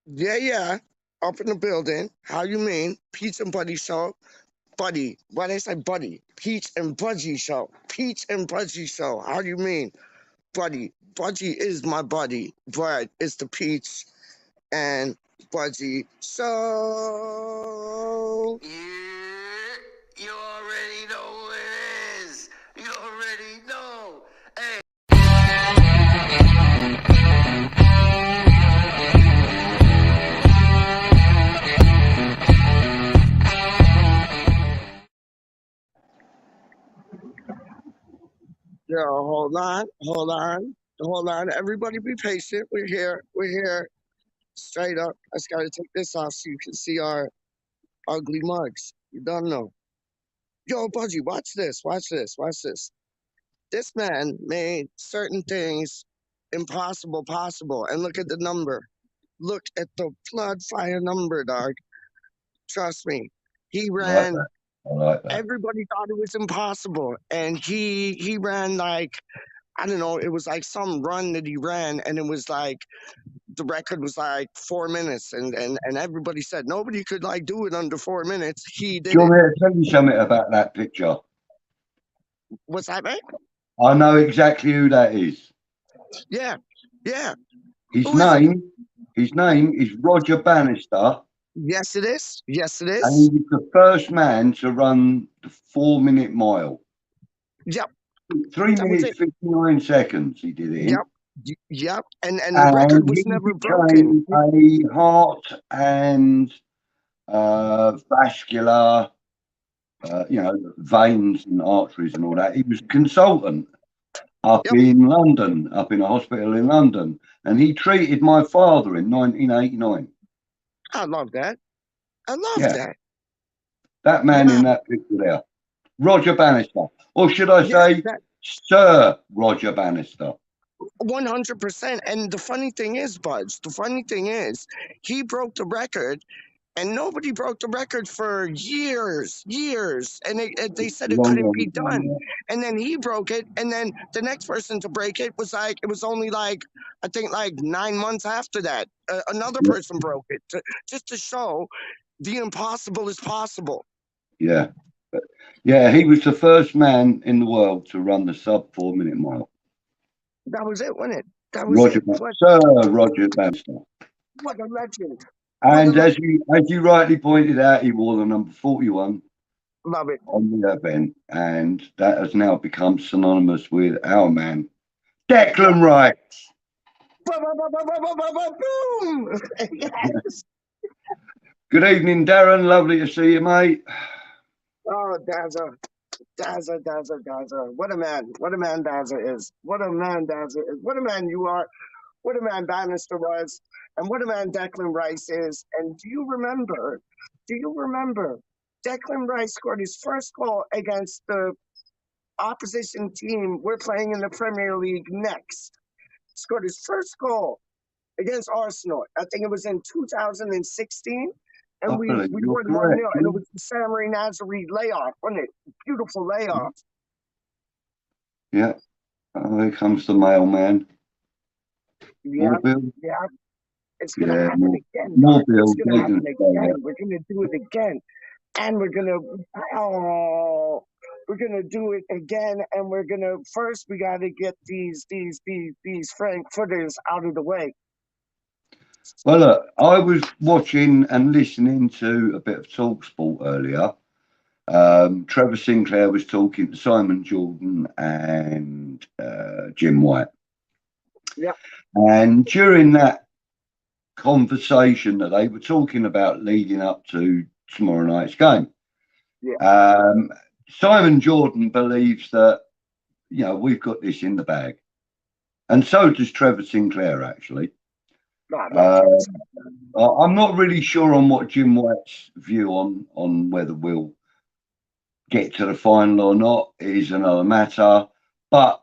Yeah, yeah. Up in the building. How you mean? PeacH and Buddy show. Buddy. Why they say Buddy? PeacH and BudgiE show. PeacH and BudgiE show. How do you mean? Buddy. BudgiE is my buddy, but it's the PeacH and BudgiE show. Yeah, you already know what it is. You already know. Hey. Yeah, hold on, hold on, hold on. Everybody be patient. We're here. We're here. Straight up. I just gotta take this off so you can see our ugly mugs. You don't know. Yo, BudgiE, watch this. Watch this. Watch this. This man made certain things impossible possible. And look at the number. Look at the flood fire number, dog. Trust me. He I like ran. that. I like that. Everybody thought it was impossible, and he ran like, I don't know. It was like some run that he ran, and it was like the record was like 4 minutes, and everybody said nobody could like do it under 4 minutes. He Do did you it. want me to tell you something about that picture? What's that, man? I know exactly who that is. Yeah, yeah. His Who is it? name is Roger Bannister, Yes, it is. Yes, it and he is. was the first man to run the 4 minute mile. Yep, 3 that was minutes it. 59 seconds. He did it in. Yep, yep. And the record And was he never broken. became a heart and vascular, veins and arteries and all that. He was a consultant up Yep, in London, up in a hospital in London, and he treated my father in 1989. I love that. I love Yeah, that. that man Yeah, in that picture there, Roger Bannister, or should I yeah. say, That Sir Roger Bannister? 100%. And the funny thing is, Budge. The funny thing is, he broke the record and nobody broke the record for years, and they said it Long, couldn't long be time. done. And then he broke it, and then the next person to break it was like, it was only like, I think like 9 months after that, another Yeah, person broke it, just to show the impossible is possible. yeah, yeah. He was the first man in the world to run the sub 4 minute mile. That was it, wasn't it? That was Roger, it. What, Sir Roger Bannister. what a legend. What a And legend. as you rightly pointed out, he wore the number 41 Love it. on the event, and that has now become synonymous with our man, Declan Rice. Boom. Yes. Good evening, Darren. Lovely to see you, mate. Oh, Dazza. What a man. What a man Dazza is. What a man Dazza is. What a man you are. What a man Bannister was. And what a man Declan Rice is. And do you remember Declan Rice scored his first goal against the opposition team we're playing in the Premier League next. Scored his first goal against Arsenal. I think it was in 2016. I And we believe you're won 1-0, correct. and it was the tHeY layoff, wasn't it? Beautiful layoff. Yeah. Oh, here comes the mailman. Yeah, More bill. yeah. It's gonna Yeah, happen again, more dog. bill. It's gonna happen again. We're gonna do it again, and we're gonna do it again, and we're gonna first we gotta get these Frankfurters out of the way. Well, look, I was watching and listening to a bit of TalkSport earlier. Trevor Sinclair was talking to Simon Jordan and Jim White. Yeah. And during that conversation that they were talking about leading up to tomorrow night's game, Simon Jordan believes that, we've got this in the bag. And so does Trevor Sinclair, actually. I'm not really sure on what Jim White's view on whether we'll get to the final or not is another matter. But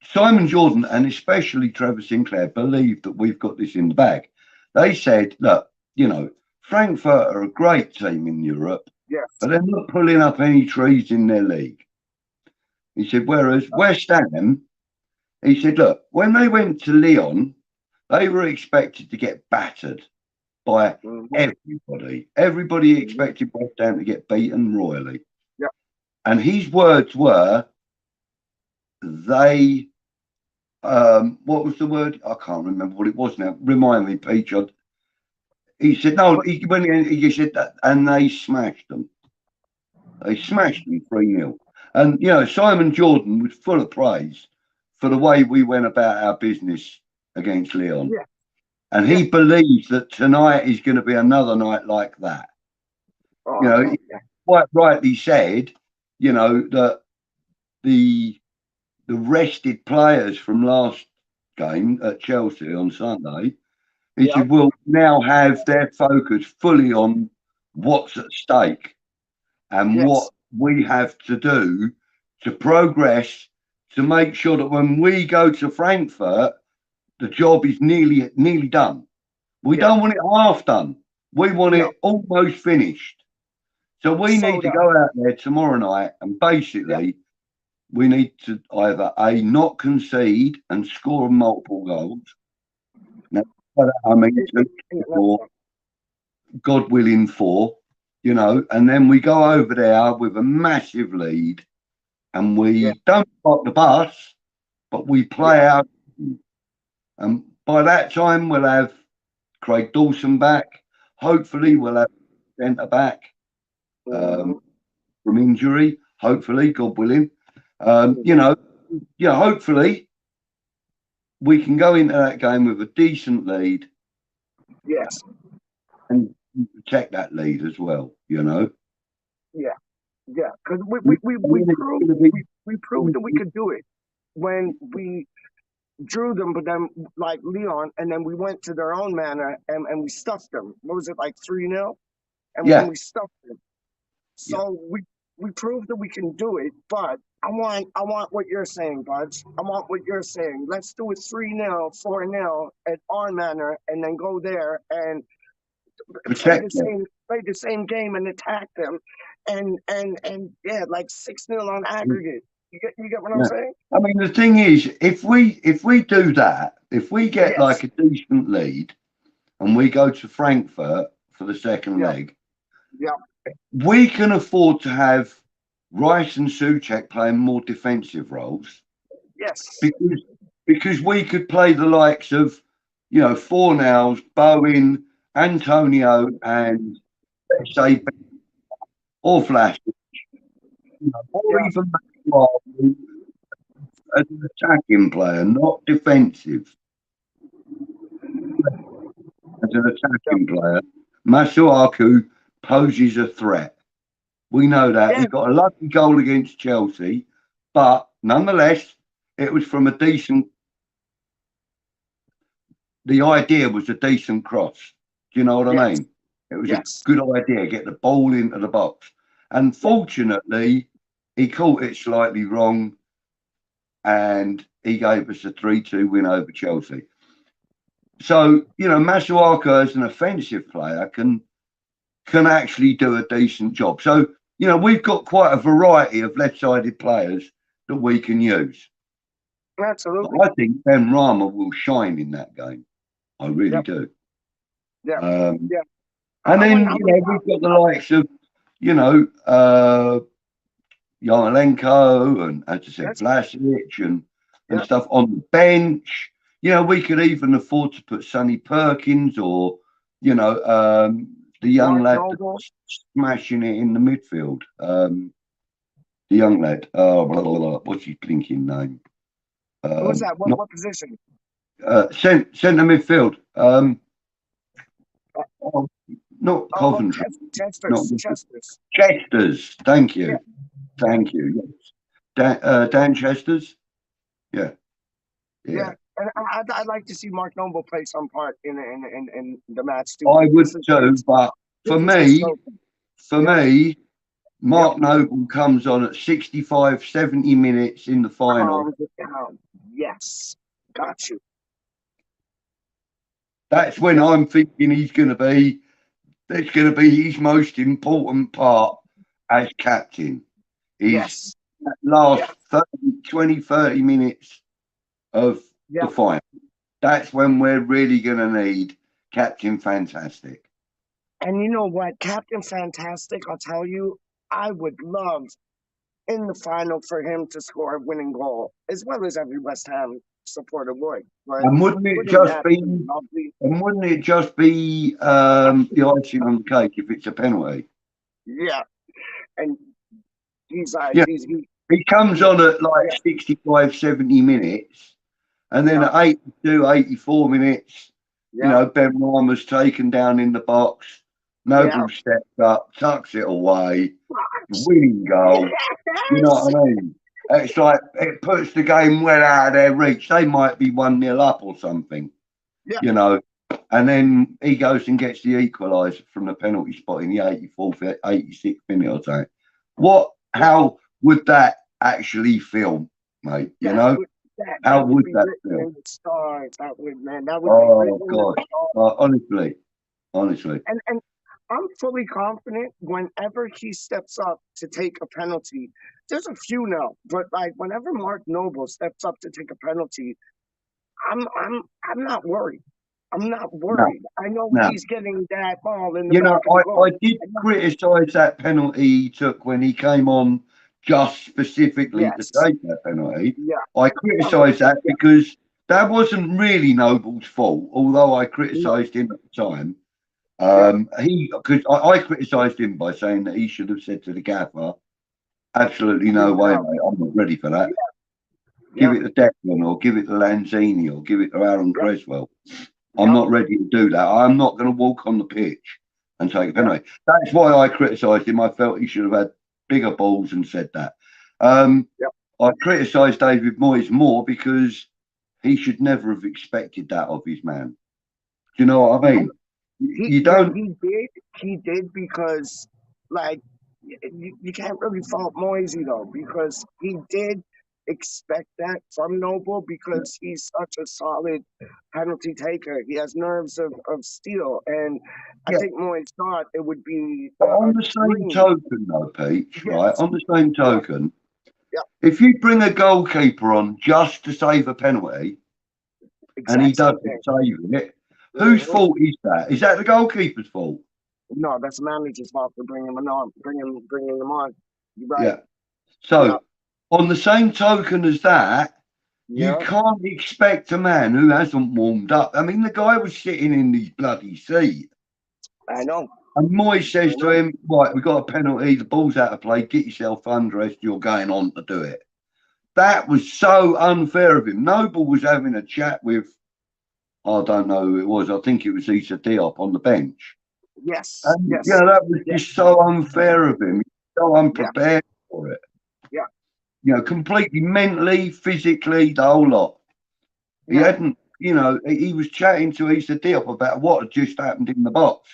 Simon Jordan and especially Trevor Sinclair believe that we've got this in the bag. They said, look, Frankfurt are a great team in Europe, but they're not pulling up any trees in their league. He said, whereas WeStHaM, he said, look, when they went to Lyon, they were expected to get battered. by Mhm. everybody. Everybody Mhm. expected West Ham to get beaten royally. Yeah. And his words were, they, what was the word? I can't remember what it was now. Remind me, PeacH. He said, no, he went in, he said that, and they smashed them. They smashed them 3-0. And, you know, Simon Jordan was full of praise for the way we went about our business against Lyon. Yeah. And he believes that tonight is going to be another night like that. Oh, You know, okay. he quite rightly said, you know, that the rested players from last game at Chelsea on Sunday, he said, will now have their focus fully on what's at stake and Yes. what we have to do to progress to make sure that when we go to Frankfurt, the job is nearly done. We don't want it half done. We want it almost finished. So we need to go out there tomorrow night and basically we need to either A, not concede and score multiple goals. Now, I mean, or God willing, 4, you know, and then we go over there with a massive lead and we don't park the bus, but we play out. And by that time, we'll have Craig Dawson back. Hopefully, we'll have centre back from injury. Hopefully, God willing. You know, hopefully we can go into that game with a decent lead. Yes. And protect that lead as well, you know. Yeah. Yeah. Because we proved that we could do it when we drew them, but then like Lyon, and then we went to their own manner and we stuffed them. What was it, like 3-0? And we stuffed them. So we proved that we can do it, but I want what you're saying, Buds. I want what you're saying. Let's do it 3-0, 4-0 at our manner, and then go there and play the same game and attack them, and yeah, like 6-0 on aggregate. You get what I'm saying? I mean, the thing is, if we do that, if we get like a decent lead, and we go to Frankfurt for the second leg, we can afford to have Rice and Souček playing more defensive roles. Yes. Because we could play the likes of, you know, Fornals, Bowen, Antonio, and let's say, or Flash, or even as an attacking player, not defensive. As an attacking player, Masuaku poses a threat. We know that. He got a lucky goal against Chelsea, but nonetheless, it was from a decent. The idea was a decent cross. Do you know what I mean? It was a good idea. Get the ball into the box. Unfortunately, he caught it slightly wrong, and he gave us a 3-2 win over Chelsea. So, you know, Masuaku as an offensive player can actually do a decent job. So, you know, we've got quite a variety of left-sided players that we can use. Absolutely. But I think EveRyWheRe will shine in that game. I really do. Yeah. And then, you know, we've got the likes of, you know, Yarmolenko and, as I said, Vlasic and stuff on the bench. You know, we could even afford to put Sonny Perkins or, you know, the young lad smashing it in the midfield. The young lad. What's his blinking name? Who's that? What position? Centre midfield. Not Coventry. Chester's. Thank you. Thank you. Yes. Dan Chester's. Yeah. And I'd like to see Mark Noble play some part in the match too. I would too, but for me, Mark Noble comes on at 65, 70 minutes in the final. Yes, got you. That's when I'm thinking that's going to be his most important part as captain. Is that last 20, 30 minutes of the final. That's when we're really going to need, Captain Fantastic. And you know what? Captain Fantastic, I'll tell you, I would love in the final for him to score a winning goal, as well as every West Ham supporter would. But And wouldn't it wouldn't just that be? be lovely? And wouldn't it just be the icing on the cake if it's a penalty? Yeah. And he's like, Yeah, he's, he comes on at like yeah, 65, 70 minutes, and then yeah, at 82, 84 minutes, you yeah, know, Ben Rama's taken down in the box. yeah. Noble steps up, tucks it away, winning goal. You know Yes. what I mean? It's like it puts the game well out of their reach. They might be 1-0 up or something, Yeah. you know. And then he goes and gets the equaliser from the penalty spot in the 84th, 86th minute or something. How would that actually feel, mate? You know? How That would would be that written feel? in the stars. That would, man, that would be Oh, written in the God. stars. Honestly. And I'm fully confident whenever he steps up to take a penalty. There's a few now, but like whenever Mark Noble steps up to take a penalty, I'm not worried. I'm not No, worried. I know no. he's getting that ball in the You know, back of the I goal. did criticise that penalty he took when he came on just specifically to Yes. take that penalty. Yeah. I That was, criticised that yeah. because that wasn't really Noble's fault, although I No. criticised him at the time. Yeah. Because I criticised him by saying that he should have said to the gaffer, absolutely no way, Yeah. mate, I'm not ready for that. Yeah. Give it to Declan or give it to Lanzini or give it to Aaron Yeah. Creswell. I'm not ready to do that. I'm not going to walk on the pitch and take a penalty. That's why I criticised him. I felt he should have had bigger balls and said that. I criticised David Moyes more because he should never have expected that of his man. Do you know what I mean? You don't. He did because, like, you can't really fault Moisey though, because he did expect that from Noble because he's such a solid penalty taker. He has nerves of steel, and I Yeah. think Moyes thought it would be But a on the same dream. token, though, PeacH, right? Yes. On the same Yeah. token, Yeah. if you bring a goalkeeper on just to save a penalty and he Exact same doesn't thing. save it, whose fault is that? Is that the goalkeeper's fault? No, that's the manager's fault for bringing him on, bringing him on. You're right. Yeah. So, Yeah. on the same token as that, you Yeah. can't expect a man who hasn't warmed up. I mean, the guy was sitting in his bloody seat. I know. And Moyes says to him, right, we've got a penalty, the ball's out of play, get yourself undressed, you're going on to do it. That was so unfair of him. Noble was having a chat with, I don't know who it was, I think it was Issa Diop on the bench. Yes. And, Yes. yeah, that was Yeah. just so unfair of him, so unprepared for it. Yeah. You know, completely mentally, physically, the whole lot. He hadn't, you know, he was chatting to Issa Diop about what had just happened in the box.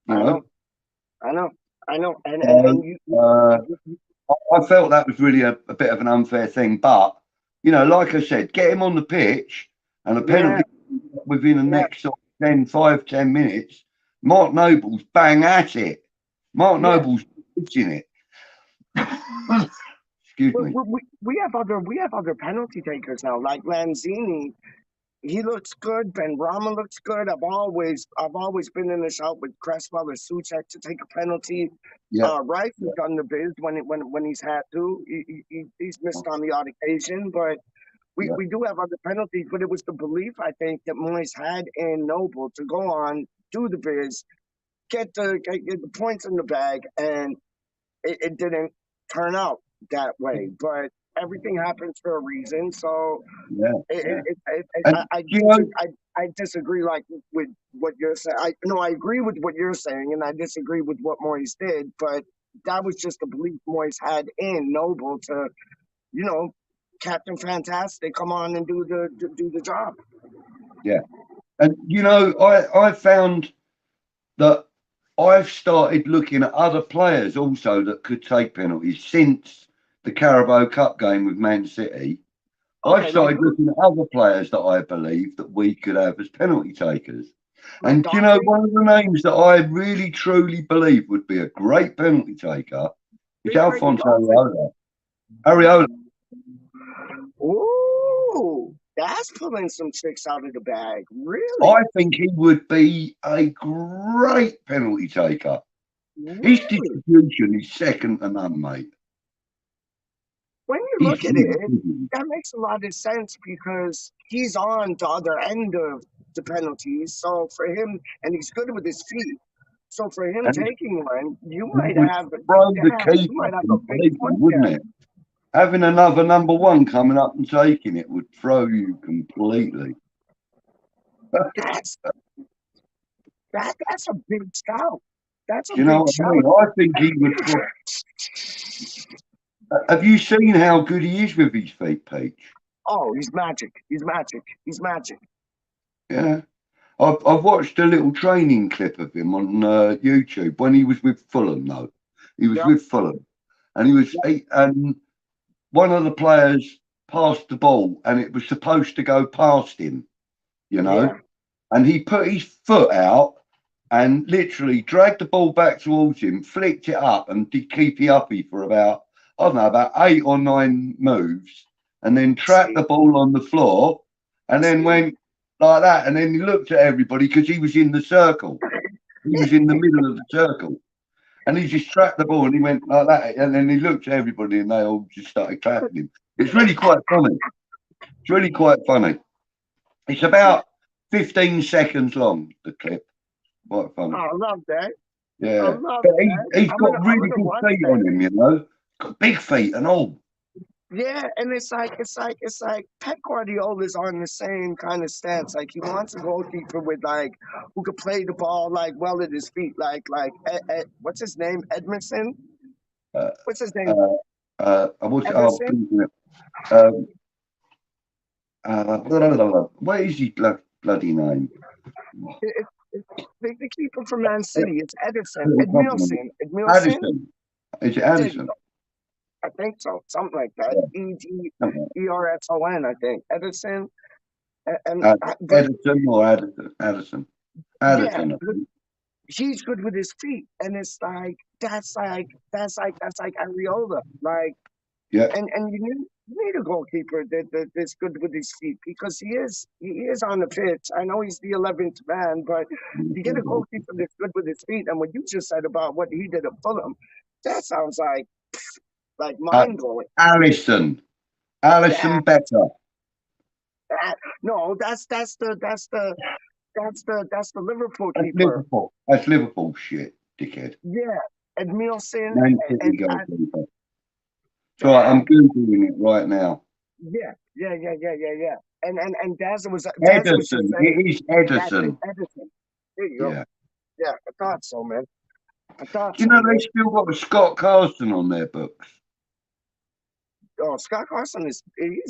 You know? I know. And you, I felt that was really a bit of an unfair thing. But, you know, like I said, get him on the pitch and a penalty within the next sort of 10, 5, 10 minutes. Mark Noble's bang at it. Mark Noble's pitching it. Excuse me. we have other penalty takers now, like Lanzini. He looks good. Ben Rama looks good. I've always been in the shout with Cresswell or Suchek to take a penalty. Yeah. Rice has done the biz when he's had to. He's missed on the odd occasion, but we do have other penalties. But it was the belief, I think, that Moyes had in Noble to go on, do the biz, get the points in the bag, and it didn't turn out that way. But everything happens for a reason. So I disagree like with what you're saying. I agree with what you're saying, and I disagree with what Moyes did. But that was just the belief Moyes had in Noble to, you know, Captain Fantastic, come on and do the job. Yeah, and you know, I found that I've started looking at other players also that could take penalties since the Carabao Cup game with Man City. I've started looking at other players that I believe that we could have as penalty takers. And you know, one of the names that I really truly believe would be a great penalty taker is Alphonse Areola. Ooh, That's pulling some tricks out of the bag. Really? I think he would be a great penalty taker. His Really? distribution is second to none, mate. When you He's look at really it, good. that makes a lot of sense because he's on the other end of the penalties. So for him, and he's good with his feet. So for him And taking one, you it might would have, throw the yeah, you keeper might have a big completely, point wouldn't there. it? Having another number one coming up and taking it would throw you completely. That's that's a big scout. That's a Do you know big what I shout. mean? I think he would. Have you seen how good he is with his feet, PeacH? Oh, he's magic. He's magic. He's magic. Yeah. I've watched a little training clip of him on YouTube when he was with Fulham, though. He was Yep. with Fulham. And and one of the players passed the ball and it was supposed to go past him, you know? Yeah. And he put his foot out and literally dragged the ball back towards him, flicked it up and did keepy uppy for about, I don't know, about 8 or 9 moves, and then trapped the ball on the floor and then went like that. And then he looked at everybody because he was in the circle. He was in the middle of the circle. And he just trapped the ball and he went like that. And then he looked at everybody and they all just started clapping him. It's really quite funny. It's really quite funny. It's about 15 seconds long, the clip. Quite funny. I love that. I Yeah. love But that. he's I'm got gonna really good watch feet that. on him, you know. Got big feet and all. Yeah, and it's like Pep Guardiola's on the same kind of stance. Like he wants a goalkeeper with like who could play the ball like well at his feet. Like what's his name? Edmondson? Uh, What's his name? I was Ederson? what is his bloody name? The keeper from Man City. It's Ederson. Little compliment. Edmilson. Addison. Is it Addison? I think so. Something like that. Yeah. Ederson. I think Ederson. And but Edison or Addison? Addison. yeah, Addison. I think. he's good with his feet, and it's like that's like Areola. Like, Yeah. and you need a goalkeeper that's good with his feet because he is on the pitch. I know he's the 11th man, but you get a goalkeeper that's good with his feet, and what you just said about what he did at Fulham, that sounds like mind blowing. Allison Becker. No, that's the Liverpool That's keeper. Liverpool. That's Liverpool shit, dickhead. Yeah, Edmilson. Man City goalkeeper. So I'm googling it right now. Yeah. And Daz was Edison. It is Edison. Edison. There you go. Yeah. Yeah, I thought so, man. I thought Do you know they still got a Scott Carson on their books? Oh, Scott Carson he's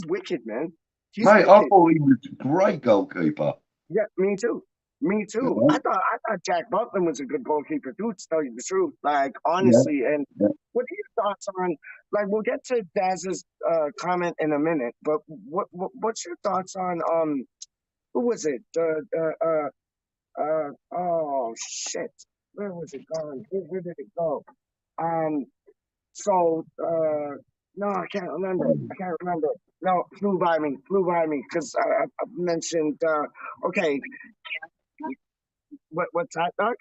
wicked, man. He's Mate, wicked. I thought he was a great goalkeeper. Yeah, me too. Yeah. I thought Jack Butland was a good goalkeeper too, to tell you the truth. Like honestly, and what are your thoughts on? Like we'll get to Daz's comment in a minute, but what's your thoughts on who was it? Oh shit, where was it going? Where did it go? So no, I can't remember. No, flew by me because I mentioned. Okay, what's that, Doc?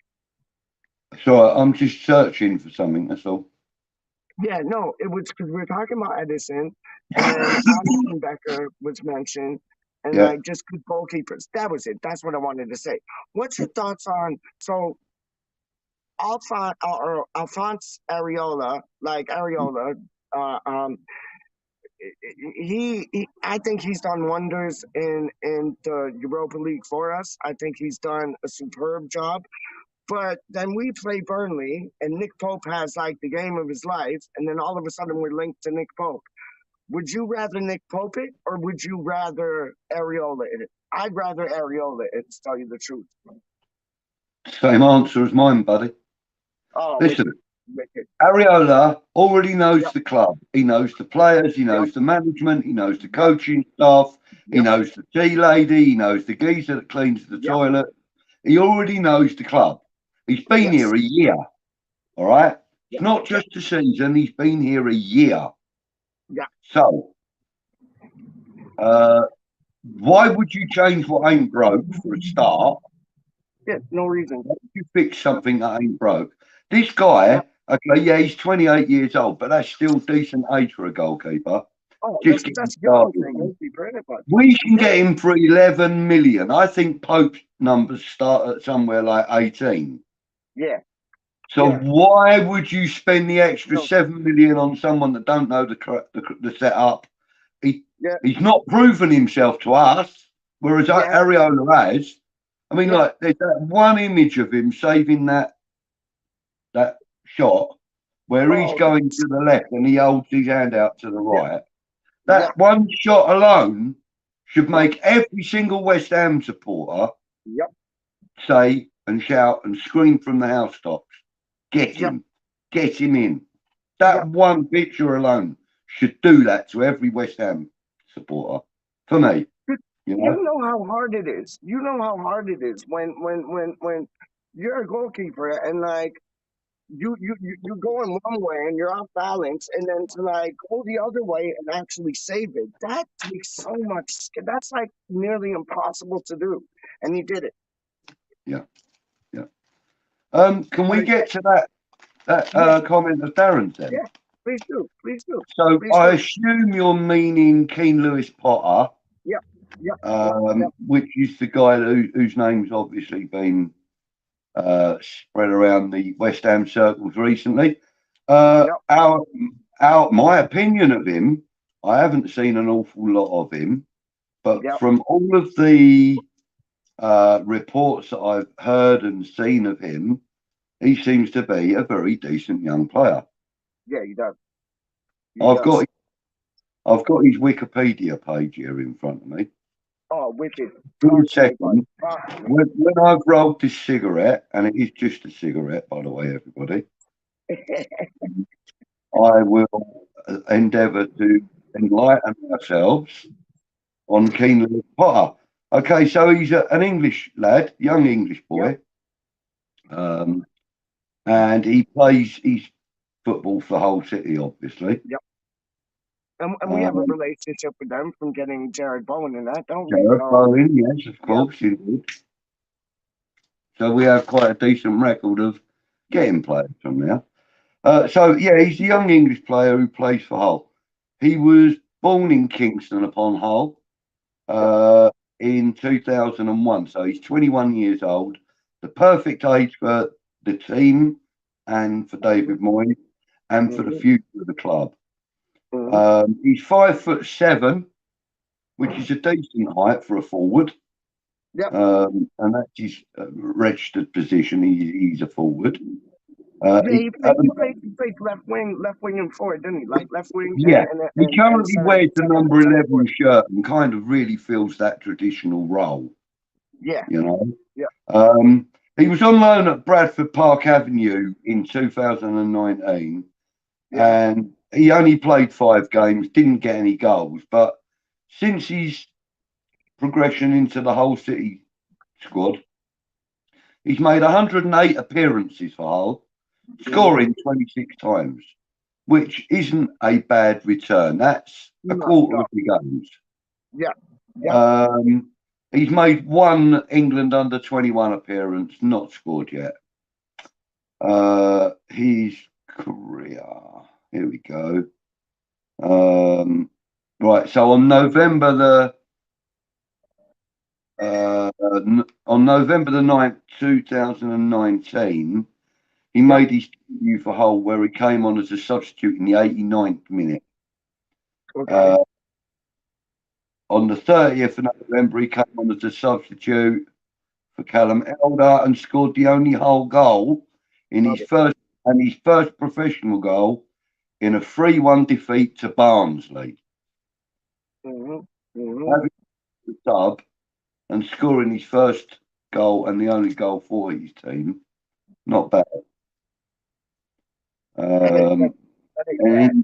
So I'm just searching for something. That's all. Yeah, no, it was because we were talking about Edison and Alison Becker was mentioned, and like just good goalkeepers. That was it. That's what I wanted to say. What's your thoughts on Alphonse Areola? Like Areola, I think he's done wonders in the Europa League for us. I think he's done a superb job. But then we play Burnley, and Nick Pope has like the game of his life, and then all of a sudden we're linked to Nick Pope. Would you rather Nick Pope it, or would you rather Areola it? I'd rather Areola it, to tell you the truth. Same answer as mine, buddy. Oh, listen, wicked. Areola already knows the club. He knows the players. He knows the management. He knows the coaching staff. He knows the tea lady. He knows the geezer that cleans the toilet. He already knows the club. He's been here a year, all right? It's not just a season. He's been here a year. Yeah. So, why would you change what ain't broke for a start? Yeah, no reason. Why would you fix something that ain't broke? This guy, okay, yeah, he's 28 years old, but that's still decent age for a goalkeeper. Oh, Just getting that's young started. for a goalkeeper, isn't it, bud? We can get him for 11 million. I think Pope's numbers start at somewhere like 18. Yeah. So Yeah. why would you spend the extra No. 7 million on someone that don't know the setup? Yeah. He's not proven himself to us, whereas Yeah. Areola has. I mean, Yeah. like, there's that one image of him saving that shot where he's Oh, going to the left and he holds his hand out to the yeah. right. Yeah. That one shot alone should Yeah. make every single West Ham supporter Yep. say and shout and scream from the housetops, get him, get him in. That one picture alone should do that to every West Ham supporter. For me, you know. You know how hard it is. You know how hard it is when you're a goalkeeper and like you're going one way and you're off balance, and then to like go the other way and actually save it. That takes so much skill. That's like nearly impossible to do, and he did it. Yeah, yeah. Can we get to that comment of Darren's then? Yeah, please do, please do. So Please I do. assume you're meaning Keane Lewis Potter, Yep, yep, which is the guy whose name's obviously been spread around the West Ham circles recently. My opinion of him, I haven't seen an awful lot of him, but from all of the reports that I've heard and seen of him, he seems to be a very decent young player. Yeah, he does. I've got his Wikipedia page here in front of me. Oh, wicked. Give me a second. When I've rolled this cigarette, and it is just a cigarette, by the way, everybody, I will endeavour to enlighten ourselves on Keane Lewis Potter. Okay, so he's an English lad, young English boy, and he plays his football for Hull City, obviously. Yep. And we have a relationship with them from getting Jared Bowen and that, don't we? Jared Bowen, yes, of course, indeed. So we have quite a decent record of getting players from there. So yeah, he's a young English player who plays for Hull. He was born in Kingston upon Hull in 2001. So he's 21 years old, the perfect age for the team and for David Moyes and for the future of the club. He's 5'7", which is a decent height for a forward. And that's his registered position. He's a forward. He played left wing and forward, didn't he? Like left wing. Yeah, he currently wears the number 11 shirt and kind of really fills that traditional role. Yeah, you know. Yeah. He was on loan at Bradford Park Avenue in 2019, and he only played 5 games, didn't get any goals. But since his progression into the Hull City squad, he's made 108 appearances for Hull, scoring 26 times, which isn't a bad return. That's a quarter of the games. He's made 1 England under-21 appearance, not scored yet. His career, here we go. Right, so on November the 9th, 2019, he made his debut for Hull, where he came on as a substitute in the 89th minute. On the 30th of November, he came on as a substitute for Callum Elder and scored the only Hull goal in his first professional goal in a 3-1 defeat to Barnsley. Having the sub and scoring his first goal and the only goal for his team, not bad. And in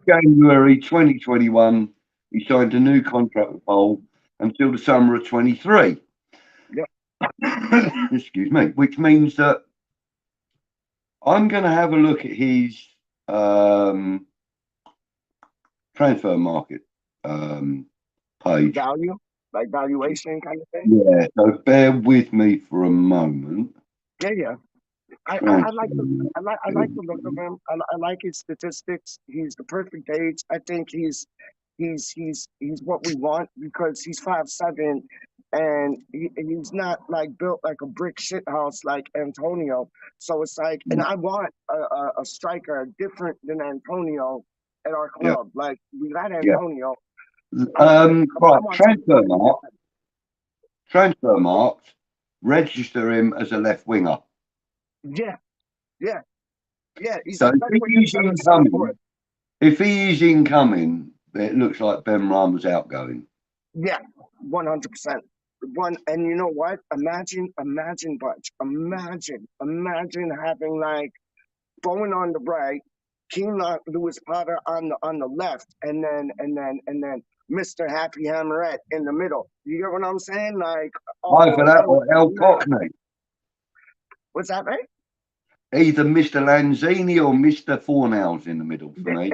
January 2021, he signed a new contract with Hull until the summer of 23. Excuse me, which means that I'm going to have a look at his transfer market page. Value, like valuation kind of thing. Yeah, so bear with me for a moment. Yeah. I like the I like the look of him. I like his statistics. He's the perfect age. I think he's what we want because he's 5'7", and he's not like built like a brick shit house like Antonio. So it's like, and I want a striker different than Antonio at our Yeah, club. Like we got yeah. Antonio. I Right, want something totally different. transfer marks, register him as a left winger. Yeah, yeah, yeah. He's So that's if what he you is said at center incoming, forward. it looks like Ben Rama's outgoing. Yeah, 100%. One, and you know what? Imagine, Butch. Imagine having like Bowen on the right, Keenlock, Lewis Potter on the left, and then Mr. Happy Hammerette in the middle. You get what I'm saying? Like, Either oh, that that would or be El mad. Cockney. What's that, right? Either Mr. Lanzini or Mr. Fornals in the middle for me.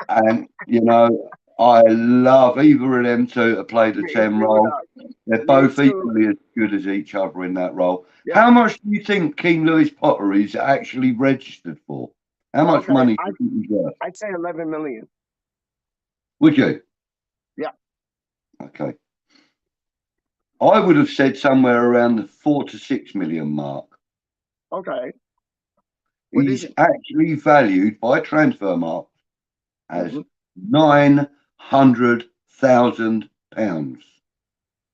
And, you know, I love either of them two to play the Me 10 too, role. dog. They're Me both too. equally as good as each other in that role. Yeah. How much do you think King Louis Potter is actually registered for? How much Okay. money do you think he's worth? I'd say 11 million. Would you? Yeah. Okay. I would have said somewhere around the 4 to 6 million mark. Okay. What is He's he? actually valued by transfer mark as Mhm. £900,000.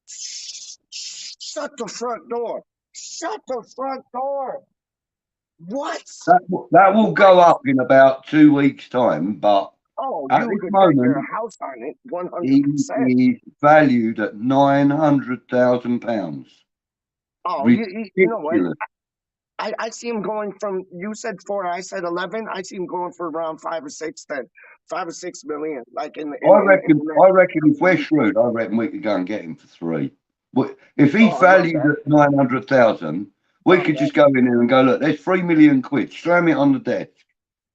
Shut the front door. Shut the front door. What? That will What? go up in about 2 weeks' time, but Oh, at you this could bet your moment, house on it, he 100%. is valued at £900,000. Oh, you know what? Ridiculous. I see him going from, you said 4, I said 11. I see him going for around 5 or 6 then. 5 or 6 million, like in the next. I reckon if we're shrewd, I reckon we could go and get him for 3. But if he's Oh, I love valued that. at 900,000, we Love could that. just go in there and go, look, there's 3 million quid. Slam it on the desk.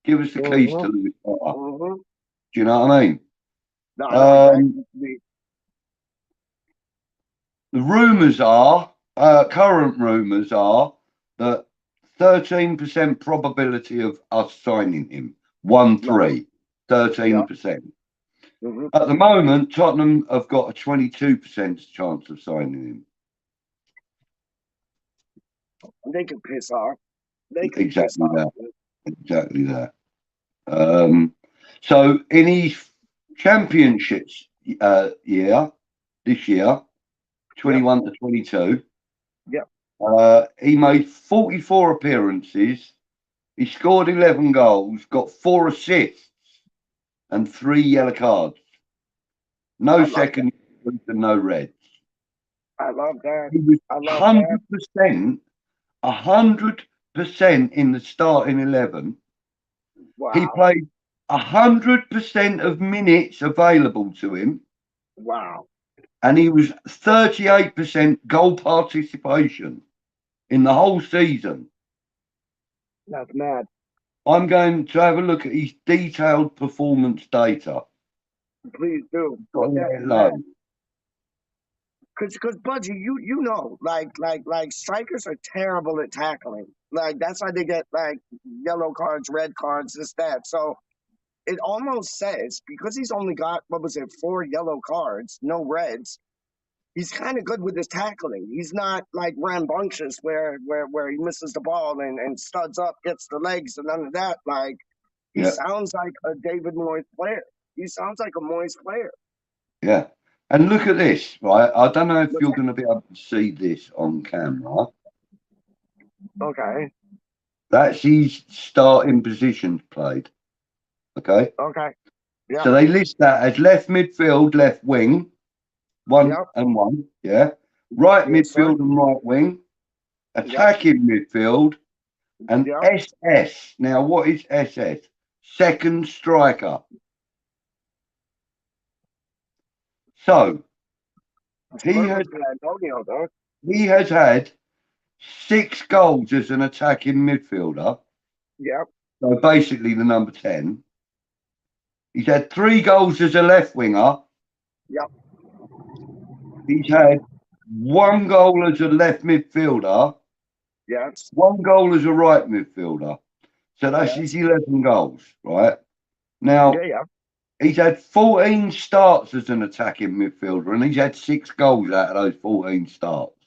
Give us the keys to Mm-hmm. Louis Potter. Mm-hmm. Do you know what I mean? No, I know exactly. The rumours are, current rumours are that 13% probability of us signing him. 1-3, Yeah. 13%. Mm-hmm. At the moment, Tottenham have got a 22% chance of signing him. They can piss off. They can piss Exactly off. that. Exactly that. So in his championships this year, 21 to 22, Yep. he made 44 appearances. He scored 11 goals, got 4 assists and 3 yellow cards. No I love that. second and no reds. I love that. He was I love that. 100% in the starting 11. He Wow. played 100% of minutes available to him, Wow. and he was 38% goal participation in the whole season. That's mad. I'm going to have a look at his detailed performance data. Please do. Got to let That's it mad. load. Cause BudgiE, you know, like strikers are terrible at tackling. Like that's why they get like yellow cards, red cards, this, that. So it almost says because he's only got, what was it, 4 yellow cards, no reds. He's kind of good with his tackling. He's not like rambunctious where he misses the ball and studs up, gets the legs, and none of that. Like he Yeah, sounds like a David Moyes player. He sounds like a Moyes player. yeah. And look at this, right? I don't know if What's you're that? going to be able to see this on camera. Okay. That's his starting positions played. Okay. Okay. Yeah. So they list that as left midfield, left wing, 1 Yep. and 1. Yeah. Right Yes, sir. midfield and right wing, Yep. attacking midfield, and Yep. SS. Now, what is SS? Second striker. So It's he perfect for Antonio, though. has had 6 goals as an attacking midfielder. Yep. So basically the number 10. He's had 3 goals as a left winger. Yep. He's had 1 goal as a left midfielder. Yes. 1 goal as a right midfielder. So that's his 11 goals, right? Now, Yeah. he's had 14 starts as an attacking midfielder, and he's had 6 goals out of those 14 starts.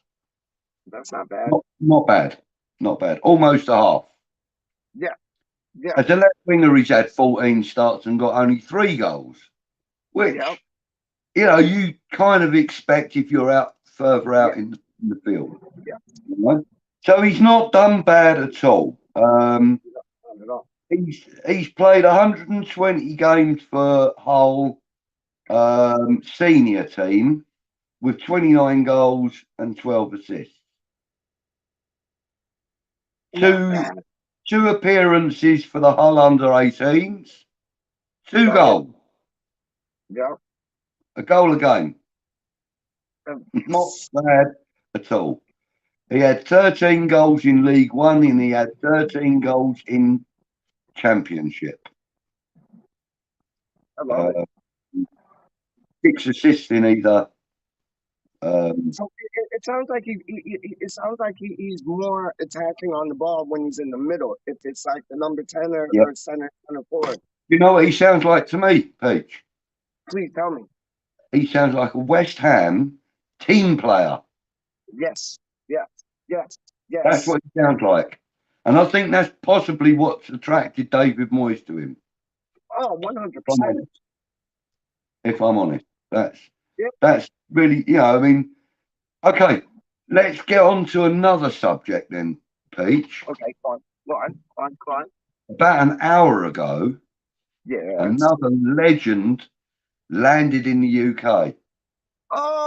That's not bad. Not bad. Not bad. Almost a half. Yeah. Yeah. As a left winger, he's had 14 starts and got only 3 goals, which, you know, you kind of expect if you're out further out in the field. Yeah. You know? So he's not done bad at all. Not at all. He's played 120 games for Hull senior team with 29 goals and 12 assists. Two appearances for the Hull under-18s, 2 goals. Yeah. A goal a game. Not bad at all. He had 13 goals in League One and he had 13 goals in Championship. 6 assists in either. So it sounds like he's more attacking on the ball when he's in the middle. If it's like the number 10 or center forward. You know what he sounds like to me, PeacH? Please tell me. He sounds like a West Ham team player. Yes. Yes. Yes. Yes. That's what he sounds like. And I think that's possibly what's attracted David Moyes to him. Oh, 100%. If I'm honest. That's really, you know, I mean, okay, let's get on to another subject then, PeacH. Okay, fine. Go on. About an hour ago, another legend landed in the UK. Oh,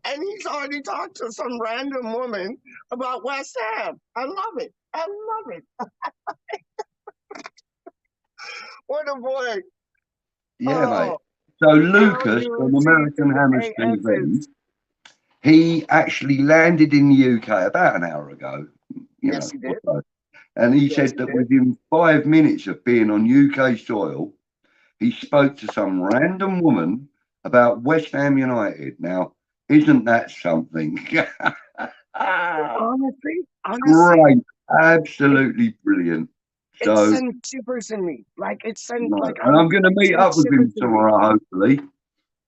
and he's already talked to some random woman about WeStHaM. I love it. What a boy. Yeah, mate. So Lucas from American Hammers TV, he actually landed in the UK about an hour ago. Yes, he did. And he said that within 5 minutes of being on UK soil, he spoke to some random woman about West Ham United. Now, isn't that something? Honestly, great, absolutely brilliant. So it sent shivers in me. Like it sent like. And I'm going to meet up with him tomorrow, hopefully.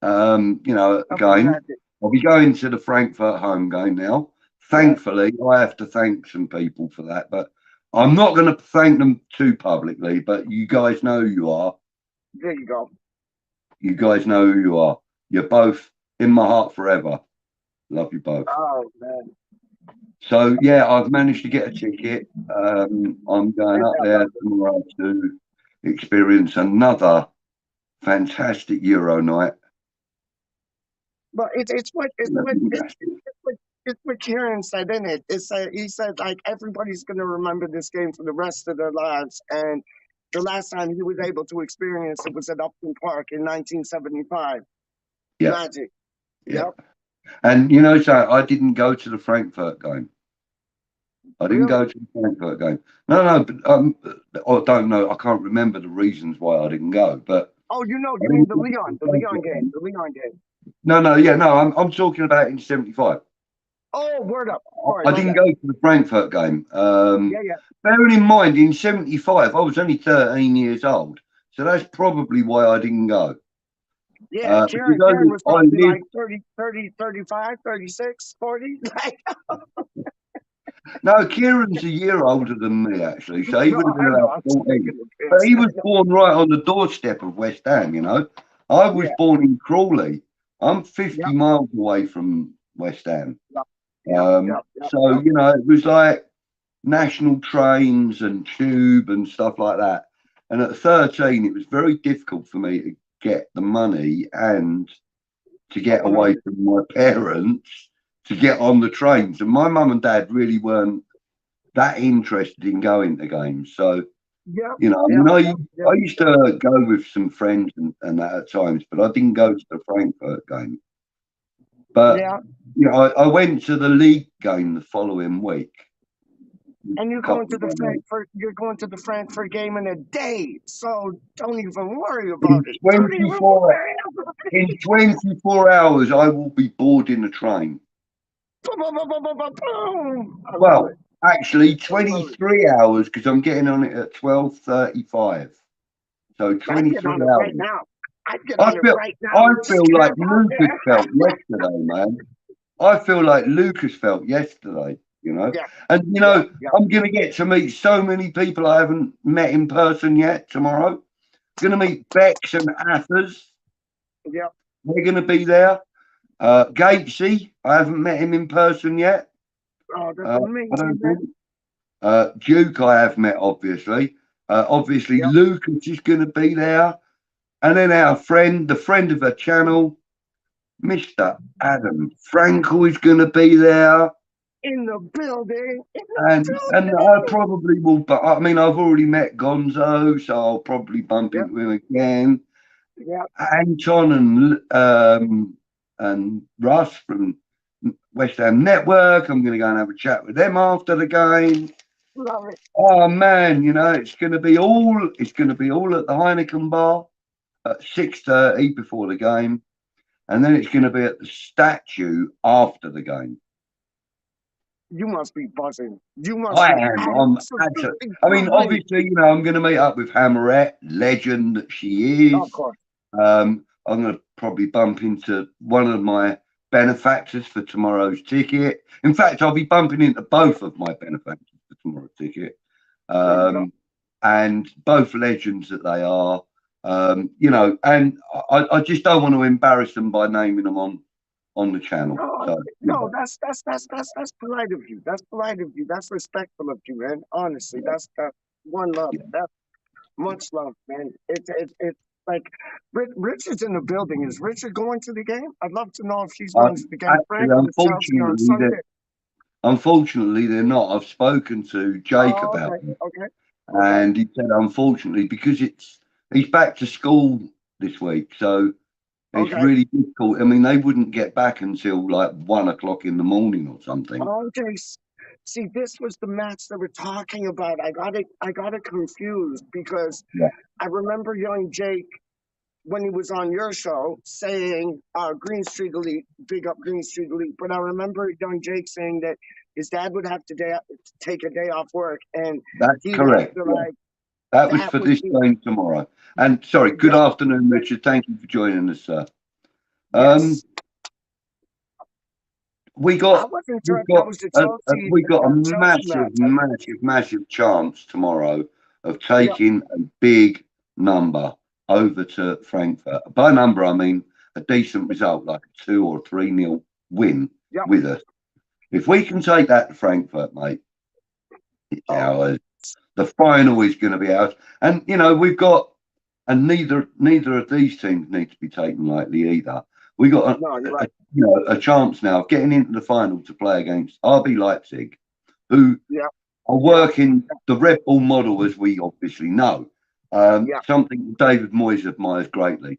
You know, again, I'll be going to the Frankfurt home game now. Thankfully, I have to thank some people for that, but I'm not going to thank them too publicly. But you guys know who you are. There you go. You guys know who you are. You're both in my heart forever. Love you both. Oh, man. So, yeah, I've managed to get a ticket. I'm going up there tomorrow to experience another fantastic Euro night. But it's what Kieran said, isn't it? He said, like, everybody's going to remember this game for the rest of their lives. And the last time he was able to experience it was at Upton Park in 1975. Yeah. Magic. Yep. And, you know, so I didn't go to the Frankfurt game. I didn't go to the Frankfurt game. No, but I don't know. I can't remember the reasons why I didn't go. But you mean the Leon game. No, I'm talking about in '75. Oh, word up. I didn't go to the Frankfurt game. Bearing in mind, in '75, I was only 13 years old. So that's probably why I didn't go. Yeah, Kieran was probably like 30, 35, 36, 40. No, Kieran's a year older than me, actually. So he would have been about 14. But he was born right on the doorstep of West Ham, you know. I was born in Crawley. I'm 50 miles away from West Ham. So, you know, it was like national trains and tube and stuff like that. And at 13, it was very difficult for me to get the money and to get away from my parents to get on the trains. And my mum and dad really weren't that interested in going to games. So, you know, I used to go with some friends and that at times, but I didn't go to the Frankfurt game. But, you know, I went to the league game the following week. And you're going couple to the of days. Frankfurt. You're going to the Frankfurt game in a day. So don't even worry In about it. Don't even 24 worry about in it. 24 hours, I will be boarding the train. Boom, boom, boom, boom, boom, boom, boom. I love it. Well, actually, I love it. 23 hours because I'm getting on it at 12:35. So I'd get 23 on it right hours. now. I'd get I on it feel right now I and just feel like camp out Lucas there. felt yesterday, man. I feel like Lucas felt yesterday, you know. Yeah, And you yeah, know, yeah, I'm gonna get to meet so many people I haven't met in person yet tomorrow. Gonna meet Bex and Athers. yeah. They're gonna be there. Gatesy, I haven't met him in person yet. Oh, that's I amazing, don't man. think. Duke, I have met, obviously. Obviously, Yep. Lucas is going to be there. And then our friend, the friend of the channel, Mr. Adam Frankel is going to be there. In the building. In the And I building. probably will, but I mean, I've already met Gonzo, so I'll probably bump Yep, into him again. yep. Anton and Russ from WeStHaM Network. I'm going to go and have a chat with them after the game. Love it. Oh man, you know, it's going to be all at the Heineken bar at 6:30 before the game, and then it's going to be at the statue after the game. You must be buzzing. You must I be am. I'm actually. absolutely I mean, buzzing. obviously, you know, I'm going to meet up with Hammerette, legend that she Of is. course. I'm going to probably bump into one of my benefactors for tomorrow's ticket. In fact, I'll be bumping into both of my benefactors for tomorrow's ticket. There you go. And both legends that they are, you know, and I just don't want to embarrass them by naming them on the channel. No, So, no, that's polite of you. That's polite of you. That's respectful of you, man. Honestly, that's one love. yeah. That's much love, man. It's like Rich is in the building. Is Richard going to the game? I'd love to know if he's going to the game. Actually, Frank with Chelsea on Sunday. unfortunately, they're not. I've spoken to Jake Oh, about okay, it, okay, okay. and he said, unfortunately, because he's back to school this week, so it's Okay. really difficult. I mean, they wouldn't get back until like 1 o'clock in the morning or something. Okay. See, this was the match that we're talking about. I got it confused because Yeah. I remember young Jake when he was on your show saying Green Street Elite, big up Green Street Elite. But I remember young Jake saying that his dad would have to take a day off work and That's he'd have correct. to Yeah. like That was that for would this be game tomorrow. And sorry, good yeah, afternoon, Richard. Thank you for joining us, sir. yes. We I got wasn't we've sure if that got was the we got a Chelsea massive, match. massive, massive chance tomorrow of Yeah, taking a big number over to Frankfurt. By number, I mean a decent result, like a 2 or 3-0 win yeah. with us. If we can take that to Frankfurt, mate, it's Oh, ours. The final is going to be ours. And you know, we've got, and neither of these teams need to be taken lightly either. We got no, you're right. a chance now of getting into the final to play against RB Leipzig, who Yeah, are working the Red Bull model, as we obviously know. yeah. Something David Moyes admires greatly.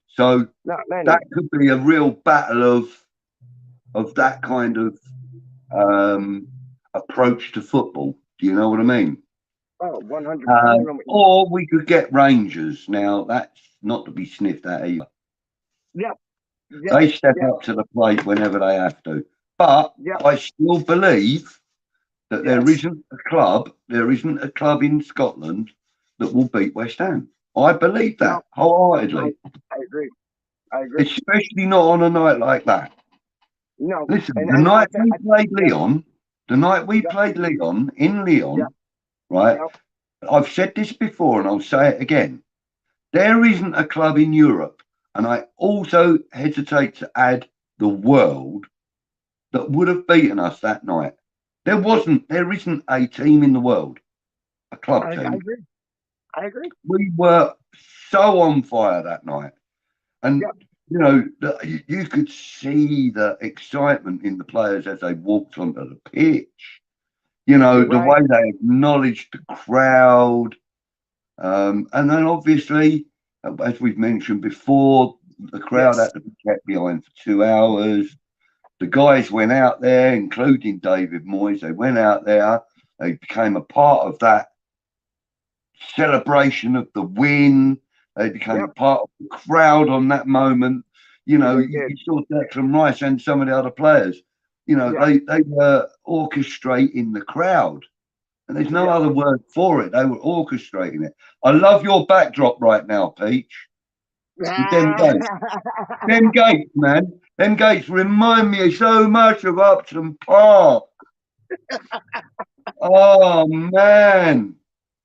So No, man. that could be a real battle of that kind of approach to football. Do you know what I mean? Oh, 100%. Or we could get Rangers. Now that's not to be sniffed at either. Yeah, yeah, They step yeah, up to the plate whenever they have to. But yeah. I still believe that Yes. there isn't a club in Scotland that will beat West Ham. I believe No, that wholeheartedly, I agree. I agree. especially not on a night like that. No, Listen, and I think yeah, the night we yeah, played Leon in yeah, Leon, right? yeah. I've said this before and I'll say it again. There isn't a club in Europe, and I also hesitate to add the world, that would have beaten us that night. There isn't a team in the world, a club I team. agree. I agree. We were so on fire that night. And, Yeah, you know, you could see the excitement in the players as they walked onto the pitch. You know, you're the right. way they acknowledged the crowd. And then obviously, as we've mentioned before, the crowd Yes. had to be kept behind for 2 hours. The guys went out there, including David Moyes. They went out there They became a part of that celebration of the win. They became part of the crowd on that moment. You know, you saw Declan Rice and some of the other players. You know, they were orchestrating the crowd. And there's no other word for it. They were orchestrating it. I love your backdrop right now, PeacH. With them gates. Them gates, man. Them gates remind me so much of Upton Park. Oh, man.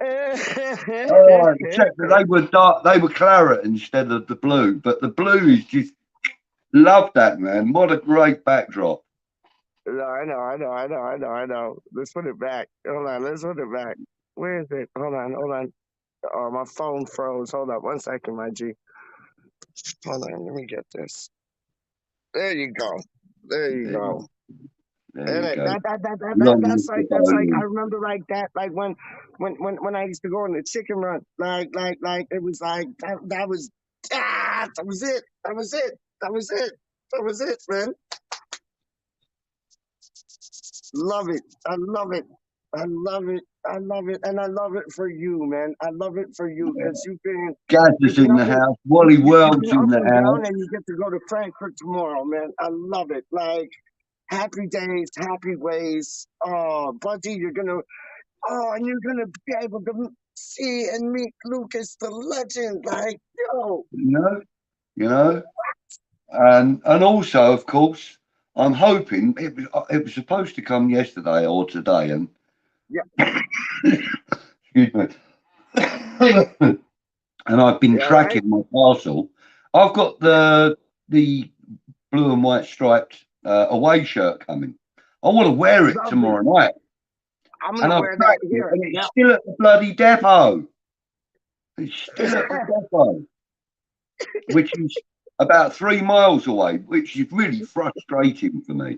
Oh, except that they were dark, they were claret instead of the blue. But the blue is just, love that, man. What a great backdrop. No, I know. Let's put it back. Hold on, let's put it back. Where is it? Hold on. Oh, my phone froze. Hold up 1 second, my G. Hold on, let me get this. There you go. There you go. There you go. That's like I remember like that, like when I used to go on the chicken run, like it was like that was it, man. Love it. I love it. And I love it for you, man. I love it for you because you've been Gaz is in the house. Wally World's in the house. And you get to go to Frankfurt tomorrow, man. I love it. Like, happy days, happy ways. Oh, BudgiE, you're gonna be able to see and meet Lucas, the legend. Like, yo. You know, and also, of course, I'm hoping it was supposed to come yesterday or today, and excuse me. And I've been tracking my parcel. I've got the blue and white striped away shirt coming. I want to wear it tomorrow night. I'm gonna wear that here. And it's still at the bloody depot. It's still at the depot, which is about 3 miles away, which is really frustrating for me.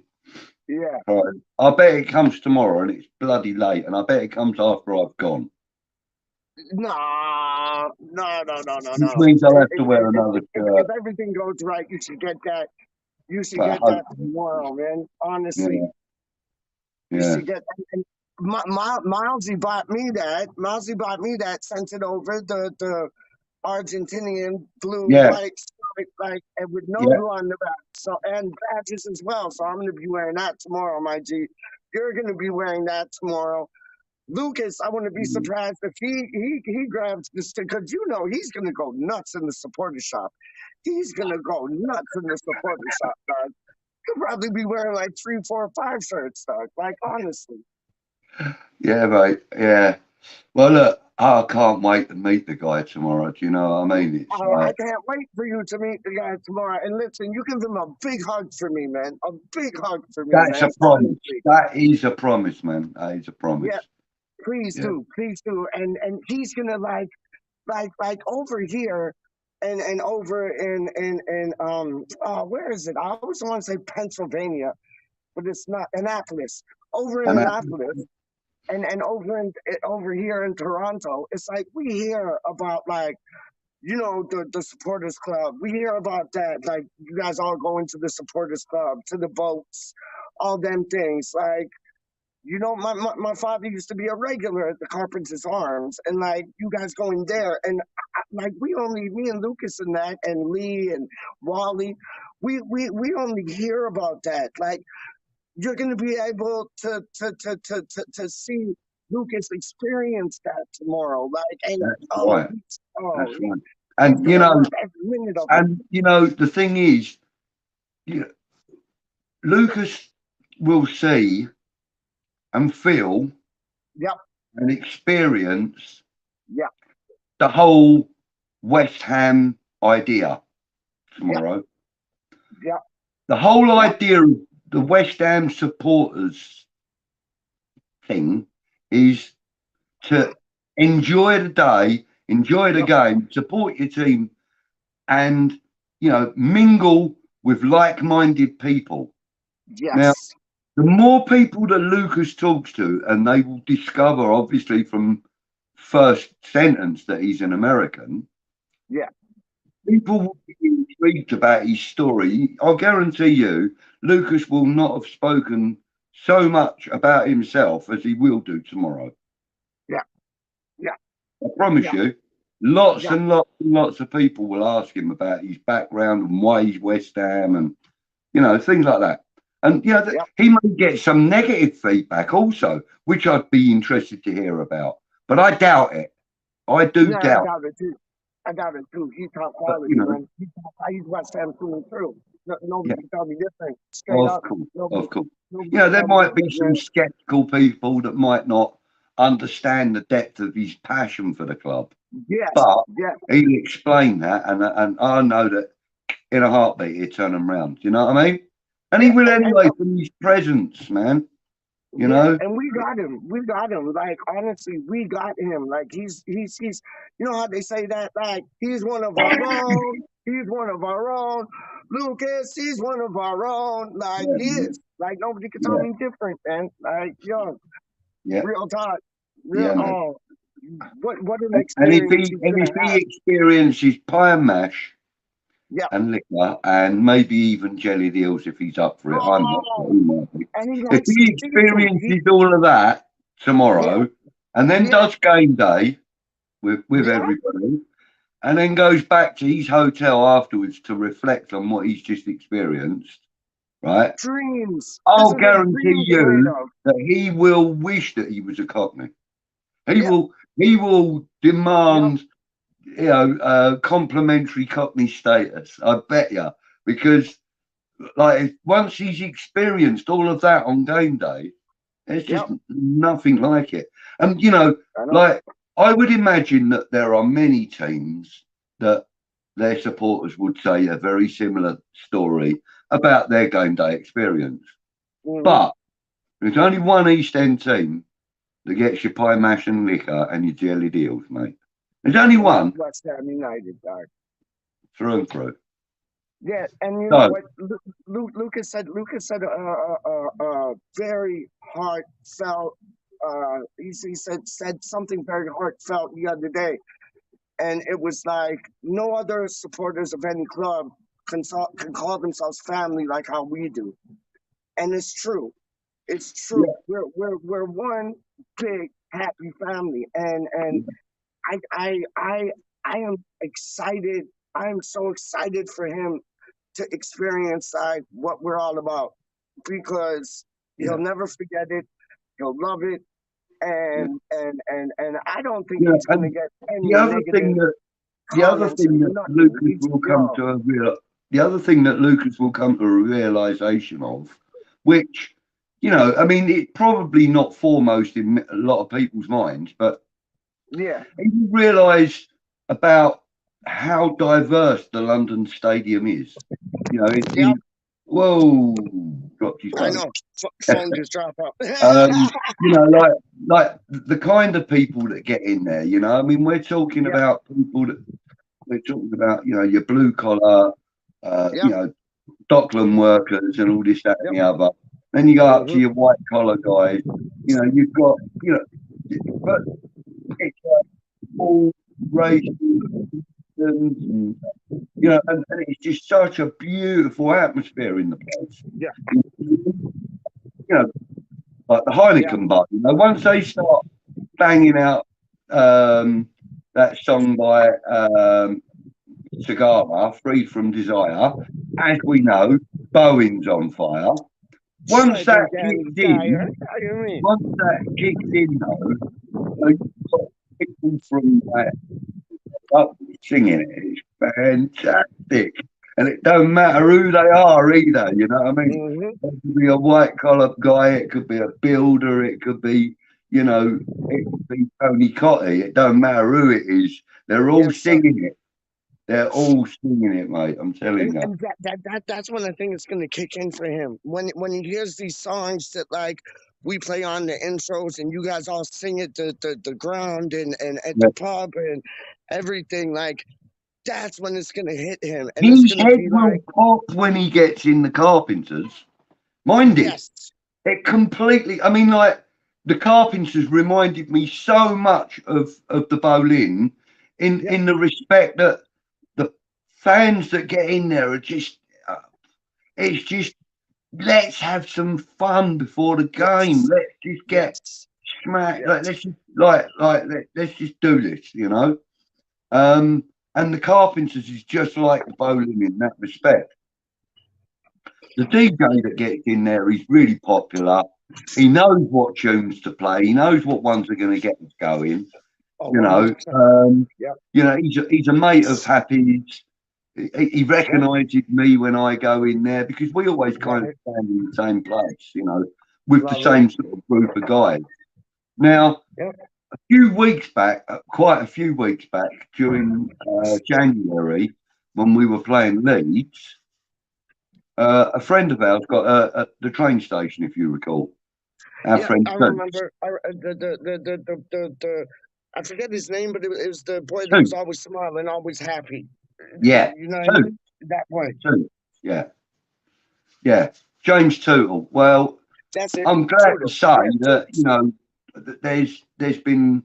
Yeah. I bet it comes tomorrow, and it's bloody late, and I bet it comes after I've gone. No. Which means I'll have to wear another shirt. If everything goes right, you should get that. You should get that tomorrow, man. Honestly. You should get that. Milesy bought me that. Sent it over the Argentinian blue white like and with no blue on the back. So and badges as well. So I'm gonna be wearing that tomorrow, my G. You're gonna be wearing that tomorrow. Lucas, I wouldn't be surprised if he grabs this because you know he's gonna go nuts in the supporter shop. He's gonna go nuts in the supporter shop, dog. He'll probably be wearing like 3, 4, 5 shirts, dog. Like honestly. Yeah, mate. Yeah. Well, look, I can't wait to meet the guy tomorrow. Do you know what I mean? I can't wait for you to meet the guy tomorrow. And listen, you give him a big hug for me, man. A big hug for me. That's a promise. That is a promise, man. That is a promise. Yeah. Please do. And he's gonna like over here and over in where is it? I always want to say Pennsylvania, but it's not Annapolis. Over in Annapolis. And over here in Toronto, it's like we hear about like, you know, the supporters club. We hear about that, like you guys all going to the supporters club, to the boats, all them things. Like, you know, my father used to be a regular at the Carpenter's Arms, and like you guys going there, and like me and Lucas and that, and Lee and Wally, we only hear about that, like. You're going to be able to see Lucas experience that tomorrow, like, and that's right. And you know, the thing is, Lucas will see and feel, and experience, the whole WeStHaM idea tomorrow. The whole idea of the WeStHaM supporters thing is to enjoy the day, enjoy the game, support your team, and, you know, mingle with like-minded people. Yes. Now, the more people that Lucas talks to, and they will discover, obviously, from first sentence that he's an American. Yeah. People will be intrigued about his story. I guarantee you, Lucas will not have spoken so much about himself as he will do tomorrow. Yeah, yeah, I promise yeah, you, lots yeah, and lots and lots of people will ask him about his background and why he's WeStHaM and, you know, things like that. And, you know, yeah. he may get some negative feedback also, which I'd be interested to hear about. But I doubt it. I do Yeah, I doubt. doubt it too. I doubt it too. He's top But, quality, you know, man. He's WeStHaM through and through. yeah, Nobody can tell me different. Straight of up, course, nobody, of course. nobody You know, can there tell me might be different, some man. skeptical people that might not understand the depth of his passion for the club. Yes, But yes, he'll explain that, and I know that in a heartbeat he'd turn them round. Do you know what I mean? And he yeah, will anyway from his presence, man. You yeah, know? and we got him. We got him. Like honestly, we got him. Like he's. You know how they say that? Like he's one of our own. He's one of our own. Lucas, he's one of our own. Like Yeah, he is. Like nobody can tell yeah, me different, man. Like yo, yeah, real talk, real. yeah, man. Oh, what an And if experience he he's and if gonna he have. experiences pie and mash Yeah. and liquor and maybe even jelly deals if he's up for it, I'm not. But Oh, he might be. and he If likes to he see it too. experiences all of that Yeah, tomorrow and then yeah, does game day with yeah. everybody and then goes back to his hotel afterwards to reflect on what he's just experienced, right? Dreams. This I'll is what guarantee dreams are made you of. that he will wish that he was a Cockney. He Yeah, will yeah. demand, you know, complimentary Cockney status. I bet you, because like once he's experienced all of that on game day, there's just Yep, nothing like it. And you know, I know. like I would imagine that there are many teams that their supporters would say a very similar story about their game day experience. Mm-hmm. But there's only one East End team that gets your pie mash and liquor and your jelly deals, mate. There's only And that's one WeStHaM United, dog. through and through. Yeah, and you know So what Lucas said? Lucas said a very heartfelt. He said something very heartfelt the other day, and it was like no other supporters of any club can call themselves family like how we do, and it's true. It's yeah, true. We're one big happy family, and I I I I am excited. I am so excited for him to experience like what we're all about because he'll yeah, never forget it. He'll love it, yeah, and I don't think yeah. he's gonna And get any the other thing negative that the other comments or thing that nothing. Lucas He's will come yo, to a real the other thing that Lucas will come to a realization of, which you know, I mean, it's probably not foremost in a lot of people's minds, but yeah, he will realise about how diverse the London Stadium is. You know, yeah. whoa, dropped his I phone. know. Phone just dropped out. You know, like the kind of people that get in there. You know, I mean, we're talking Yeah, about people that we're talking about. You know, your blue collar, yeah, you know, Dockland workers and all this, that, yeah. and the other. Then you go up to Hmm. your white collar guys. You know, you've got you know, but it's like all races and you know, and it's just such a beautiful atmosphere in the place. Yeah, You know, like the yeah. Heineken bar. You know, once they start banging out that song by Cigar, Free from Desire, as we know, Bowen's on fire. Once that Smoking kicks Danny Dyer. in, How you mean? once that kicks in, though, you've got people from that up singing it. It's fantastic. And it don't matter who they are either, you know what I mean? Hmm. It could be a white collar guy, it could be a builder, it could be, you know, it could be Tony Cotty. It don't matter who it is. They're all Yes, sir. singing it. They're all singing it, mate. I'm telling you. And that's when I think it's gonna kick in for him. When he hears these songs that like we play on the intros and you guys all sing it the ground and at Yeah. the pub and everything, like that's when it's gonna hit him. And it's His gonna head be will like, pop when he gets in the Carpenters. Mine did. yes, It completely. I mean, like the Carpenters reminded me so much of the Boleyn yeah, in the respect that the fans that get in there are just. It's just let's have some fun before the game. Yes. Let's just get Yes. smacked. Yes. Let's just do this, you know. And the Carpenters is just like the bowling in that respect. The DJ that gets in there is really popular. He knows what tunes to play. He knows what ones are going to get us going. Oh, You know, 100%. Yeah. you know, he's a mate of Happy's. He recognises me when I go in there because we always kind of Right. stand in the same place, you know, with the Love same it. sort of group of guys. Now, Yeah. a few weeks back, quite a few weeks back during January, when we were playing Leeds, a friend of ours got at the train station, if you recall. Our Yeah, friend I Sue. remember. I forget his name, but it was the boy that Sue. was always smiling, always happy. Yeah, You know what I Sue. mean? That boy. Sue. Yeah, yeah. James Tootle. Well, That's it. I'm glad to Total. say Yeah, that, you know, there's been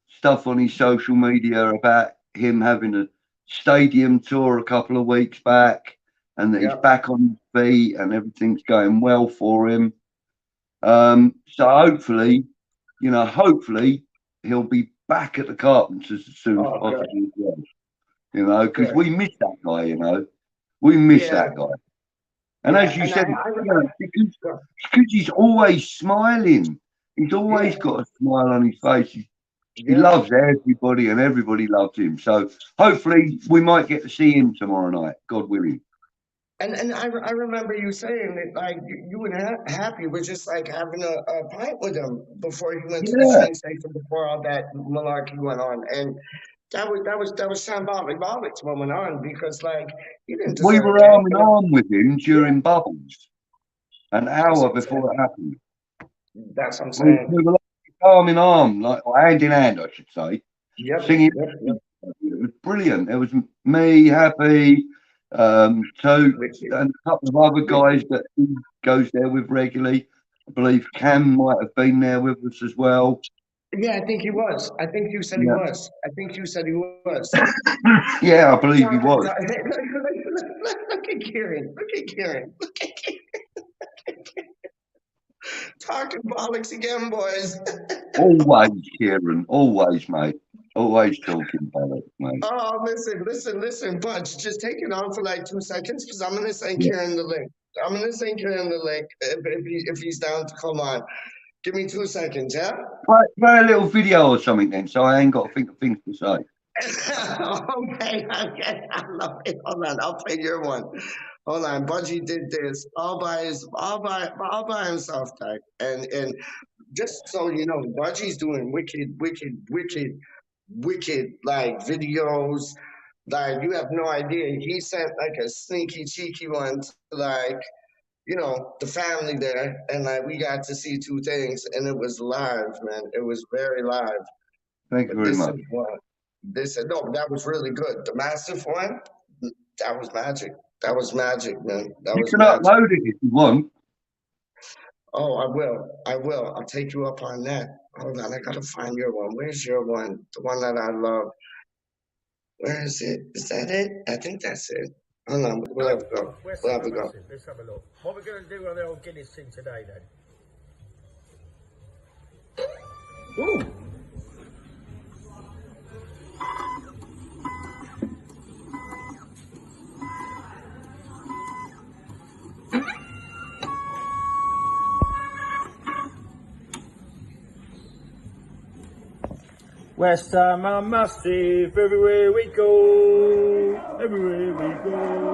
stuff on his social media about him having a stadium tour a couple of weeks back, and that he's yeah. back on his feet and everything's going well for him. So hopefully, you know, hopefully he'll be back at the Carpenters as soon as Oh, good. possible as well. You know, because Good. we miss that guy. You know, we miss Yeah. that guy. And Yeah. as you And said, I you know, because he's always smiling. He's always got a smile on his face. He yeah. loves everybody, and everybody loves him. So hopefully we might get to see him tomorrow night, God willing. And I remember you saying that like you and Happy were just like having a pint with him before he went to the Yeah, train station before all that malarkey went on. And that was symbolic what went on because like he didn't we deserve were that. arm in And arm with him yeah, during Bubbles, an that's hour what I'm saying. before it happened. That's what I'm We, saying. we were like arm in arm, like or hand in hand, I should say, Yep, singing. yep. It was brilliant. There was me, Happy, Totes, Wicked, and a couple of other wicked. guys that he goes there with regularly. I believe Cam might have been there with us as well. Yeah, I think he was. I think you said he Yeah, was. I think you said he was. yeah, I believe he Talking, was. look at Kieran. Look at Kieran. Look at Kieran. Talking bollocks again, boys. Always, Kieran. Always, mate. Always talking about it, mate. Oh, listen, Budge. Just take it on for like 2 seconds because I'm gonna send Yeah. Kieran the link. I'm gonna send Kieran the link if he's down to come on. Give me 2 seconds, yeah? Play a little video or something then, so I ain't got to think of things to say. Okay, I love it. Hold on, I'll play your one. Hold on, BudgiE did this all by himself, type. And just so you know, BudgiE's doing wicked like videos. Like you have no idea. He sent like a sneaky cheeky one to like, you know, the family there, and like we got to see two things, and it was live, man. It was very live. Thank you But very this is much. one. This is no, that was really good. The massive one, that was magic. That was magic, man. That You was can magic. upload it if you want. Oh, I will. I will. I'll take you up on that. Hold on, I gotta find your one. Where's your one? The one that I love. Where is it? Is that it? I think that's it. Hold on, we'll have to go. We'll have to go. Let's have a look. What we're going to do on the old Guinness thing today, then? Ooh. WeStHaM are massive everywhere we go. Everywhere we go.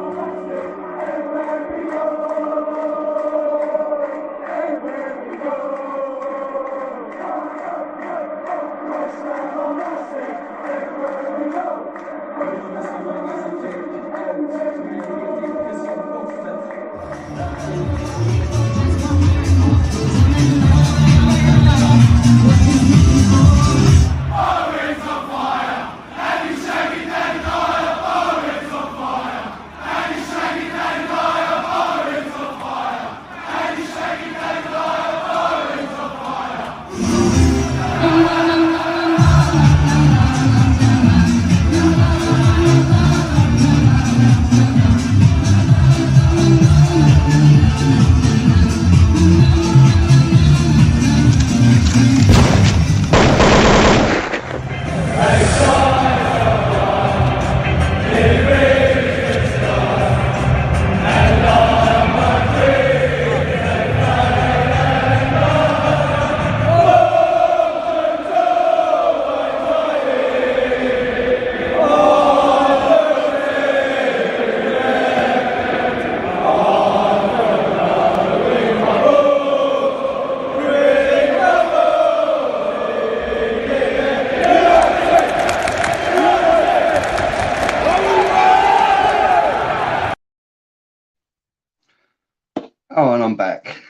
Oh, and I'm back.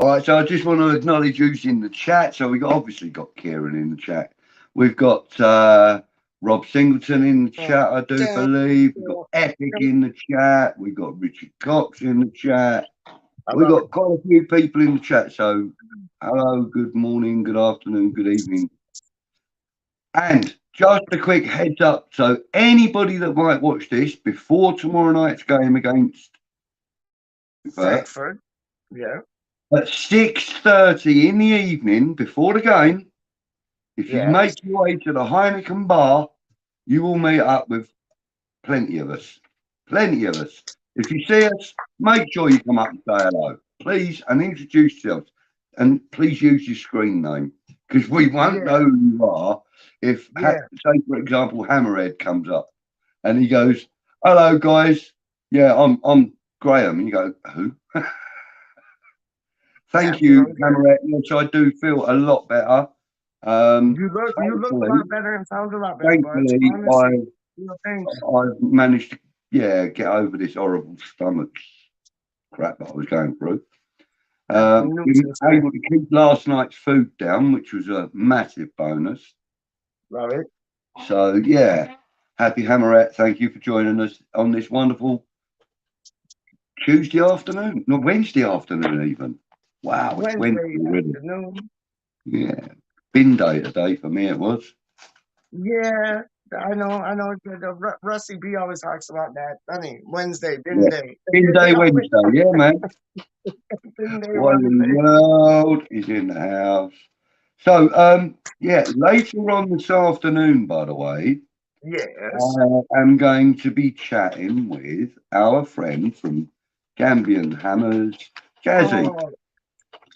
All right, so I just want to acknowledge who's in the chat. So we obviously got Kieran in the chat. We've got Rob Singleton in the chat, I do believe. We've got Epic in the chat. We've got Richard Cox in the chat. We've got quite a few people in the chat. So hello, good morning, good afternoon, good evening. And just a quick heads up. So anybody that might watch this before tomorrow night's game against Frankfurt. Yeah. at 6:30 in the evening before the game, if you make your way to the Heineken bar, you will meet up with plenty of us. Plenty of us. If you see us, make sure you come up and say hello, please, and introduce yourselves. And please use your screen name, because we won't know who you are. If, say, for example, Hammerhead comes up and he goes, "Hello, guys. Yeah, I'm Graham." And you go, "Who?" Thank you, Hammerhead. Yes, I do feel a lot better. You look a lot better and sound a lot better. Thankfully, I've managed to get over this horrible stomach crap that I was going through. Able to keep last night's food down, which was a massive bonus. Love it. So yeah, happy Hammerhead. Thank you for joining us on this wonderful Tuesday afternoon, not Wednesday afternoon even. Wow, it's Wednesday afternoon. Yeah, bin day today for me it was. Yeah, I know. Rusty B always talks about that. Wednesday, bin day. Bin day Wednesday, yeah, man. What in the world is in the house? So, later on this afternoon, by the way, I am going to be chatting with our friend from Gambian Hammers, Jazzy.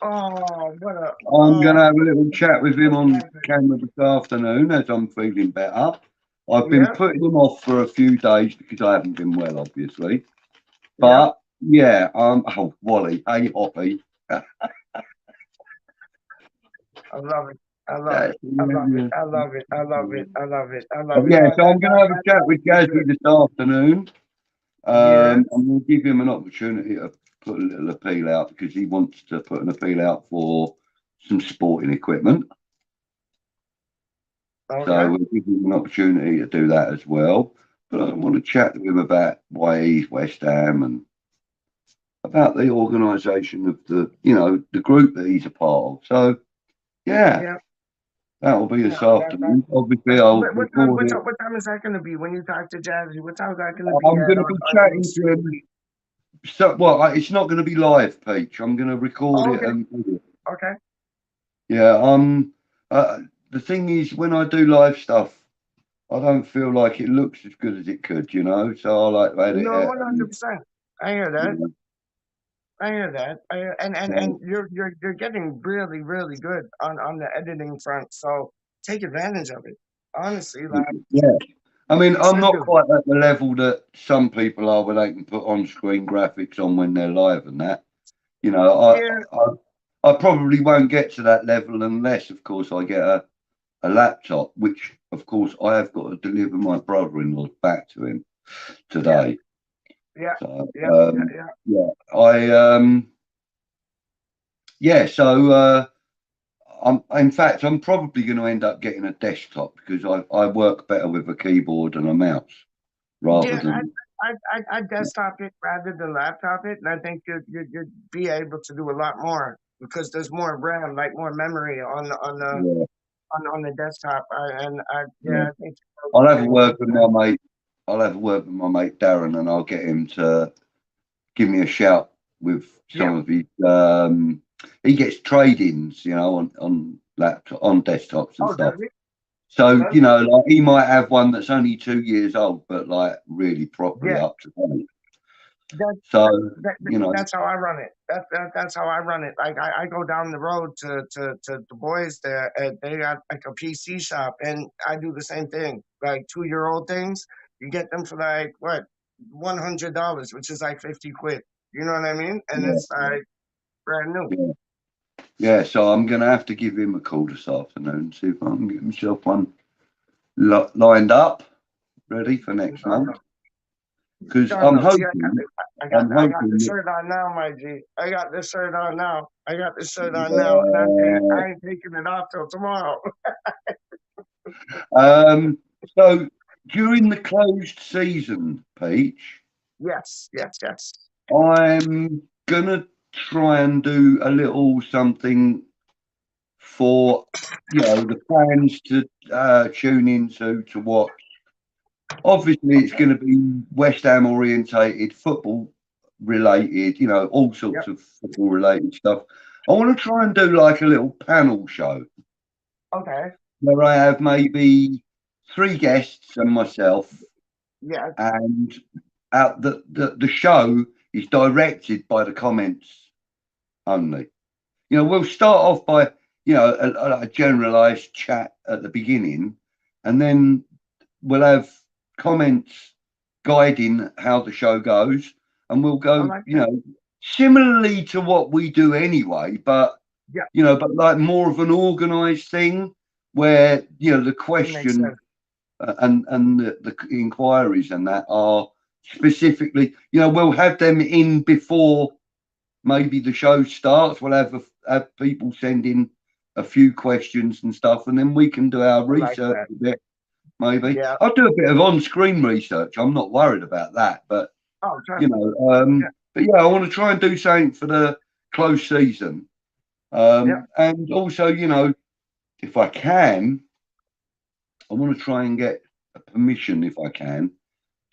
I'm going to have a little chat with him on camera this afternoon as I'm feeling better. I've been putting him off for a few days because I haven't been well, obviously. But oh, Wally, hey, Hoppy. I love it. I love it. Yeah, so I'm going to have a chat with Jazzy this afternoon. And we'll give him an opportunity to put a little appeal out because he wants to put an appeal out for some sporting equipment. So we'll give him an opportunity to do that as well. But I want to chat to him about why he's WeStHaM and about the organisation of the group that he's a part of. So that will be this afternoon. Obviously, I'll record it. What time is that going to be when you talk to Jazzy? What time is that going to be? I'm going to be chatting to him. So, it's not going to be live, PeacH. I'm going to record it and. Okay. Yeah. The thing is, when I do live stuff, I don't feel like it looks as good as it could, So I like to edit it. No, 100%. I hear that. I hear that. And you're getting really, really good on the editing front. So take advantage of it. Honestly, I mean, I'm not quite at the level that some people are where they can put on-screen graphics on when they're live and that. I probably won't get to that level unless, of course, I get a laptop, which, of course, I have got to deliver my brother-in-law back to him today. So in fact, I'm probably going to end up getting a desktop because I work better with a keyboard and a mouse rather than. I desktop it rather than laptop it, and I think you'd be able to do a lot more because there's more RAM, like more memory on the desktop. I think I'll have a word with my mate. I'll have a word with my mate Darren, and I'll get him to give me a shout with some of his. He gets trade-ins, on laptop, on desktops and stuff. So like he might have one that's only 2 years old, but like really properly up to date. That's how I run it. That's how I run it. Like I go down the road to the boys there, and they got like a PC shop, and I do the same thing. Like 2-year-old things, you get them for like what $100, which is like 50 quid. You know what I mean? And it's like brand new. Yeah, so I'm going to have to give him a call this afternoon, see if I can get myself one lined up, ready for next month. because No, I'm no, see, hoping. I I'm got hoping the that, shirt on now, my G. I got this shirt on now. I got this shirt on now, and I ain't taking it off till tomorrow. So during the closed season, PeacH, Yes, yes, yes. I'm gonna try and do a little something for the fans to tune into to watch. Obviously, it's going to be West Ham orientated, football related, all sorts of football related stuff. I want to try and do like a little panel show Okay. where I have maybe 3 guests and myself, Yeah. and the show is directed by the comments only. We'll start off by a generalized chat at the beginning, and then we'll have comments guiding how the show goes, and we'll go similarly to what we do anyway, but but like more of an organized thing where the question and the inquiries and that are specifically, we'll have them in before maybe the show starts. We'll have people send in a few questions and stuff, and then we can do our research a bit. Maybe I'll do a bit of on-screen research. I'm not worried about that, but but I want to try and do something for the close season, and also if I can, I want to try and get permission if I can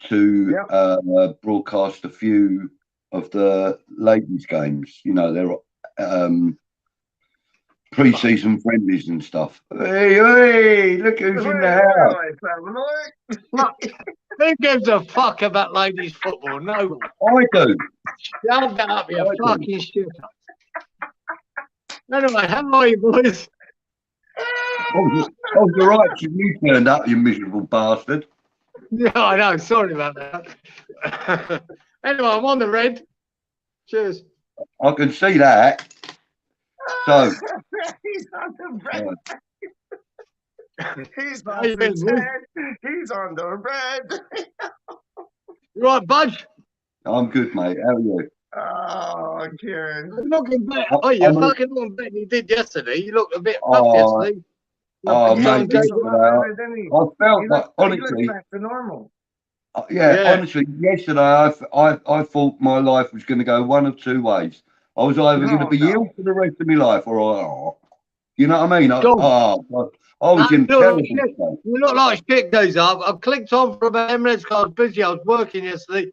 to broadcast a few of the ladies' games. They're pre-season friendlies and stuff. Hey, look who's in the house. Look, who gives a fuck about ladies' football? No I one. do. Shut that up, you fucking shit up. Anyway, how are you, boys? Oh, you're right. You turned up, you miserable bastard. Yeah, I know. Sorry about that. Anyway, I'm on the red. Cheers. I can see that. So he's on the red. He's on you the doing, red. He's on the red. You right, Budge? I'm good, mate. How are you? Oh, Kieran. I'm looking better. Oh, you're fucking looking better than you did yesterday. You looked a bit rough yesterday. Oh, mate, He's a lot better, didn't he? I felt He like, honestly, looks back to normal. honestly, yesterday I thought my life was going to go one of two ways. I was either going to be ill for the rest of my life, or you know what I mean? I was in terrible state. You look like shit, guys. I've clicked on for about 10 minutes because I was busy. I was working yesterday,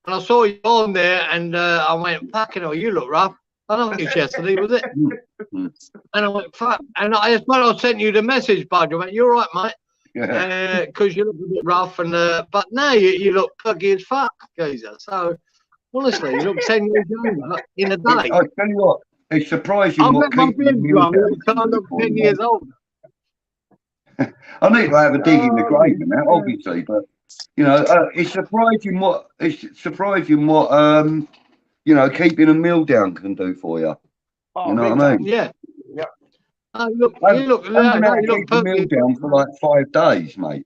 and I saw you on there, and I went, fucking hell, you look rough. I don't think it's yesterday, was it? And I went, fuck. And I sent you the message, Bud. I went, you're right, mate. Yeah. Because you look a bit rough, and but now you look puggy as fuck, geezer. So honestly, you look 10 years younger in a day. I tell you what, it's surprising I'll what let my keeps beard me grow. down. I look 10 years older. I need to have a dig in the grave and that, obviously, but it's surprising what keeping a meal down can do for you. You know what I mean? Yeah. You look keep the meal perfect. down for like 5 days, mate.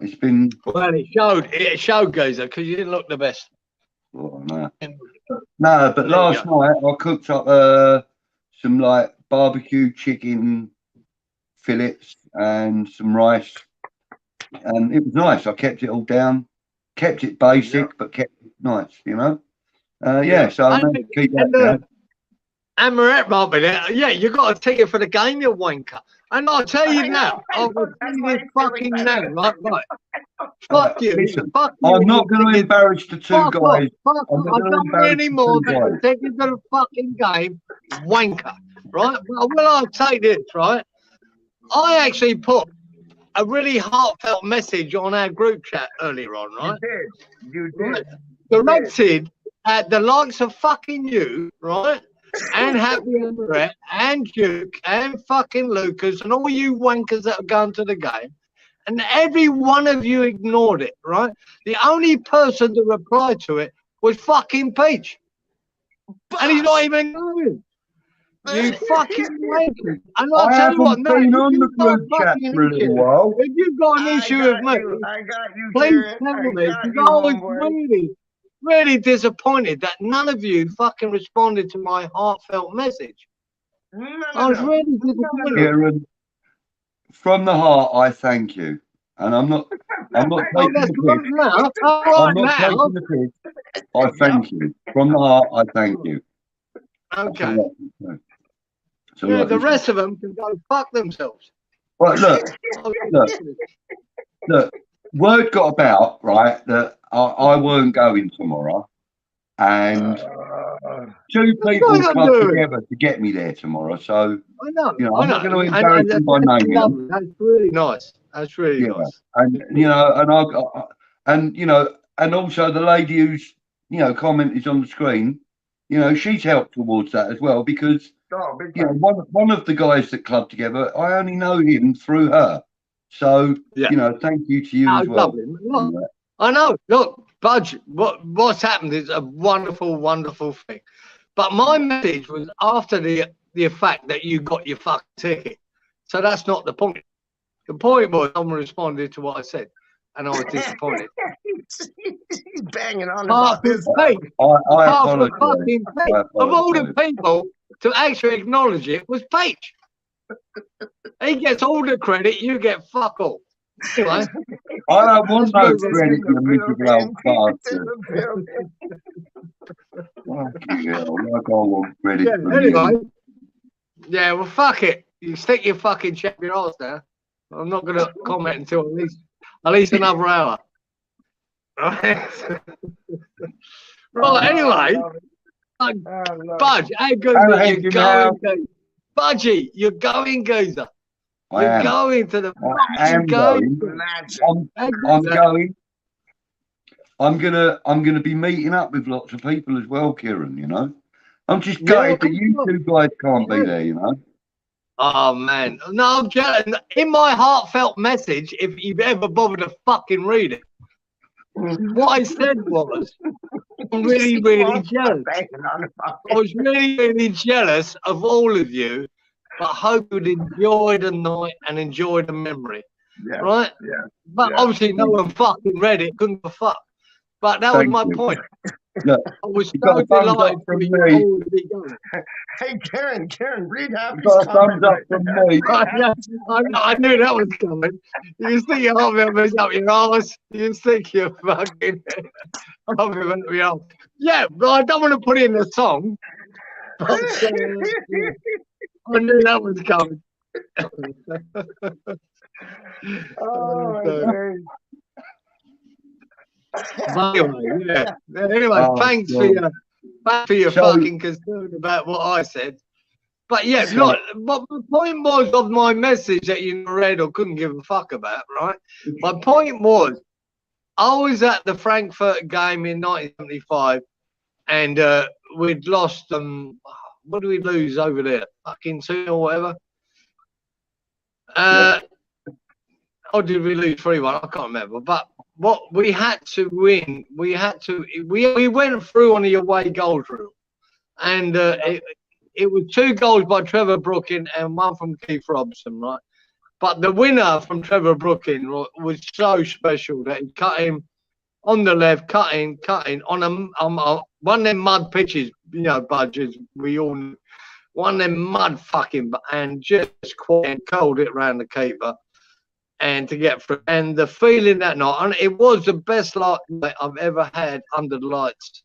It's been. Well, it showed, geezer, because you didn't look the best. Oh, no, but last night I cooked up some like barbecue chicken fillets and some rice, and it was nice. I kept it all down, kept it basic, but kept it nice. So I meant to keep that down. aRe might be there. Yeah, you got a ticket for the game, you wanker. And I'll tell you now, I'll tell you this fucking now, right? Fuck you. Listen, Fuck you. I'm not going to embarrass the two guys. I don't need any more than a ticket for the fucking game, wanker. Right? Well, I'll take this, right? I actually put a really heartfelt message on our group chat earlier on, right? You did. Right? Directed at the likes of fucking you, right? And Happy aRe and Duke and fucking Lucas and all you wankers that are going to the game. And every one of you ignored it, right? The only person to reply to it was fucking PeacH. And he's not even going. You fucking wanker. And I'll I tell you what, haven't no, been if on the you've got a group chat fucking for a little issue, while. if you've got an issue with me, I got you, please Karen. tell I me, got because you, I was homeboy. really disappointed that none of you fucking responded to my heartfelt message. I was really disappointed. Kieran, from the heart, I thank you. And I'm not Oh, taking that's the right piss. now. All I'm right not now. taking the piss. I thank you. From the heart, I thank you. Okay. So Yeah, the rest of them can go fuck themselves. Well, look, word got about, right, that I weren't going tomorrow. And two people clubbed together to get me there tomorrow. So, I know, you know, I I'm know. not going to embarrass them by naming them. That's really nice. That's really nice. And, you know, and also the lady who's, you know, commented on the screen, you know, she's helped towards that as well because, you know, one of the guys that clubbed together, I only know him through her. So, you know, thank you to you as well. Look, I know. Look, BudgiE, what's happened is a wonderful, wonderful thing. But my message was after the fact that you got your fucking ticket. So that's not the point. The point was someone responded to what I said, and I was disappointed. He's banging on Apart about this. I apart from apologize. fucking PeacH. Of all the people to actually acknowledge it was PeacH. He gets all the credit, you get fuck all. Anyway, I don't want no credit, you miserable old bastard. Fucking hell, like I want credit from anyway. you. Yeah, well, fuck it. You stick your fucking chap your arse there. I'm not going to comment until at least another hour. Right. Right. Anyway, BudgiE, how good are you going? BudgiE, you're going, geezer. You're going to the. I am going. I'm going. I'm gonna be meeting up with lots of people as well, Kieran. You know, I'm just gutted that you two guys can't be there. You know. Oh man, no, I'm jealous. In my heartfelt message, if you've ever bothered to fucking read it, what I said was, I'm really, really jealous. I was really, really jealous of all of you, but hope you'd enjoy the night and enjoy the memory. Right? Yeah. But obviously no one fucking read it, couldn't give a fuck. But that was my point. Look, I was so delighted for you all to be going. Hey, Karen, read Happy's got a comment. thumbs up from me. I knew that was coming. You stick your arm up your arse. You stick your fucking arm up your arse. Yeah, but I don't want to put in a song. But, I knew that was coming. Anyway, thanks for your fucking concern about what I said. But yeah, look, what the point was of my message that you read or couldn't give a fuck about, right? My point was, I was at the Frankfurt game in 1975, and we'd lost what did we lose over there? Fucking 2 or whatever. Or did we lose 3-1? I can't remember. But what we had to win, we went through on the away goals rule, and it was 2 goals by Trevor Brooking and 1 from Keith Robson, right? But the winner from Trevor Brooking was so special that he cut him on the left, cutting on one of them mud pitches, you know, BudgiE, we all knew. One of them mud fucking, and just quite curled it around the keeper. And to get through, and the feeling that night, and it was the best night I've ever had under the lights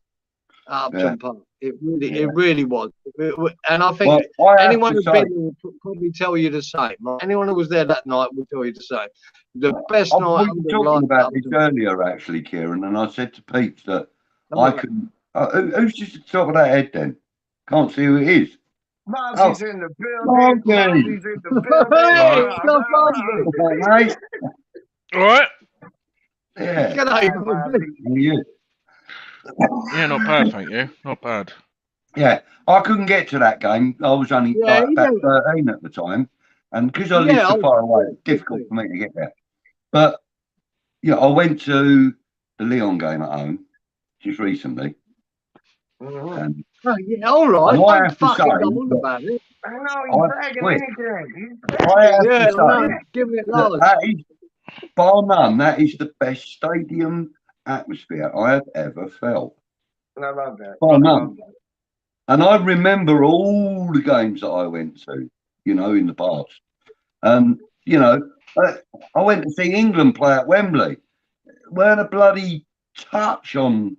at Upton Park. It really was. And I think anyone who's been there will probably tell you the same. Right? Anyone who was there that night will tell you the same. The best night. We were talking about this earlier, actually, Kieran, and I said to PeacH that I couldn't. Who's just at the top of that head then? Can't see who it is. Bobby's in the building. Bobby's in the building. Hey, all right. Yeah. Yeah, not bad, thank you. Not bad. Yeah, I couldn't get to that game. I was only about 13 at the time, and because I lived so far away, it's difficult for me to get there. But yeah, I went to the Lyon game at home just recently, And Oh, yeah, all right. and I Don't have to fucking go say on that about it. I know he's bragging wait, anything. He's I have bragging. Yeah, to no, say give it that large. that is, bar none, that is the best stadium atmosphere I have ever felt. I love that. Bar I none. love that. And I remember all the games that I went to, in the past. And, I went to see England play at Wembley. Weren't a bloody touch on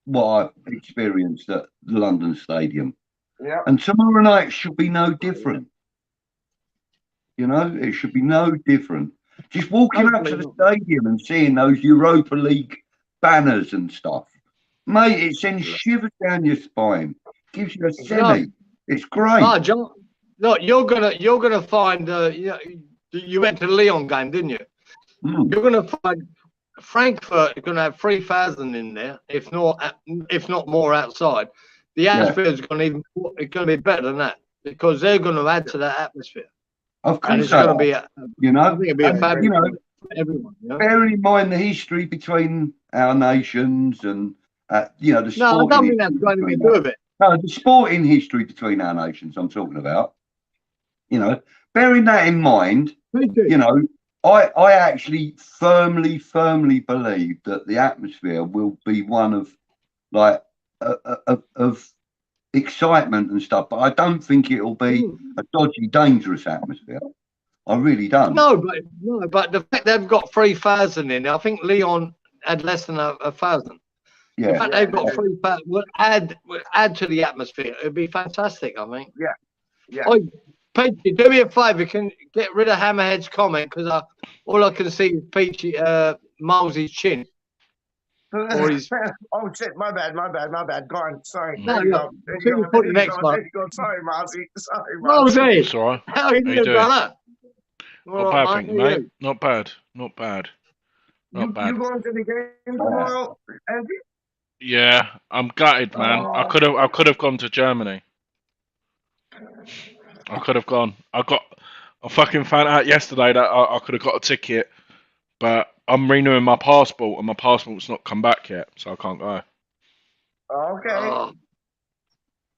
what I experienced at the London Stadium. Yeah. And tomorrow night should be no different. It should be no different. Just walking up to the stadium and seeing those Europa League banners and stuff, mate, it sends shivers down your spine. Gives you a semi. It's great. No, John. No, you're gonna find. You went to the Lyon game, didn't you? Mm. You're gonna find Frankfurt is gonna have 3,000 in there, if not more outside. The atmosphere is gonna be better than that because they're gonna add to that atmosphere. Of course, and it's gonna be. I think it'll be a fabulous for everyone. Bearing in mind the history between our nations and the sporting. No, I don't think that's going to be good with it. No, the sporting history between our nations. I'm talking about. Bearing that in mind, I actually firmly believe that the atmosphere will be one of of excitement and stuff, but I don't think it'll be a dodgy, dangerous atmosphere. I really don't. No, but the fact they've got 3,000 in, I think Lyon had less than 1,000. Yeah, the fact they've got 3,000 will add to the atmosphere. It'd be fantastic, I think. Yeah. Oh, PeacH, do me a favour, can get rid of Hammerhead's comment because all I can see is PeacH Miles' chin. Or his... Oh shit! My bad. Gone. Sorry. No, There you go. put the next one. There you go. Sorry, Mozzie. Sorry, Miles. It's all right. How are you doing, brother? Not bad, thank you, mate. Not bad. Not bad. You going to the game tomorrow, Andy? Yeah, I'm gutted, man. I could have gone to Germany. I could have gone. I fucking found out yesterday that I could have got a ticket, but I'm renewing my passport and my passport's not come back yet, so I can't go. Okay. Oh,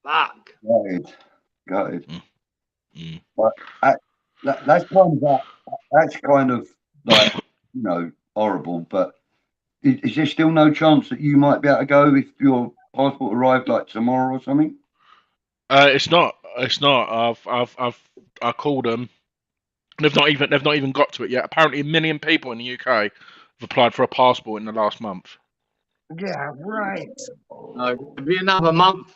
fuck. Gutted. Mm. But that's kind of like horrible. But is there still no chance that you might be able to go if your passport arrived like tomorrow or something? It's not. I called them. They've not even got to it yet. Apparently, 1 million people in the UK have applied for a passport in the last month. Yeah, right. It'll be another month.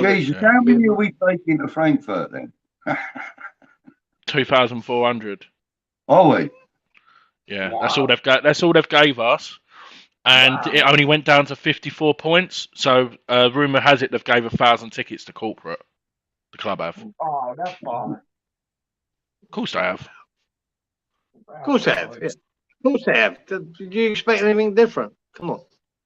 Jesus, how many are we taking to Frankfurt then? 2,400. Are we? Yeah, wow. That's all they've gave us, and it only went down to 54 points. So, rumor has it they've gave 1,000 tickets to corporate. The club have. Oh, that's far. Of course they have. Of course they have. Yeah. Of course they have. Do you expect anything different? Come on.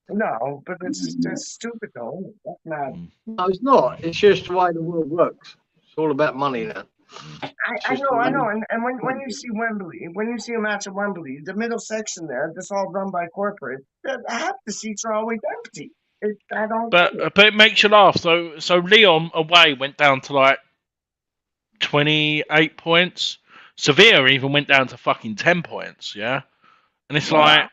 No, but it's stupid though. That's not. No, it's not. It's just the way the world works. It's all about money now. I know. And when you see Wembley, when you see a match at Wembley, the middle section there, that's all run by corporate. Half the seats are always empty. But it makes you laugh. So Lyon away went down to like 28 points. Sevilla even went down to fucking 10 points. Yeah, and it's like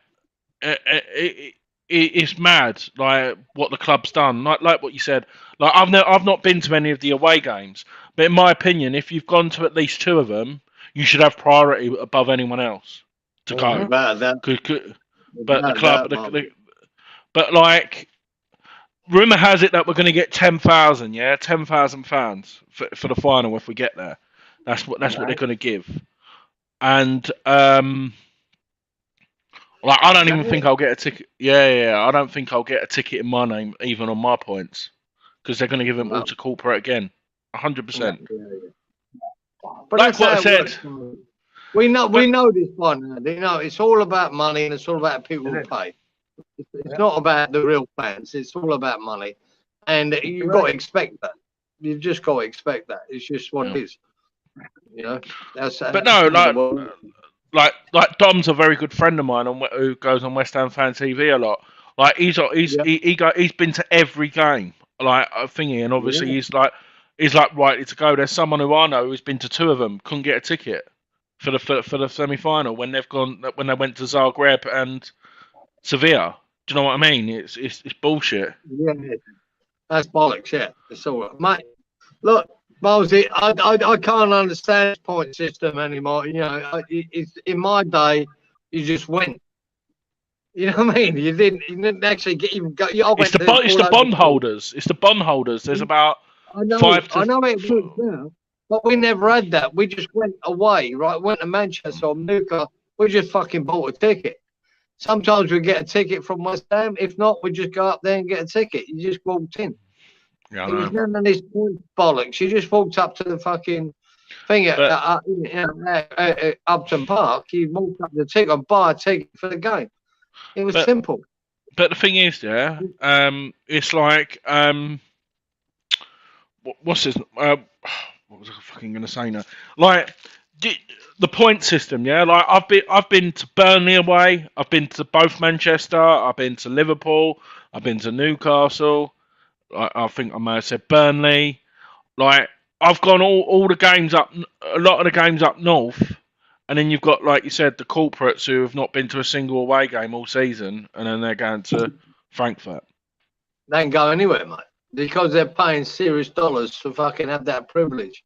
it's mad. Like what the club's done. Like what you said. Like I've not been to any of the away games, but in my opinion, if you've gone to at least 2 of them, you should have priority above anyone else to go. But the club, but like. Rumor has it that we're going to get 10,000, 10,000 fans for the final if we get there. That's what they're going to give. And like I don't even think I'll get a ticket. Yeah, I don't think I'll get a ticket in my name even on my points because they're going to give them all to corporate again, 100%. But like what I said, we know this one. You know, it's all about money and it's all about people who pay. It's not about the real fans. It's all about money, and you've got to expect that. You've just got to expect that. It's just what it is. You know. But no, like Dom's a very good friend of mine who goes on WeStHaM Fan TV a lot. Like he's Yeah. he's been to every game, like thingy, and obviously he's like right to go. There's someone who I know who's been to 2 of them, couldn't get a ticket for the semi final when they went to Zagreb and Sevilla. Do you know what I mean? It's bullshit. Yeah, that's bollocks. Yeah, it's all right, mate. Look, Mosey, I can't understand this point system anymore. You know, it's in my day, you just went. You know what I mean? You didn't actually get even go. It's the bondholders. It's the bondholders. There's about I know 5 to. I know it works now, but we never had that. We just went away, right? Went to Manchester or Luca. We just fucking bought a ticket. Sometimes we get a ticket from WeStHaM. If not, we just go up there and get a ticket. You just walked in. Yeah, I It was know. none of this bollocks. You just walked up to the fucking thing at Upton Park. You walked up the ticket and buy a ticket for the game. It was simple. But the thing is, yeah, it's like what's this? What was I fucking gonna say now? Like the point system, yeah. Like I've been to Burnley away. I've been to both Manchester. I've been to Liverpool. I've been to Newcastle. I think I may have said Burnley. Like I've gone all the games up, a lot of the games up north, and then you've got, like you said, the corporates who have not been to a single away game all season, and then they're going to Frankfurt. They ain't go anywhere, mate, because they're paying serious dollars to fucking have that privilege.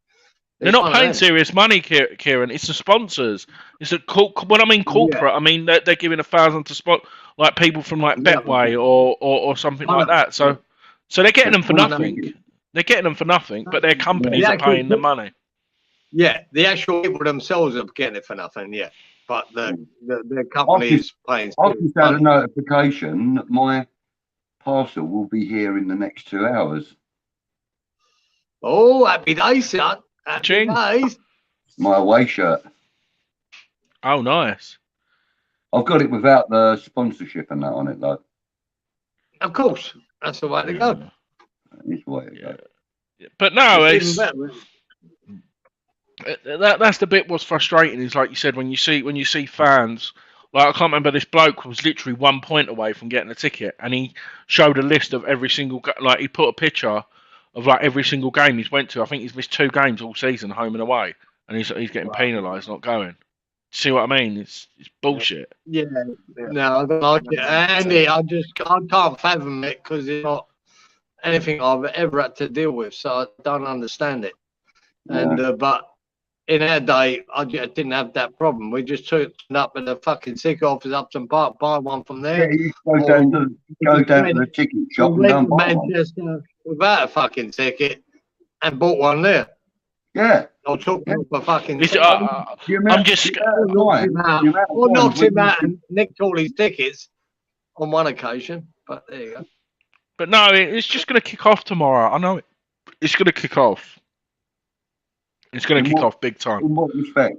They're not paying serious money, Kieran. It's the sponsors. It's when I mean corporate, I mean they're giving 1,000 to spot like people from like Betway or something like that. So they're getting them for nothing. They're getting them for nothing, but their companies are paying the money. Yeah, the actual people themselves are getting it for nothing. Yeah, but the company is paying. I've just had a notification that my parcel will be here in the next 2 hours. Oh, happy days, son. Happy days. My away shirt. Oh, nice. I've got it without the sponsorship and that on it, though. Of course, that's the way to go. It's the way to go. But no, that's the bit what's frustrating is, like you said, when you see fans. Like I can't remember, this bloke was literally 1 point away from getting a ticket, and he showed a list of every single he put a picture of like every single game he's went to. I think he's missed 2 games all season, home and away, and he's getting penalised not going. See what I mean? It's bullshit. Yeah, no, I don't like it, Andy. I can't fathom it because it's not anything I've ever had to deal with, so I don't understand it. And but in our day, I didn't have that problem. We just took it up at the fucking ticket office, Upton Park, buy one from there. Yeah, you go down to the ticket shop and went to Manchester without a fucking ticket and bought one there. Yeah. Or took him for fucking. I'm just. Or knocked him out and nicked all his tickets on one occasion. But there you go. But no, it's just going to kick off tomorrow. I know it. It's going to kick off. It's going to kick off big time. In what respect?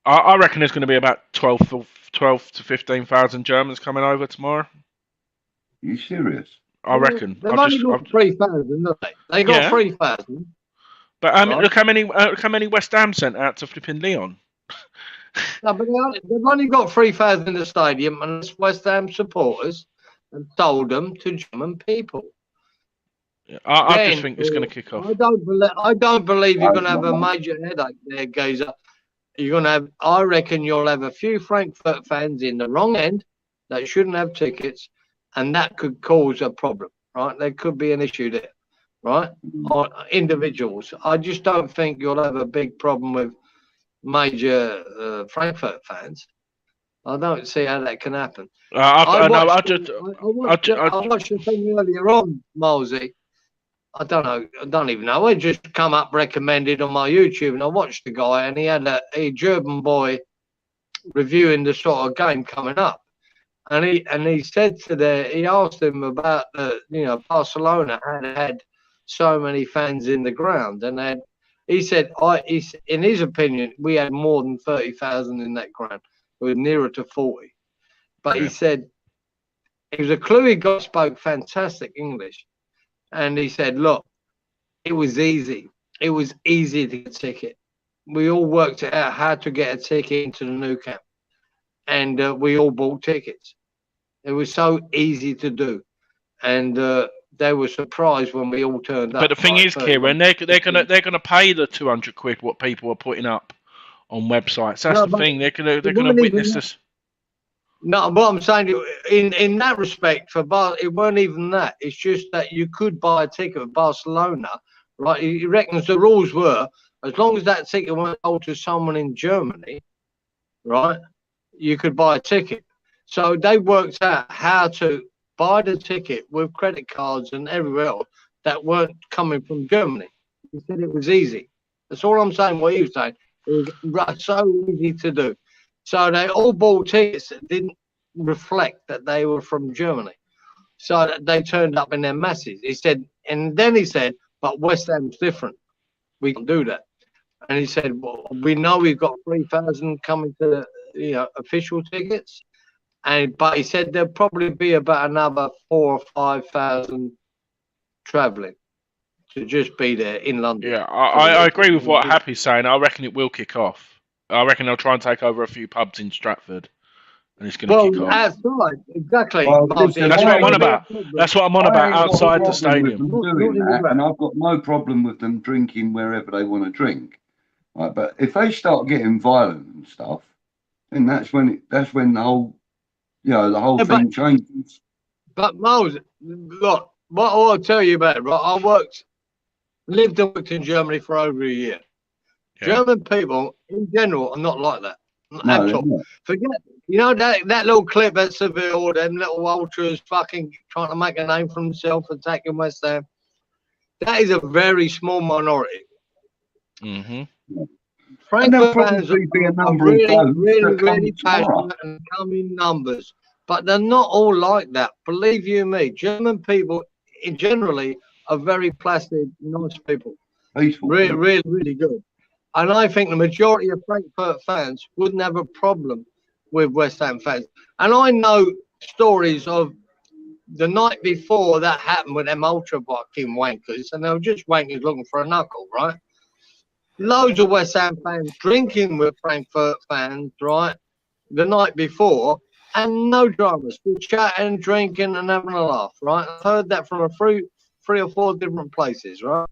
I reckon there's going to be about 12 to 15,000 Germans coming over tomorrow. Are you serious? I reckon. They've only got 3,000, don't they? They got 3,000. But look how many WeStHaM sent out to flipping Leon. No, but they've only got 3,000 in the stadium, and it's WeStHaM supporters, and sold them to German people. Yeah, I just think it's going to kick off. I don't believe you're going to have a major headache there, Gazer. You're going to have. I reckon you'll have a few Frankfurt fans in the wrong end that shouldn't have tickets, and that could cause a problem. Right? There could be an issue there. Right? Or individuals. I just don't think you'll have a big problem with major Frankfurt fans. I don't see how that can happen. I watched the thing earlier on, Mosey. I don't know. I don't even know. It just come up recommended on my YouTube, and I watched the guy, and he had a German boy reviewing the sort of game coming up, and he said he asked him about Barcelona had so many fans in the ground, and he said in his opinion we had more than 30,000 in that ground. It was nearer to 40, but he said it was a clue he got. Spoke fantastic English. And he said, look, it was easy. It was easy to get a ticket. We all worked it out how to get a ticket into the new camp. And we all bought tickets. It was so easy to do, and they were surprised when we all turned up. But the thing is, Kieran, they're gonna pay the 200 quid what people are putting up on websites. That's the thing. They're gonna witness this. No, what I'm saying, in that respect, it weren't even that. It's just that you could buy a ticket for Barcelona, right? He reckons the rules were, as long as that ticket went sold to someone in Germany, right, you could buy a ticket. So they worked out how to buy the ticket with credit cards and everywhere else that weren't coming from Germany. He said it was easy. That's all I'm saying. What he was saying, it was so easy to do. So they all bought tickets that didn't reflect that they were from Germany. So they turned up in their masses. He said, and then he said, but West Ham's different. We can do that. And he said, well, we know we've got 3,000 coming to the official tickets. But he said there'll probably be about another 4,000 or 5,000 travelling to just be there in London. Yeah, I agree with what Happy's saying. I reckon it will kick off. I reckon they'll try and take over a few pubs in Stratford, and it's going to kick off. Outside, exactly. Well, listen, that's what I'm on about. That's what I'm on about outside the stadium. Doing that, and I've got no problem with them drinking wherever they want to drink. Right, but if they start getting violent and stuff, then that's when the whole, the whole thing changes. But Miles, look, what I'll tell you about it, right? I lived and worked in Germany for over a year. Yeah. German people in general are not like that. At all. Forget, that little clip at Seville, them little ultras fucking trying to make a name for themselves, attacking West Ham. That is a very small minority. Mm-hmm. Frankfurt fans are really passionate and come in numbers, but they're not all like that. Believe you me, German people generally are very placid, nice people. Peaceful. Really good. And I think the majority of Frankfurt fans wouldn't have a problem with West Ham fans. And I know stories of the night before that happened with them ultra fucking wankers, and they were just wankers looking for a knuckle, right? Loads of West Ham fans drinking with Frankfurt fans, right, the night before, and no dramas. We're chatting, drinking, and having a laugh, right? I've heard that from three or four different places, right?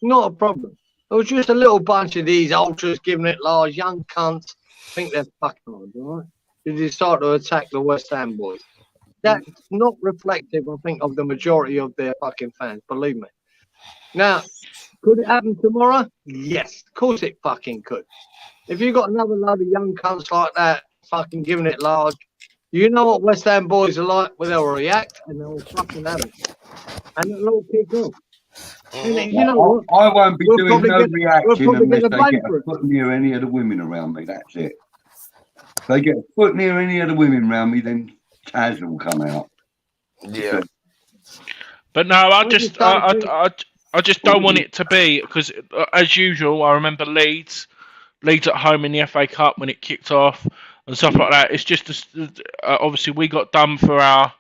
Not a problem. It was just a little bunch of these ultras giving it large, young cunts, think they're fucking hard, right? They decide to attack the West Ham boys. That's not reflective, I think, of the majority of their fucking fans, believe me. Now, could it happen tomorrow? Yes, of course it fucking could. If you got another load of young cunts like that, fucking giving it large, you know what West Ham boys are like? Well, they'll react and they'll fucking have it. And it'll all kick off. And you know what? I won't be doing no reacting unless they get a foot near any of the women around me. That's it. If they get a foot near any of the women around me, then Taz will come out. Yeah. But no, I just don't want it to be, because as usual, I remember Leeds at home in the FA Cup when it kicked off and stuff like that. It's just obviously we got done for our,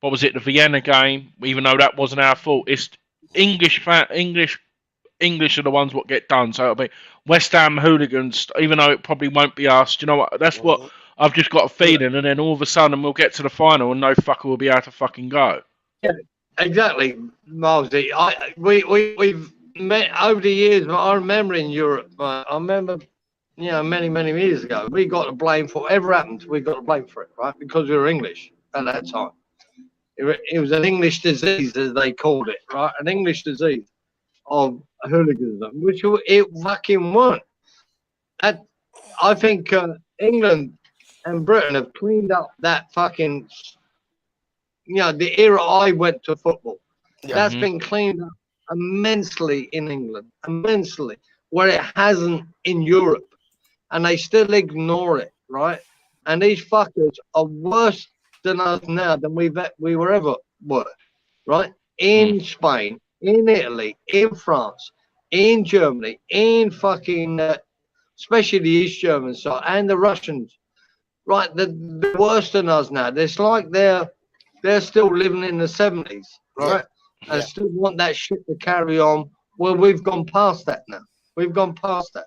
what was it, the Vienna game, even though that wasn't our fault. It's English are the ones what get done. So it'll be West Ham hooligans, even though it probably won't be us. Do you know what? That's what I've just got a feeling. And then all of a sudden we'll get to the final and no fucker will be able to fucking go. Yeah, exactly, Milesy. We've met over the years. I remember in Europe. I remember, many years ago, we got to blame for whatever happened. We got to blame for it, right? Because we were English at that time. It was an English disease, as they called it, right? An English disease of hooliganism, which it fucking weren't. I think England and Britain have cleaned up that fucking, the era I went to football. Yeah. That's been cleaned up immensely in England, immensely, where it hasn't in Europe. And they still ignore it, right? And these fuckers are worse than us now than we were ever were, right? In Spain, in Italy, in France, in Germany, in fucking, especially the East German side and the Russians, right? They're worse than us now. It's like they're still living in the 70s, right? Yeah. And still want that shit to carry on. Well, we've gone past that now. We've gone past that.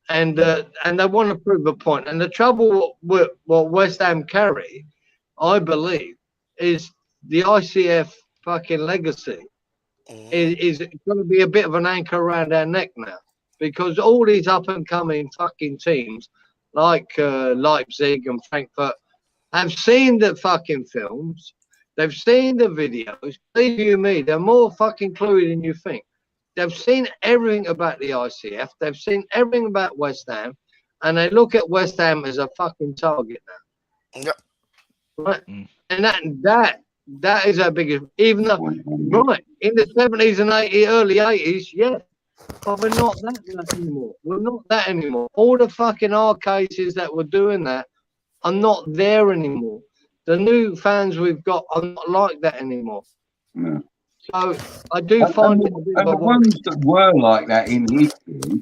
And they want to prove a point. And the trouble with what West Ham carry, I believe, is the ICF fucking legacy is going to be a bit of an anchor around our neck now, because all these up and coming fucking teams like Leipzig and Frankfurt have seen the fucking films, they've seen the videos. Believe you me, they're more fucking cluey than you think. They've seen everything about the ICF, they've seen everything about WeStHaM, and they look at WeStHaM as a fucking target now. Yep. Right? And that is our biggest, even though, right, in the 70s and 80s, early 80s, yeah, but we're not that anymore. We're not that anymore. All the fucking cases that were doing that are not there anymore. The new fans we've got are not like that anymore. Yeah. So I do find it a bit and of a the ones that were like that in history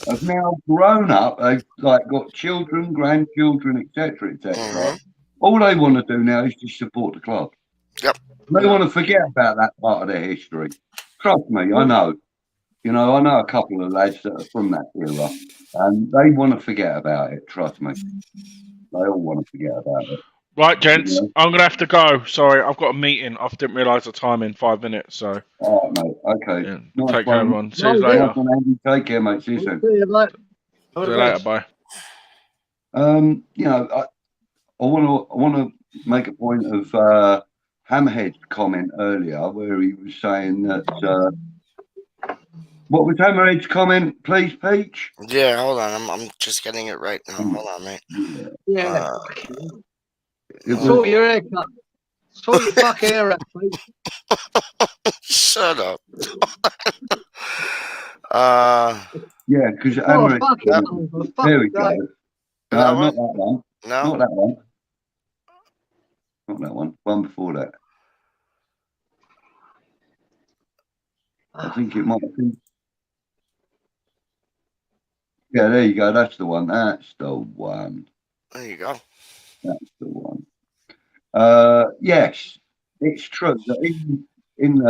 have now grown up. They've like got children, grandchildren, etc., etc. All they want to do now is just support the club. Yep. They want to forget about that part of their history. Trust me, I know. You know, I know a couple of lads that are from that era, and they want to forget about it. Trust me, they all want to forget about it. Right, gents, I'm gonna have to go. Sorry, I've got a meeting. I didn't realise the time in 5 minutes. So, all right, mate. Okay. yeah, Nice take care, one. everyone. See you later. Nice one, Andy. Take care, mate. See you soon. See you later. See you later. Bye. You know, I want to make a point of Hammerhead's comment earlier, where he was saying that. What was Hammerhead's comment, please, PeacH? Yeah, hold on. I'm just getting it right now. Hold on, mate. Yeah. Sort your haircut. Sort your fucking hair out, please. Shut up. Yeah, because Hammerhead. There we go. No, not that one. No, not that one. Not that one. One before that. I think it might have been. Yeah, there you go. That's the one. That's the one. There you go. That's the one. Yes, it's true that in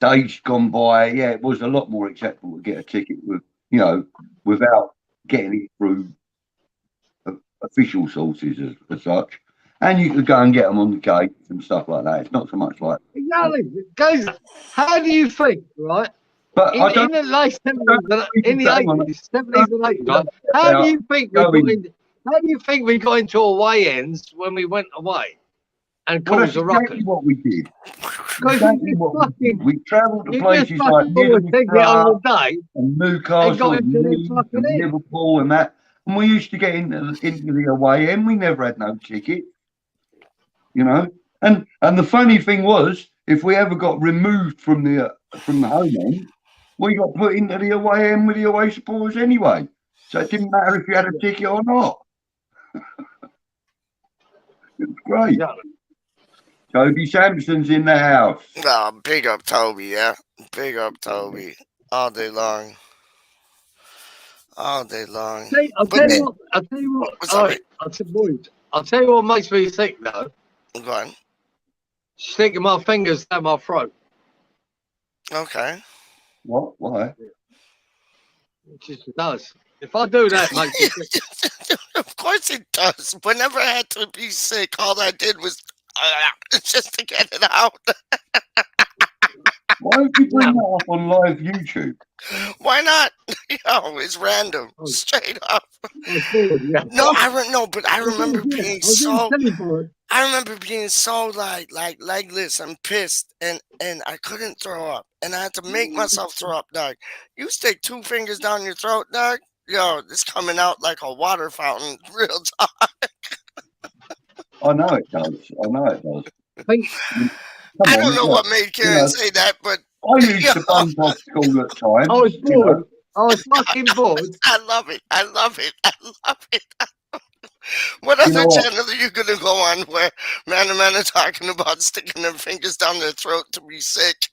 days gone by, yeah, it was a lot more acceptable to get a ticket with, you know, without getting it through official sources as such, and you could go and get them on the gates and stuff like that. It's not so much like exactly. Guys, how do you think, right? But in the late 70s, in the 80s, 70s and 80s, right? How do you think we got into away ends when we went away and caused a ruckus? Exactly what we did. Exactly what we did. We travelled to places like Middlesbrough and Newcastle and Leeds and Liverpool and that, and we used to get into the away end. We never had no ticket, you know. And the funny thing was, if we ever got removed from the home end, we got put into the away end with the away supporters anyway. So it didn't matter if you had a ticket or not. It was great. Yeah. Toby Sampson's in the house. Oh, big up Toby, yeah. Big up Toby. All day long. All day long. I'll tell you what. I'll tell you what makes me sick though. Go on. Sticking my fingers down my throat. Okay. What? Why? It just does. If I do that, mate. Of course it does. Whenever I had to be sick, all I did was just to get it out. Why don't you bring that up on live YouTube? Why not? Yo, it's random. Straight up. No, but I remember being so. I remember being so like legless and pissed, and I couldn't throw up, and I had to make myself throw up, dog. You stick 2 fingers down your throat, dog. Yo, it's coming out like a water fountain, real talk. I know it does. I know it does. I don't know what made Karen say that, but I used to bump off school at times. I was bored. I was fucking bored. I love it. I love it. I love it. What other channel are you gonna go on where man and man are talking about sticking their fingers down their throat to be sick?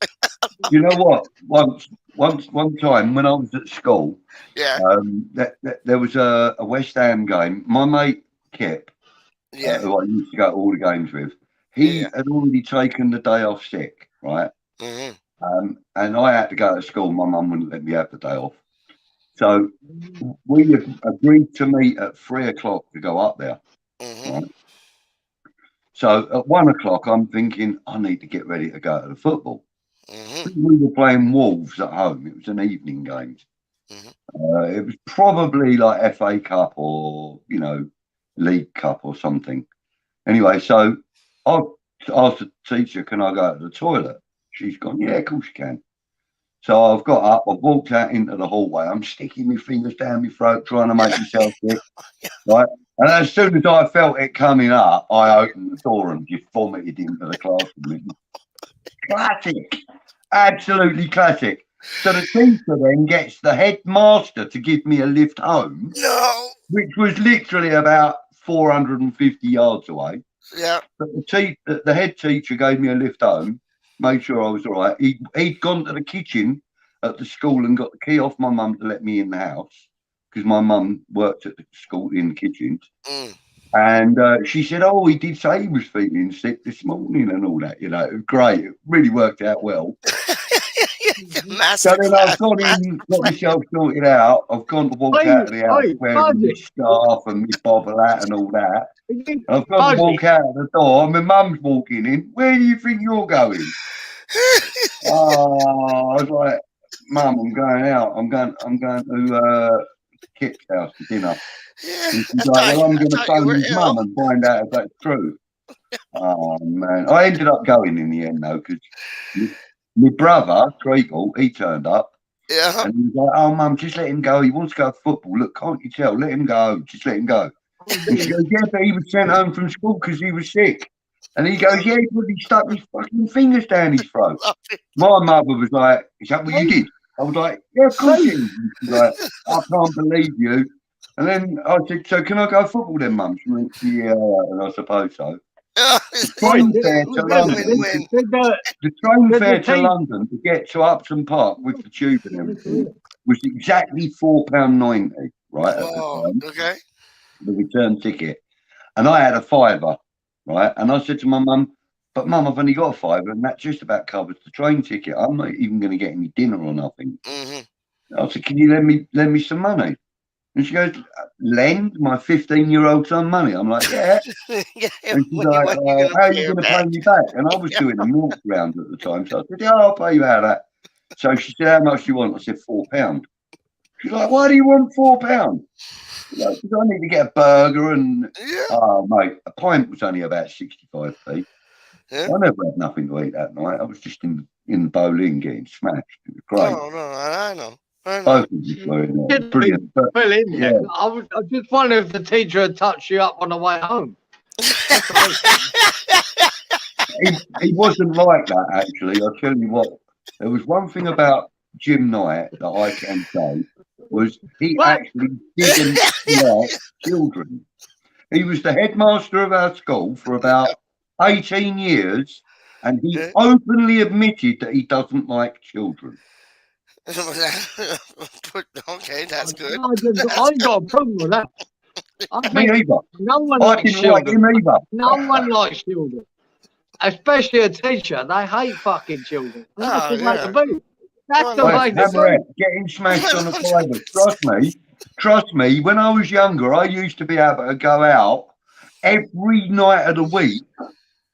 You know what? One time when I was at school, yeah, there was a WeStHaM game. My mate Kip, who I used to go to all the games with, he had already taken the day off sick, right? Mm-hmm. And I had to go to school. My mum wouldn't let me have the day off. So we agreed to meet at 3 o'clock to go up there. Mm-hmm. Right? So at 1 o'clock, I'm thinking I need to get ready to go to the football. Mm-hmm. We were playing Wolves at home. It was an evening game. Mm-hmm. It was probably like FA Cup or, League Cup or something. Anyway, so I asked the teacher, can I go to the toilet? She's gone, yeah, of course you can. So I've got up, I've walked out into the hallway. I'm sticking my fingers down my throat, trying to make myself sick. Right? And as soon as I felt it coming up, I opened the door and just vomited into the classroom. Classic. Absolutely classic. So the teacher then gets the headmaster to give me a lift home. No. Which was literally about 450 yards away. Yeah. But the head teacher gave me a lift home, made sure I was all right. He'd gone to the kitchen at the school and got the key off my mum to let me in the house because my mum worked at the school in the kitchen. Mm. And she said, oh, he did say he was feeling sick this morning and all that. It was great. It really worked out well. So then I've got myself sorted out. I've gone to walk out of the house wearing my scarf and my bobble hat and all that. And I've got to walk out of the door and my mum's walking in. Where do you think you're going? I was like, Mum, I'm going out. I'm going to Kip's house for dinner. Yeah. And she's like, well, I'm going to phone his mum and find out if that's true. Oh, man. I ended up going in the end, though, because my brother, Treacle, he turned up. Yeah. And he was like, oh, Mum, just let him go. He wants to go to football. Look, can't you tell? Let him go. Just let him go. And she goes, yeah, but he was sent home from school because he was sick. And he goes, yeah, he stuck his fucking fingers down his throat. My mother was like, is that what you did? I was like, yeah, of course it is. She's like, I can't believe you. And then I said, so can I go football then, Mum? She went, yeah, and I suppose so. The train fare to London, the train fare to London to get to Upton Park with the tube and everything was exactly £4.90, right? At the time, okay. the return ticket. And I had a fiver, right? And I said to my mum, but Mum, I've only got a fiver and that just about covers the train ticket. I'm not even going to get any dinner or nothing. Mm-hmm. I said, can you lend me some money? And she goes, lend my 15-year-old son money? I'm like, yeah. Yeah. And she's like, how are you going to pay me back? And I was doing a milk round at the time. So I said, yeah, I'll pay you out of that. So she said, how much do you want? I said, £4. She's like, why do you want £4? Like, because I need to get a burger and, oh, mate, a pint was only about 65p. Yeah. I never had nothing to eat that night. I was just in the bowling getting smashed. It was great. Oh, no, I know. Both of us were in there. Brilliant. But, yeah. I just wonder if the teacher had touched you up on the way home. he wasn't like that, actually. I'll tell you what. There was one thing about Jim Knight that I can say was he actually didn't like children. He was the headmaster of our school for about 18 years, and he openly admitted that he doesn't like children. Okay, that's good. I ain't got a problem with that. Me either. No one I likes didn't like him children. either. No one likes children. Especially a teacher. They hate fucking children. That's the way to be. That's the way to be. Getting smashed on a private. Trust me, when I was younger, I used to be able to go out every night of the week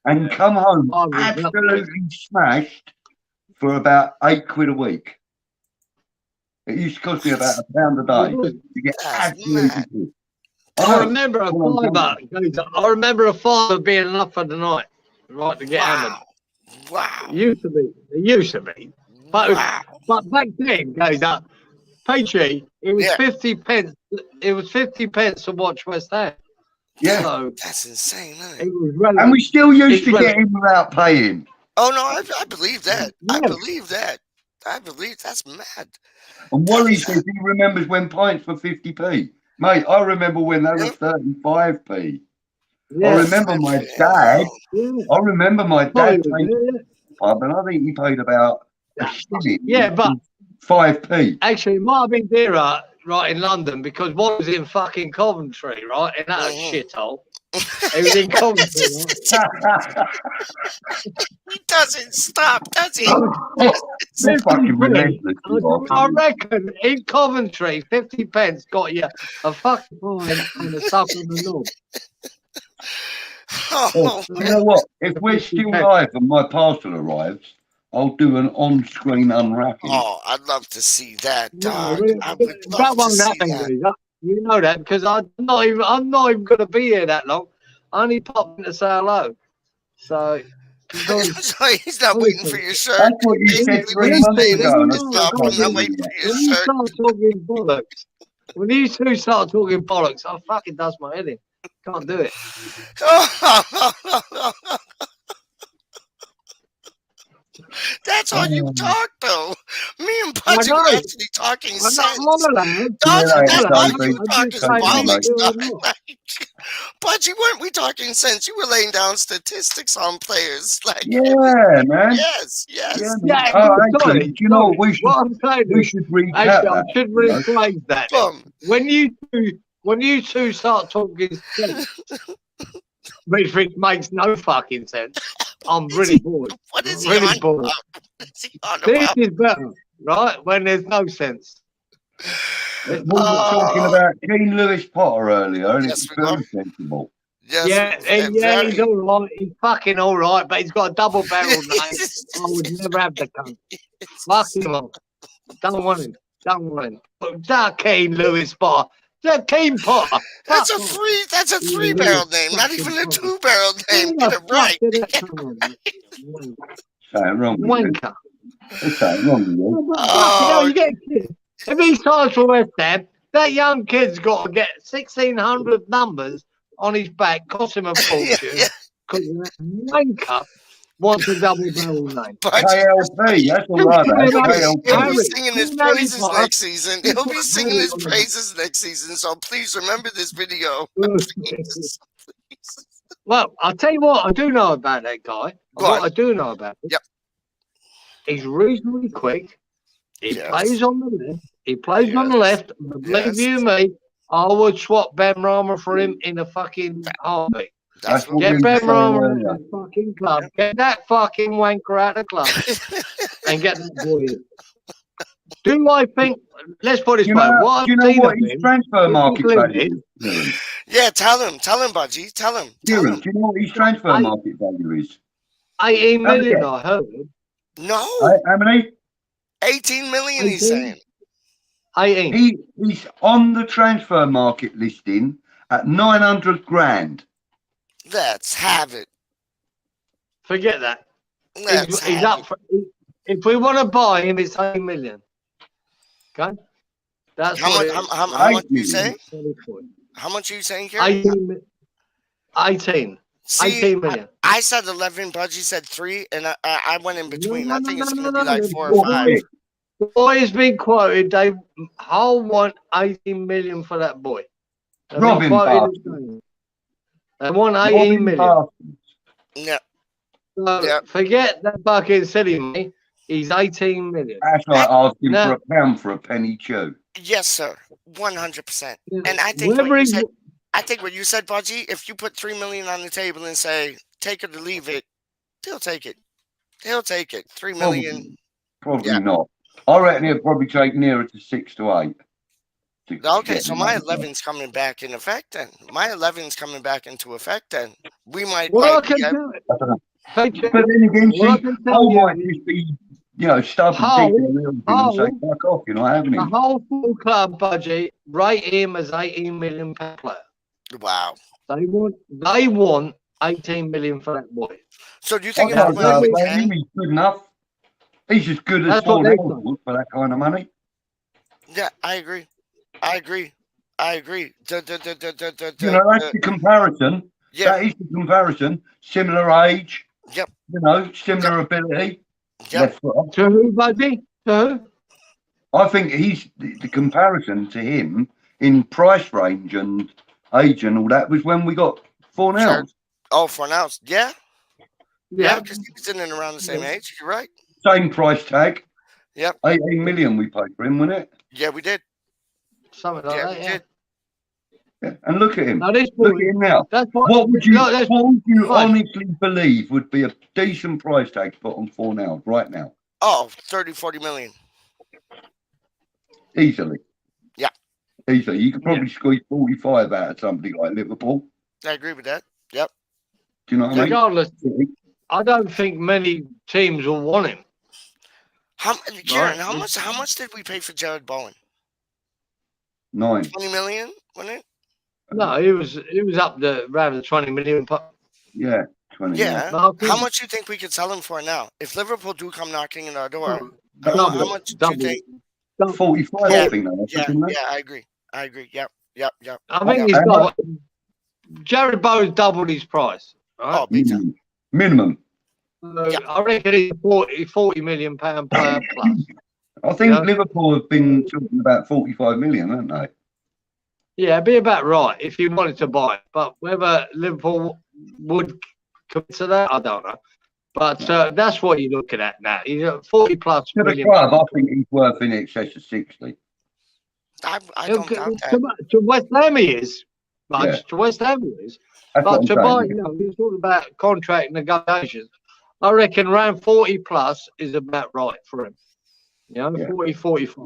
and come home absolutely smashed for about £8 a week. It used to cost me about £1 a day to get absolutely good. I remember a fiver being enough for the night, right, to get hammered. Wow. It used to be. But back then, PeacH, it was 50 pence. It was 50 pence to watch WeStHaM. Yeah, so that's insane. Huh? It was relevant. And we still used to get in without paying. Oh no, I believe that. Yeah. I believe that. I believe that's mad. And Wally says he remembers when pints were 50p. Mate, I remember when they were 35p. Yeah. I remember my dad. Yeah. I remember my dad taking pub, and I think he paid about a shilling. Yeah, but 5p. Actually, it might have been dearer, right, in London, because one was in fucking Coventry, right, in that shithole. He was in Coventry. Right? He doesn't stop, does he? Fucking relentless. I reckon in Coventry, 50 pence got you a fucking pint and a suck on the knob. Oh, You know what? If we're still live and my parcel arrives, I'll do an on-screen unwrapping. oh, I'd love to see that, No, dog. I would that love to won't see happen, that. Luca. You know that because I'm not even going to be here that long. I only popped in to say hello. So, So he's not waiting for your shirt. That's what you said Basically, 3 what he's months saying is, ago, and I "Stop, still I'm can't not do waiting it. for your when you shirt." start talking bollocks, when you two start talking bollocks, I fucking does my head in. Can't do it. That's how you talk, though. Me and I BudgiE know. were actually talking I'm sense. allowed. Yeah, Dodgy, like I'm that's the how same allowed. you thing. were I'm talking just saying Thank you, I'm mate. bollocks. doing Dog. more. BudgiE, weren't we talking sense? You were laying down statistics on players. Like, Yeah, man. yes, Yeah, yes. man. Yeah, Oh, no, actually, sorry. do you know what What I'm saying we is, should recap actually, I that? should You know? rephrase that. Then. Boom. When you two start talking sense, which makes no fucking sense, I'm really bored. What is he Really on bored. about? What is he on This about? is better, right? When there's no sense. We were talking about Keen Lewis Potter earlier, and Yes, it's we were. very sensible. Yes, Yeah, he's all right. He's fucking all right, but he's got a double barrel name. I would never have the cunt. Fuck him up. Don't want him. Don't want him. That Keen Lewis Potter. That Keen Potter. That's Fuck a off. free. That's a You 3-barrel name, not fucking even a Potter. 2-barrel name. Who Get the it fuck right. did that come on? Something wrong with you. Wanker. There's something wrong with you. Fucking hell, Oh, you get a kid. If he signs for WeStHaM, that young kid's got to get 1,600 numbers on his back, cost him a fortune, yeah. because that wanker wants a double barrel name. BudgiE. KLP, that's all right. That's He'll be KLP. singing his Harry praises Potter. next season. He'll be singing his praises next season. So please remember this video. Please. Well, I'll tell you what I do know about that guy. Go on. What I do know about him. Yep. He's reasonably quick. He Yes. plays on the left. He plays on the Yes. left. Believe you me, I would swap Ben Rama for him in a fucking heartbeat. That's what Get we Ben say Rama out earlier. of the fucking club. Get that fucking wanker out of the club and get that boy in. Do I think? Let's put it this Do you way. know, What do you I've know seen what of his him, transfer market limited. value is? Kieran? Yeah, tell him, BudgiE. Tell him. Kieran, do you know what his transfer market value is? 18 Have a million, guess. I heard. No, How many? 18 million. He's 18? saying. 18. He's on the transfer market listing at 900 grand. Let's have it. Forget that. Let's He's have up it. for. If we want to buy him, it's 18 million. Okay. That's How what much? it is. How much you saying? 24. How much you saying here? 18 See, million. I said 11. BudgiE said 3, and I went in between. I think it's going to be No. like 4 or 5. The boy has been quoted. They whole want 18 million for that boy. They've been Robin quoted bastards. as saying they want 18 Robin million. bastards. Yeah, So yeah. forget that fucking silly money. He's 18 million. That's like asking Now- for a pound for a penny chew. Yes, sir. 100%. Yeah, And I think whether what you he's- said. I think what you said, BudgiE. If you put 3 million on the table and say take it or leave it, they'll take it. They'll take it. 3 million. Probably Yeah. not. I reckon he'll probably take nearer to 6 to 8. Okay, so my 11's coming back in effect then. My 11's coming back into effect then. We might. What I like, can yeah, do, But then again, What I see, can I tell you might is- just be, stubborn, Hull- deep in the middle and say, fuck off, you're not having the him. whole full club budget rate him as 18 million per player. wow. They want 18 million for that boy. So do you I think if don't we know, went man, 10? he's good enough. He's as good as That's what Paul they Ellsworth say. for that kind of money. Yeah, I agree. That's the comparison. Yeah, That is the comparison. Similar age. Yep. Similar ability. Yep. Left foot. To who, buddy? To who? I think he's the comparison to him in price range and age and all that was when we got Fornells. Sure. Oh, for now, yeah, Yeah. because he was in and around the same age. You're right. Same price tag. Yep. 18 million we paid for him, wasn't it? Yeah, we did. Something like Yeah, that. we Yeah. did. Yeah. And look at him. Now this boy, Look at him now. that's what. What would you Right. honestly believe would be a decent price tag to put on Fornells right now? Oh, 30, 40 million. Easily. Yeah. Easily. You could probably squeeze 45 out of somebody like Liverpool. I agree with that. Yep. Do you know what I mean? Regardless, I don't think many teams will want him. Kieran, how much did we pay for Jared Bowen? 9. 20 million, wasn't it? No, he was up around the 20 million. Yeah, 20. Yeah. How much do you think we could sell him for now? If Liverpool do come knocking in our door, how much do you think? 45, I think. Yeah, I agree. Yep. I think he's got Jared Bowen's doubled his price, right? Oh, big time. Minimum. I reckon he's a 40 million pound player plus. I think Liverpool have been talking about 45 million, haven't they? Yeah, it'd be about right if you wanted to buy it. But whether Liverpool would commit to that, I don't know. But that's what you're looking at now. He's at 40 plus To million. the club, I think he's worth in excess of 60. I don't doubt that. To WeStHaM he is. Yeah. To WeStHaM he is. That's But what to I'm buy, saying. you're talking about contract negotiations. I reckon around 40 plus is about right for him. 40, 45.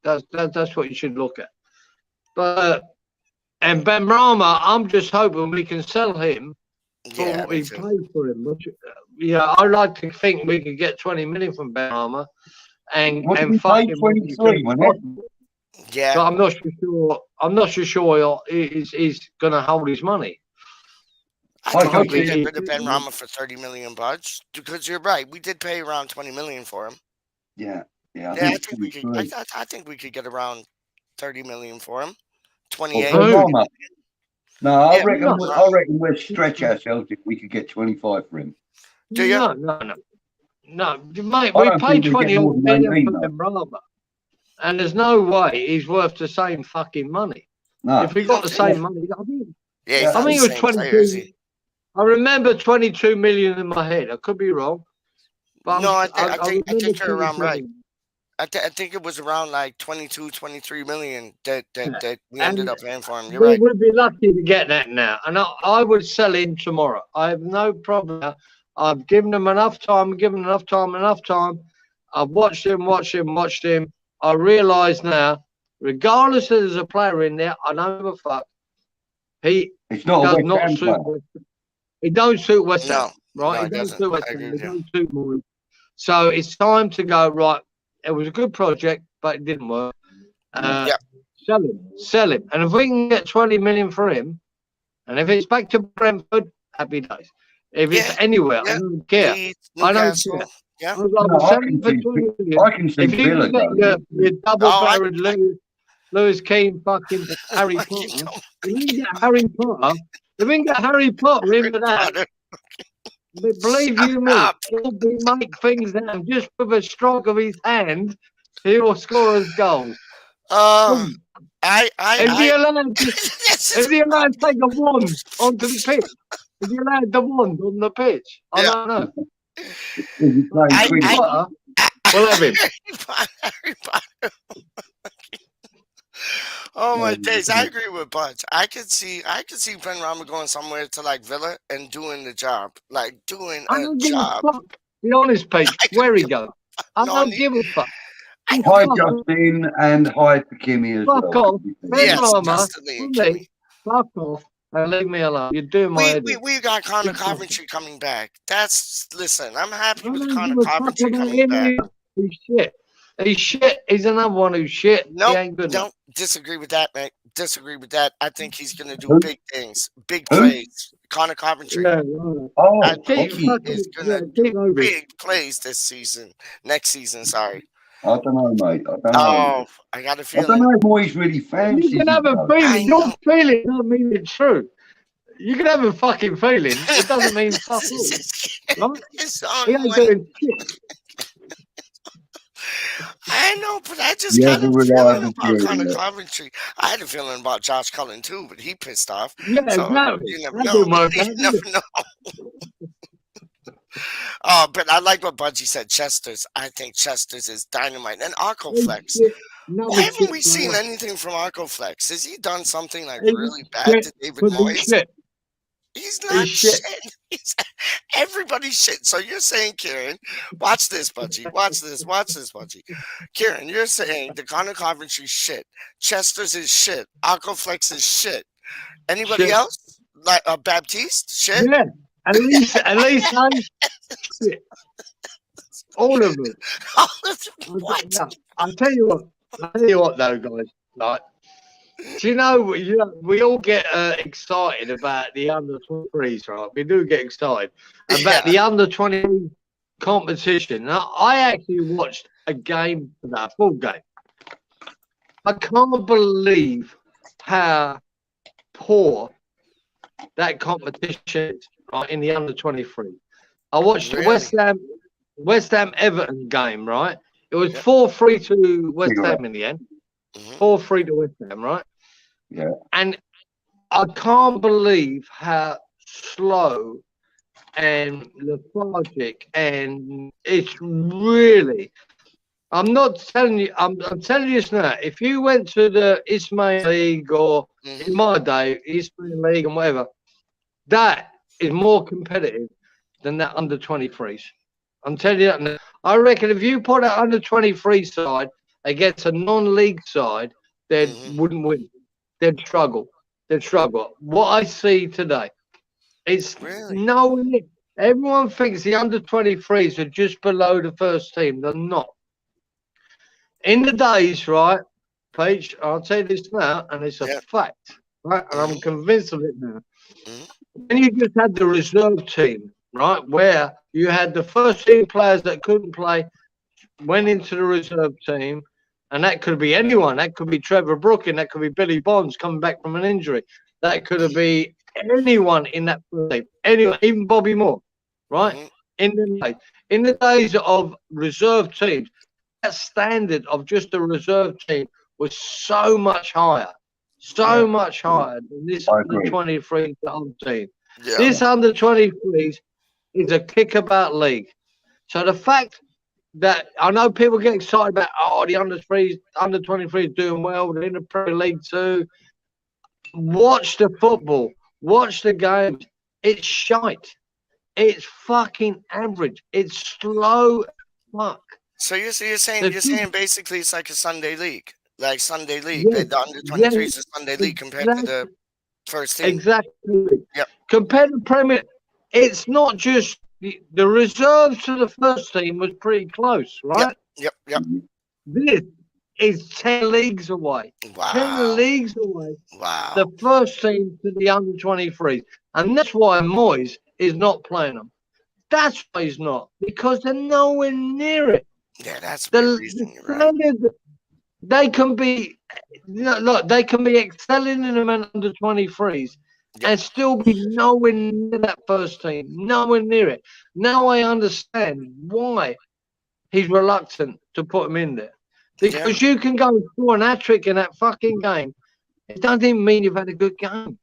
That's what you should look at. But and Benrahma, I'm just hoping we can sell him for what we paid for him. Which, I like to think we could get 20 million from Benrahma and fuck him. 23, wasn't it? Yeah. So I'm not so sure he's going to hold his money. I think we could get rid of Benrahma for 30 million, Budge, because you're right. We did pay around 20 million for him. Yeah. I think we could. I think we could get around 30 million for him. 28. No, I reckon we'll stretch ourselves if we could get 25 for him. Do you? No, mate. We paid 20 million for Benrahma, and there's no way he's worth the same fucking money. No. If we got the same money, I think it was 22. I remember 22 million in my head. I could be wrong. But no, I think you're around right. I think it was around like 22, 23 million that we ended up paying for him. You're right. We would be lucky to get that now. And I would sell him tomorrow. I have no problem. I've given him enough time, I've watched him. I realise now, regardless if there's a player in there, I don't give a fuck. He does not suit West Ham. He don't suit West Ham, right? He doesn't suit West Ham. He don't suit Moore. So it's time to go, right. It was a good project, but it didn't work. Sell him. And if we can get 20 million for him, and if it's back to Brentford, happy days. If it's anywhere, I don't care. I don't care. Yeah. I can see Villa going. Your double-barreled Lewis Keane fucking Harry Potter. If we can get Harry Potter into that, believe you me, he'll make things happen just with a stroke of his hand. He will score his goals. Is he allowed to take a wand onto the pitch? Is he allowed the wand on the pitch? I don't know. We'll have him. Oh my days! I agree with Budge. I could see Benrahma going somewhere to like Villa and doing the job, like doing a job. Be honest, PeacH. Where he go? I don't give a fuck. Hi, Justin, and hi to Kimmy as well. Fuck off. Benrahma, fuck off and leave me alone. You're doing my head. We got Connor Coventry coming back. Listen, I'm happy with Connor Coventry coming back. He's shit. He's shit. He's another one who's shit. No, he ain't good don't disagree with that, man. Disagree with that. I think he's going to do big things, big plays. Connor Coventry. Yeah, I think he is going to do big plays this season. Next season, sorry. I don't know, mate. I don't know. Oh, I got a feeling. I don't know if Moyes really fancies. You can have a feeling. Your feeling doesn't mean it's true. You can have a fucking feeling. It doesn't mean fuck all. Right? He ain't doing shit. I know, but I just got a feeling about Connor Coventry. I had a feeling about Josh Cullen too, but he pissed off. Yeah, so no. You never know. You never know. But I like what BudgiE said. Chester's. I think Chester's is dynamite. And Arcoflex. Haven't we seen anything from Arcoflex? Has he done something like really bad to David Moyes? He's not shit. Everybody's shit. So you're saying, Kieran, watch this, BudgiE. Watch this, BudgiE. Kieran, you're saying the Connor Coventry shit. Chester's is shit. Arcoflex is shit. Anybody else? like Baptiste shit. Yeah, at least shit. All of them. What? No, I'll tell you what, though, guys. Like, do you know, we all get excited about the under 23s, right? We do get excited about the under 20 competition. Now, I actually watched a game for that, full game. I can't believe how poor that competition is, right, in the under 23. I watched the West Ham Everton game, right? It was 4-3 to West Ham in the end. 4-3 to West Ham, right? Yeah. And I can't believe how slow and lethargic, and it's really. I'm not telling you. I'm telling you this now. If you went to the Ismail League or in my day, Ismail League and whatever, that is more competitive than that under 23s. I'm telling you that now. I reckon if you put that under 23 side against a non-league side, they wouldn't win. They'd struggle. They'd struggle. What I see today, it's no. Everyone thinks the under 23s are just below the first team. They're not. In the days, right, PeacH, I'll tell you this now, and it's a fact, right? And I'm convinced of it now. When you just had the reserve team, right, where you had the first team players that couldn't play went into the reserve team, and that could be anyone. That could be Trevor Brooking. That could be Billy Bonds coming back from an injury. That could be anyone in that team. Anyone, even Bobby Moore, right? In the days of reserve teams, that standard of just a reserve team was so much higher, much higher than this under 23 team. This under 23s is a kickabout league. So the fact that I know people get excited about, the under 23 is doing well, they're in the Premier League too. Watch the football, watch the games. It's shite. It's fucking average. It's slow as fuck. So you're saying basically it's like a Sunday league, like Sunday league. The under 23 is a Sunday league compared to the first team. Exactly. Yep. Compared to Premier, it's not just the reserves to the first team was pretty close, right? Yep. This is 10 leagues away. Wow. 10 leagues away. Wow. The first team to the under 23s, and that's why Moyes is not playing them. That's why he's not, because they're nowhere near it. Yeah, that's the reason. You're right. They can be, look, they can be excelling in them under 23s and still be nowhere near that first team, nowhere near it. Now I understand why he's reluctant to put them in there, because you can go and score an hat-trick in that fucking game. It doesn't even mean you've had a good game.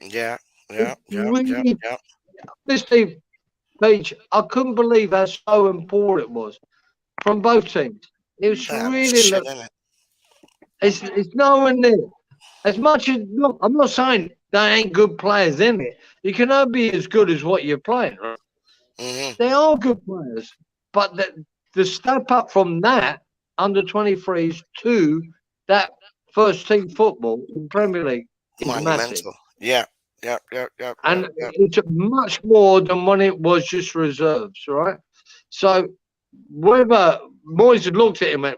Yeah. This team, PeacH, I couldn't believe how so poor it was from both teams. It was really. It's nowhere near. As much as look, I'm not saying there ain't good players in it. You can only be as good as what you're playing, right? They are good players, but the step up from that under 23s to that first team football in Premier League is massive. Yeah. And it's much more than when it was just reserves, right? So whether Moyes had looked at him and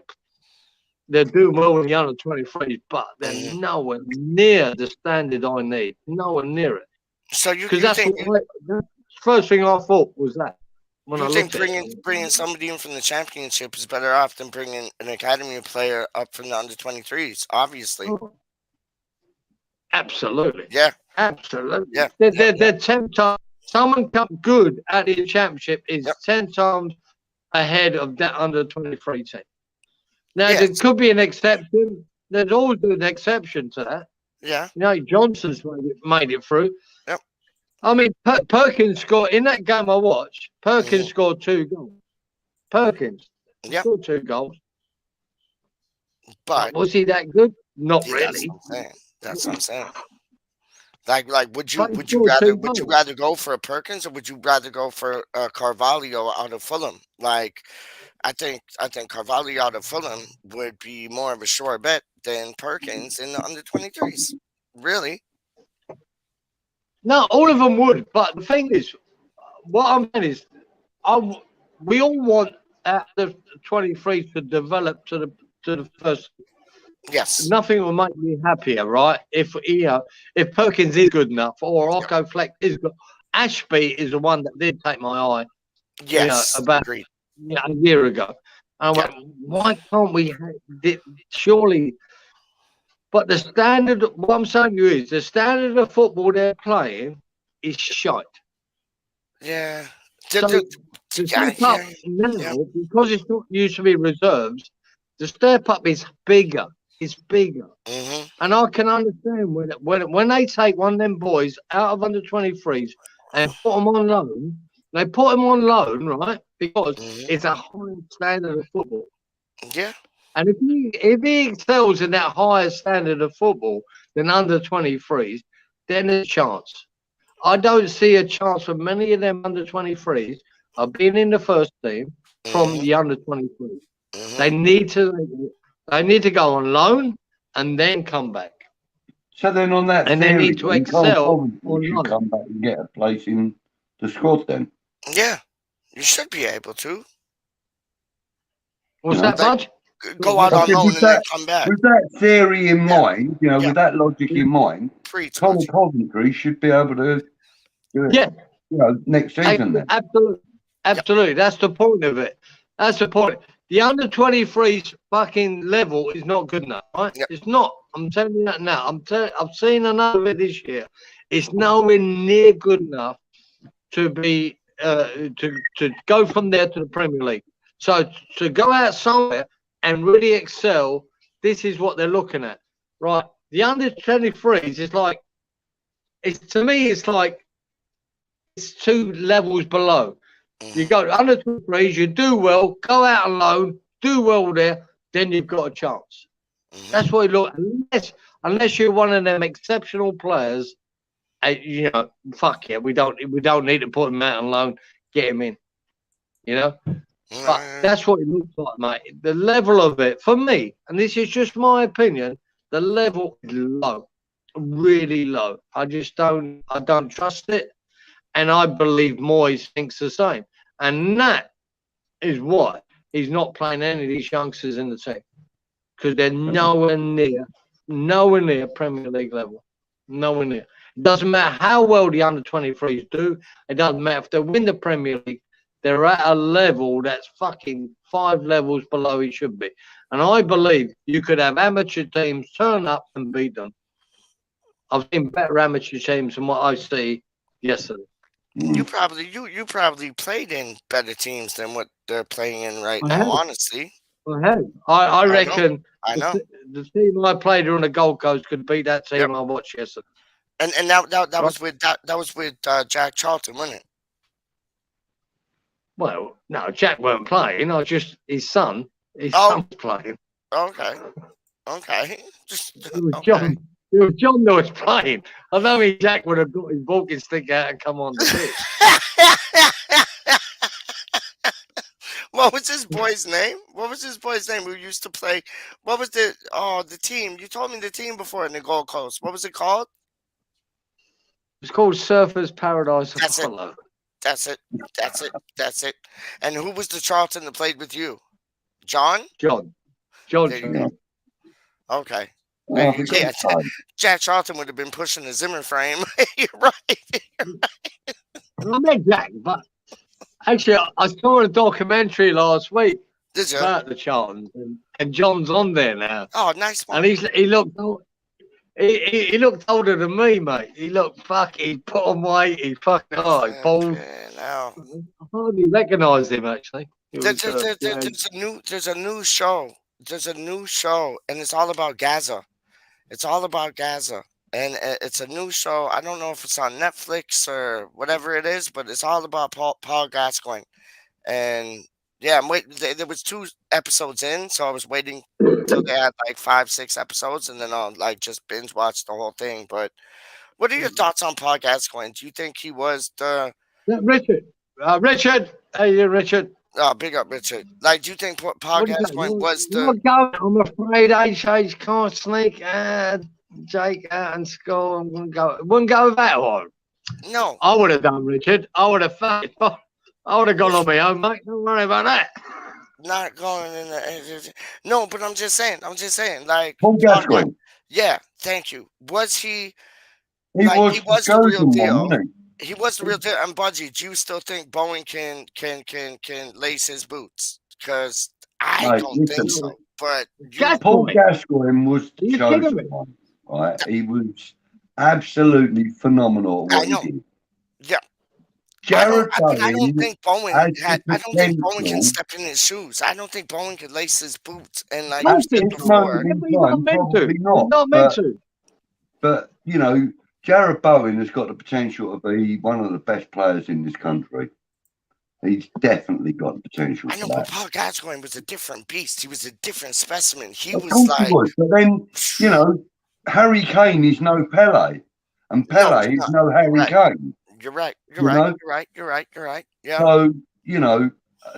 they're doing well in the under 23s, but they're nowhere near the standard I need. Nowhere near it. So because that's the first thing I thought was that. When you think bringing somebody in from the championship is better off than bringing an academy player up from the under 23s? Obviously. Absolutely. Yeah. Absolutely. Yeah. They're 10 times. Someone come good at the championship is 10 times ahead of that under 23 team. Now, there could be an exception. There's always an exception to that. Yeah. You know, Johnson's made it through. Yep. I mean, Perkins scored in that game I watched. Perkins scored 2 goals. Perkins scored 2 goals. But was he that good? Not really. That's what I'm saying. Like, would you rather go for a Perkins or would you rather go for Carvalho out of Fulham? Like, I think Carvalho out of Fulham would be more of a sure bet than Perkins in the under 23s. Really? No, all of them would. But the thing is, what I'm saying is, we all want the 23 to develop to the first. Yes. Nothing will make me happier, right? If if Perkins is good enough, or Occo Fleck is good. Ashby is the one that did take my eye. Yes. About Agreed. a year ago. And I went, why can't we? Surely. But the standard, what I'm saying to you is, the standard of football they're playing is shite. Yeah. So the step up now, because it's not used to be reserves, the step up is bigger. It's bigger. And I can understand when they take one of them boys out of under 23s and put them on loan, they put him on loan, right? Because it's a high standard of football. Yeah. And if he excels in that higher standard of football than under 23s, then there's a chance. I don't see a chance for many of them under 23s of being in the first team from the under 23s. They need to go on loan and then come back. So then on that and theory, they need to excel on should loan. come back and get a place in the squad then. Yeah. You should be able to. What's that, Budge? Go out on loan and then come back. With that theory in mind, with that logic in mind, Coventry should be able to do it next season then. Absolutely. That's the point of it. That's the point. The under 23s fucking level is not good enough, right? It's not. I'm telling you that now. I've seen enough of it this year. It's nowhere near good enough to be to go from there to the Premier League. So to go out somewhere and really excel, this is what they're looking at, right? The under 23s is like, to me, it's like it's 2 levels below. You go under 23s, you do well, go out alone, do well there, then you've got a chance. That's what you look. Unless you're one of them exceptional players, fuck yeah, we don't need to put him out on loan, get him in, But that's what it looks like, mate. The level of it, for me, and this is just my opinion, the level is low, really low. I don't trust it, and I believe Moyes thinks the same. And that is why he's not playing any of these youngsters in the team, because they're nowhere near Premier League level, nowhere near. It doesn't matter how well the under 23s do. It doesn't matter if they win the Premier League. They're at a level that's fucking 5 levels below it should be. And I believe you could have amateur teams turn up and beat them. I've seen better amateur teams than what I see yesterday. You probably played in better teams than what they're playing in right now, honestly. I have. I reckon I know. The team I played on the Gold Coast could beat that team I watched yesterday. And that was with Jack Charlton, wasn't it? Well, no, Jack weren't playing. I just his son. His son was playing. Okay. It was John. It was John that was playing. I don't mean Jack would have got his walking stick out and come on the pitch. What was his boy's name? Who used to play? What was the team? You told me the team before in the Gold Coast. What was it called? It's called Surfers Paradise Apollo. That's it. And who was the Charlton that played with you? John. There you go. Okay. Yeah, Jack Charlton would have been pushing the Zimmer frame. You're right. I met Jack, but actually, I saw a documentary last week about the Charltons, and John's on there now. Oh, nice one. And he looked older than me, mate. He looked fucking put on weight. He fucking bald. I hardly recognised him actually. There's a new show. There's a new show, and it's all about Gaza. And it's a new show. I don't know if it's on Netflix or whatever it is, but it's all about Paul Gascoigne. And yeah, I'm waiting. There was 2 episodes in, so I was waiting until they had like 5-6 episodes, and then I'll just binge watch the whole thing. But what are your thoughts on Paul Gascoigne? Do you think he was the Richard? Hey, Richard. Oh, big up, Richard. Do you think Paul Gascoigne was the? I'm afraid HH can't sneak Jake out and score. I'm gonna go. It wouldn't go that hard. No. I would have done, Richard. I would have gone on my own, mate. Don't worry about that. Not going in the. No, but I'm just saying. Like, Paul Gascoigne. yeah, thank you. Was he? He was the real chosen deal. one, wasn't He was the real deal. And BudgiE, do you still think Bowen can lace his boots? Because I don't think so. But Paul Gascoigne was the chosen one, right? He was absolutely phenomenal at what he did. Yeah. Jared I don't think Bowen has had. the I don't think Bowen can potential- step in his shoes. I don't think Bowen can lace his boots. And like At you said this before, moment in He's not time, meant to. probably He's not. not meant to. But you know, Jared Bowen has got the potential to be one of the best players in this country. He's definitely got the potential I know, for but that. Paul Gascoigne was a different beast. He was a different specimen. He Of was course like, he was. But then, you know, Harry Kane is no Pele, and Pele is no Harry Kane. You're right. You're right. Yeah. So you know,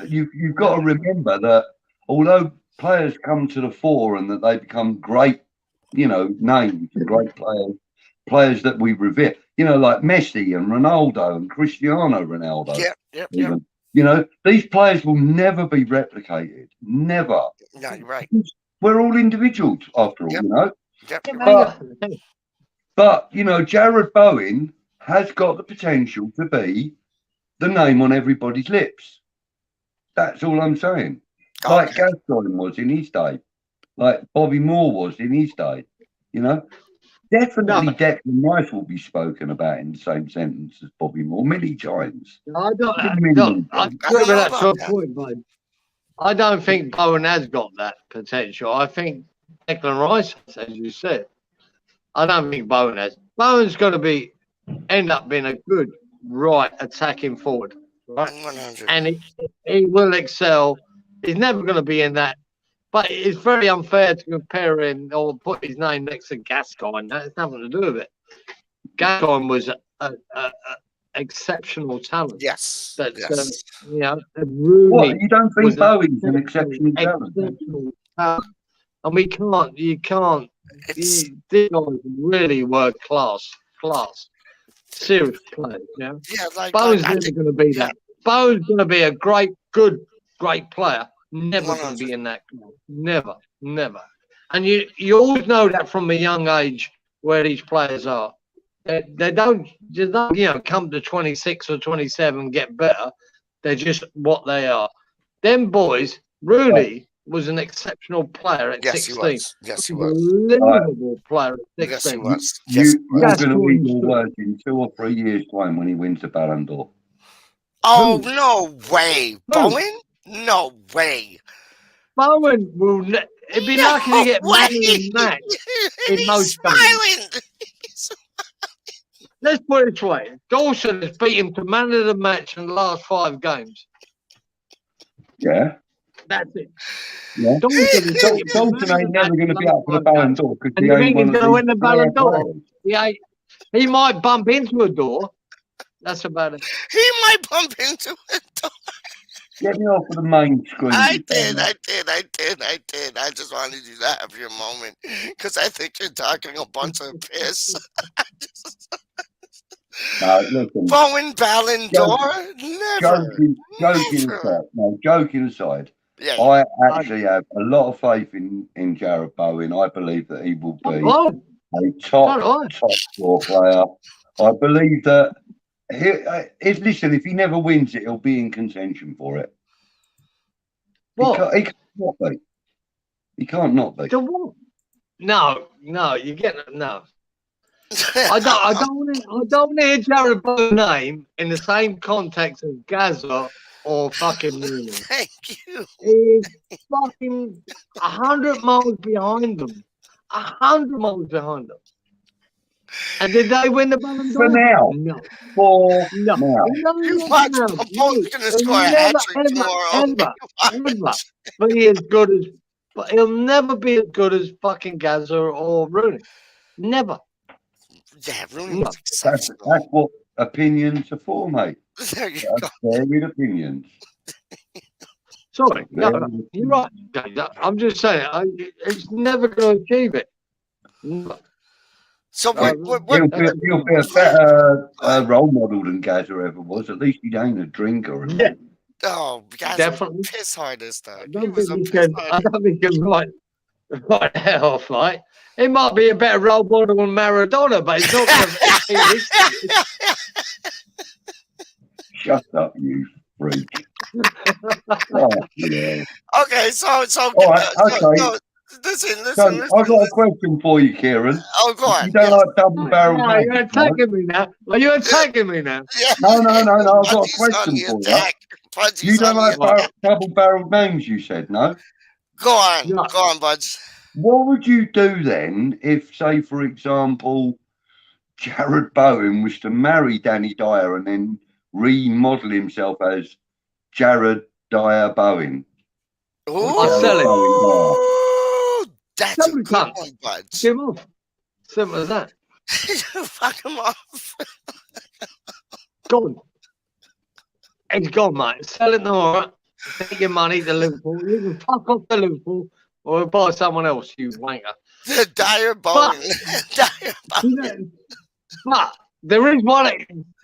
you've got to remember that although players come to the fore and that they become great, you know, names, great players that we revere, you know, like Messi and Ronaldo and Cristiano Ronaldo. Yeah. You know, these players will never be replicated. Never. No, you're right. We're all individuals after all, you know. Yep. But you know, Jared Bowen has got the potential to be the name on everybody's lips. That's all I'm saying. Like Gascoigne was in his day, like Bobby Moore was in his day. You know, definitely Declan Rice will be spoken about in the same sentence as Bobby Moore many times. I agree with that sort of point, mate. I don't think Bowen has got that potential. I think Declan Rice, as you said. I don't think Bowen has. Bowen's got to end up being a good right attacking forward, right? 100. And he will excel. He's never going to be in that. But it's very unfair to compare him or put his name next to Gascoigne. That has nothing to do with it. Gascoigne was an exceptional talent. Yes. You know, really. What, you don't think Bowen's an exceptional talent? And you can't. These guys really were class. Serious players, yeah. Yeah, like Bowen's never going to be that. Bowen's going to be a great player. Never going to be in that club. Never. And you always know that from a young age where these players are. They don't just come to 26 or 27 and get better. They're just what they are. Them boys, Rooney was an exceptional player at 16. Yes, he was. Unbelievable player at 16. Yes, he was. You're going to eat your words in 2 or 3 years' time when he wins the Ballon d'Or. Oh, no way. Bowen? No way. Bowen will. It'd be lucky to get man of the match in most games. Let's put it this way: Dawson has beat him to man of the match in the last 5 games. Yeah. That's it. Yeah. Dawson ain't never going to be up for the Ballon d'Or because he ain't going to win the Ballon d'Or. He might bump into a door. That's about it. He might bump into a door. Get me off of the main screen. I did. I just wanted you to have your moment because I think you're talking a bunch of piss. Listen, Bowen Ballon d'Or? Never. Joking aside. Yeah. I actually have a lot of faith in Jared Bowen. I believe that he will be a top score player. I believe that if he never wins it, he'll be in contention for it. He can't not be. He can't not be. No, you get no. I don't want to hear Jared Bowen's name in the same context as Gaza or fucking Rooney. Thank you. He's fucking 100 miles behind them. 100 miles behind them. And did they win the Ballon d'Or? For now. No. Now. I'm going to score a hat-trick tomorrow. Ever. But he'll never be as good as fucking Gaza or Rooney. Never. Yeah, Rooney was exceptional. That's what opinions are for, mate. There you go. Varied opinions. Sorry, no, you're right. I'm just saying, it's never going to achieve it. Never. So what He'll be a better role model than Gazza ever was. At least he ain't a drinker. Yeah. Oh, guys, Definitely. piss hardest though. I don't think he can right that off, right? He might be a better role model than Maradona, but he's not going to. Shut up, you freak. Oh, yeah. Okay, so All right, okay. no, listen. I've got a question for you, Kieran. Oh, go on. You don't like double barrel? No, you're attacking me now. Are you attacking me now? Yeah. No. I've got a question for you. You don't like double barrel names, you said, no? Go on, Budge. What would you do then if, say, for example, Jared Bowen was to marry Danny Dyer and then remodel himself as Jared Dyer Bowen? I'll sell it. That's a good one, Budge. Get him off. Simple as that. Fuck him off. Gone. He's gone, mate. Sell it now. Take your money to Liverpool. You can fuck off to Liverpool or buy someone else, you wanker. The Dyer Bowen. Dyer Bowen. But there is one,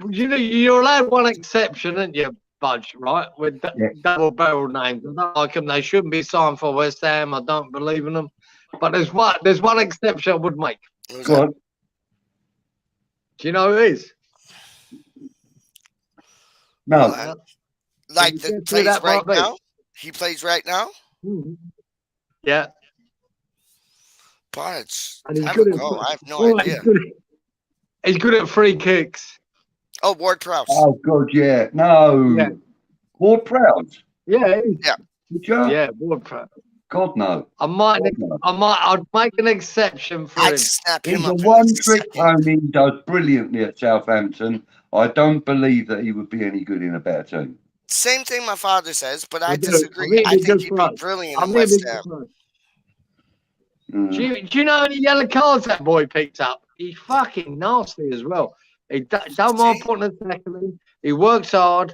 you're allowed one exception, aren't you, Budge, right? With double barrel names. I don't like them. They shouldn't be signed for West Ham. I don't believe in them. But there's one exception I would make. Go on. Do you know who it is? No. Like the plays right now? He plays right now? Mm-hmm. Yeah. Budge. And he's I have no idea. He's good at free kicks. Oh, Ward-Prowse. Oh, God, yeah. No. Yeah. Ward-Prowse? Yeah. Yeah, Ward-Prowse. God, no. I'd make an exception for him. I'd snap him He's up. a one-trick pony, does brilliantly at Southampton. I don't believe that he would be any good in a better team. Same thing my father says, but I disagree. I think he'd be brilliant in West Ham. Do you know how many yellow cards that boy picked up? He's fucking nasty as well. He don't mind putting a tackle in. He works hard.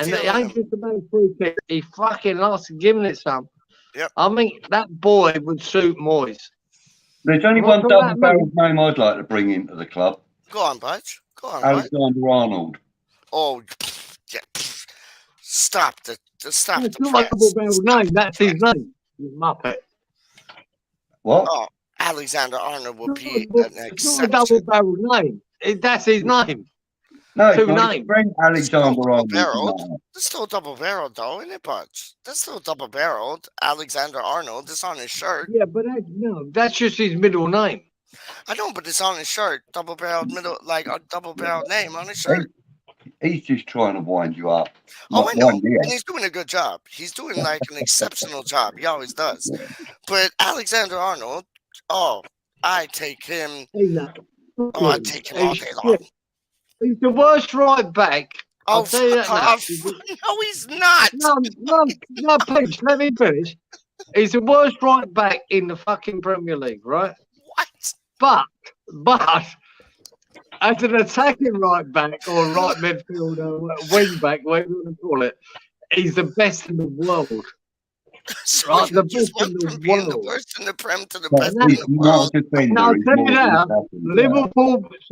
And it ain't just about free kick. He fucking likes giving it some. Yep. I mean, that boy would suit Moyes. There's only one double-barreled name I'd like to bring into the club. Go on, Budge. Go on, Alexander-Arnold. Oh, yeah. Stop the stop. It's not a double-barreled name. That's his name. You muppet. What? Oh, Alexander-Arnold would be an exception. It's not a double-barreled name. That's his name. No, two names. Alexander-Arnold. That's still double-barreled, though, isn't it, Budge? That's still double-barreled. Alexander-Arnold. It's on his shirt. Yeah, but that's just his middle name. I know, but it's on his shirt. Double-barreled like a double-barreled name on his shirt. He's just trying to wind you up. Oh, I know. And he's doing a good job. He's doing like an exceptional job. He always does. But Alexander-Arnold, I take him. I take him all day long. He's the worst right back. Oh, no, he's not. No, please, let me finish. He's the worst right back in the fucking Premier League, right? What? But as an attacking right back or right midfielder, wing back, whatever you want to call it, he's the best in the world. So right, the best in the world. The worst in the Prem to the best in the world. Now, I'll tell you now,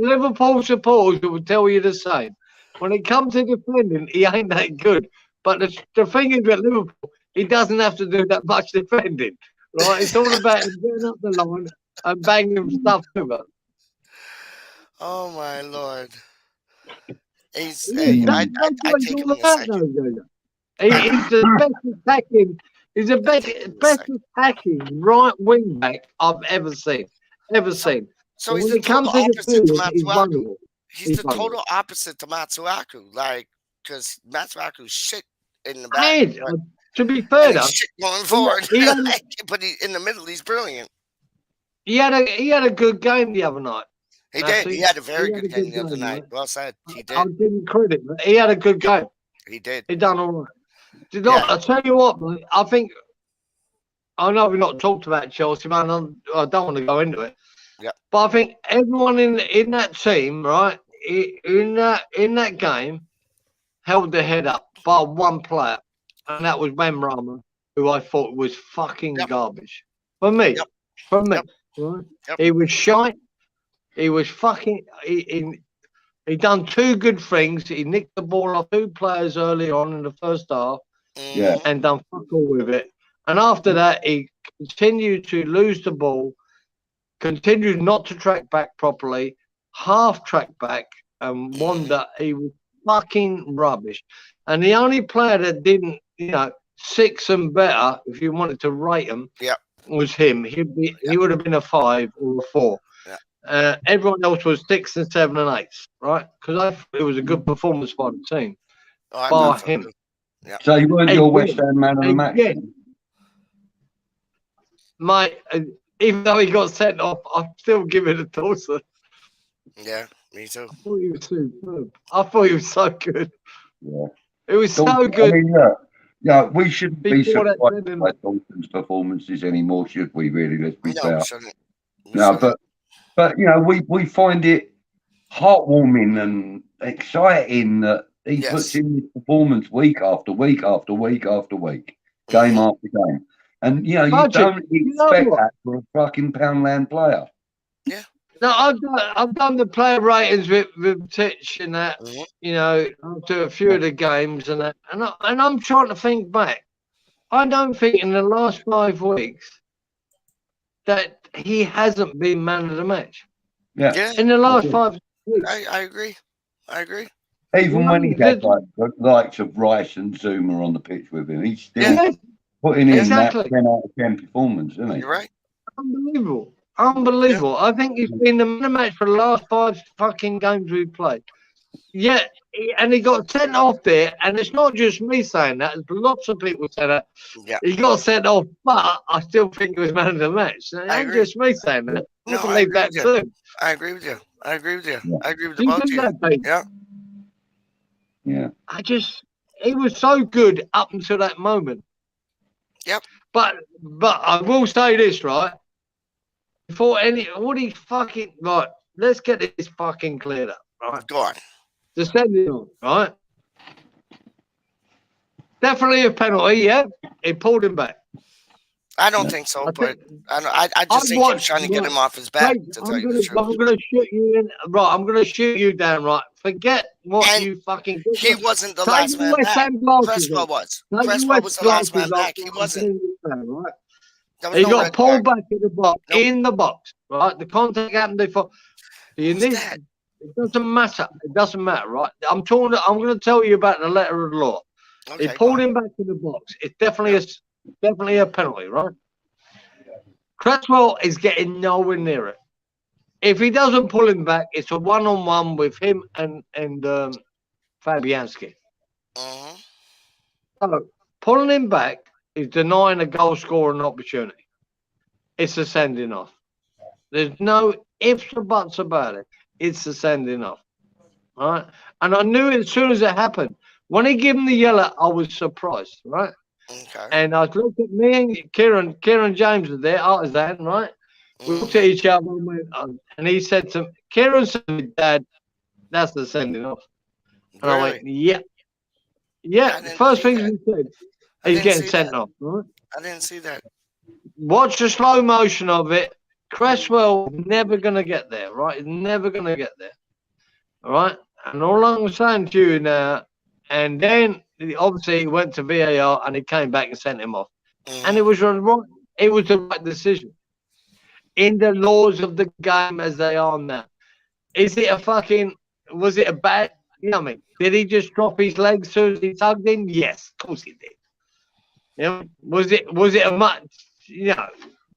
Liverpool supporters will tell you the same. When it comes to defending, he ain't that good. But the thing is with Liverpool, he doesn't have to do that much defending. Right? It's all about him getting up the line and banging stuff over. Oh my Lord! I take him in a second. He's the best attacking. He's the best attacking right wing back I've ever seen. So he's the total opposite to Matsuaku. He's the total opposite to Matsuaku. Like, because Matsuaku's shit in the back. To be fair, though, shit going forward. But in the middle, he's brilliant. He had a good game the other night. He did. He had a very good game the other night. Well said. He did. I'll give him credit, but he had a good game. He did. He done all right. I'll tell you what, I think, I know we've not talked about Chelsea, man. I don't want to go into it. Yeah. But I think everyone in that team, right, in that game, held their head up by one player, and that was Benrahma, who I thought was fucking garbage. For me. Right? He was shite. He was fucking. He done two good things. He nicked the ball off two players early on in the first half, Yeah. and done fuck all with it. And after that, he continued to lose the ball, continued not to track back properly, half track back, and wonder he was fucking rubbish. And the only player that didn't, 6 and better, if you wanted to rate him, was him. He would have been a 5 or a 4. Yeah. Everyone else was 6 and 7 and 8, right? Because I thought it was a good performance by the team. By him. Yeah. So you weren't your West Ham man of the match? Mate, even though he got sent off, I'd still give it a Dawson. Yeah, me too. I thought he was superb. I thought he was so good. Yeah. It was so good. I mean, look, we shouldn't be surprised by Dawson's performances anymore, should we? Really, let's be fair. No, but we find it heartwarming and exciting that he puts in his performance week after week after week after week, game after game. And, you don't expect that for a fucking Poundland player. Yeah. No, I've done the player ratings with tHeY and that, to a few of the games and that. And I'm trying to think back. I don't think in the last 5 weeks that he hasn't been man of the match. Yeah. In the last 5 weeks. I agree. Even when he had the likes of Rice and Zuma on the pitch with him, he's still putting in that 10 out of 10 performance, isn't he? You're right. Unbelievable. Yeah. I think he's been the man of the match for the last 5 fucking games we've played. Yeah, and he got sent off there, and it's not just me saying that. Lots of people say that. Yeah. He got sent off, but I still think he was man of the match. It ain't just me saying that. I believe that too. I agree with you. I agree with you. Yeah. I agree with the both of you. Yeah. He was so good up until that moment. Yep. But I will say this, right? Before all these fucking let's get this fucking cleared up, right? Go on. The sending on, right? Definitely a penalty, yeah. He pulled him back. I don't think so, but I just think he was trying to get him off his back. I'm going to shoot you in. Right, I'm going to shoot you down. Right, forget what you fucking. He wasn't the last man back. Cresswell was. Cresswell was the last man back. He wasn't. Right. He got pulled back in the box. Nope. In the box, right? The contact happened before. It doesn't matter. It doesn't matter, right? I'm going to tell you about the letter of the law. Okay, he pulled him back in the box. It's definitely a penalty, right? Cresswell is getting nowhere near it. If he doesn't pull him back, it's a one-on-one with him and Fabianski. So pulling him back is denying a goal scoring opportunity. It's a sending off. There's no ifs or buts about it. It's a sending off. All right? And I knew it as soon as it happened. When he gave him the yellow, I was surprised, right? Okay. And I looked at me and Kieran James was there, artisan, right? We looked at each other and went, and he said to me, Kieran said, Dad, that's the sending off. And I went, yeah. Yeah, the first thing he said, he's getting sent off, right? I didn't see that. Watch the slow motion of it. Cresswell never going to get there, right? He's never going to get there. All right? And all I'm saying to you now, and then obviously he went to VAR and he came back and sent him off. And it was right. It was the right decision. In the laws of the game as they are now. Was it a bad, did he just drop his legs as soon as he tugged in? Yes, of course he did. Was it a much,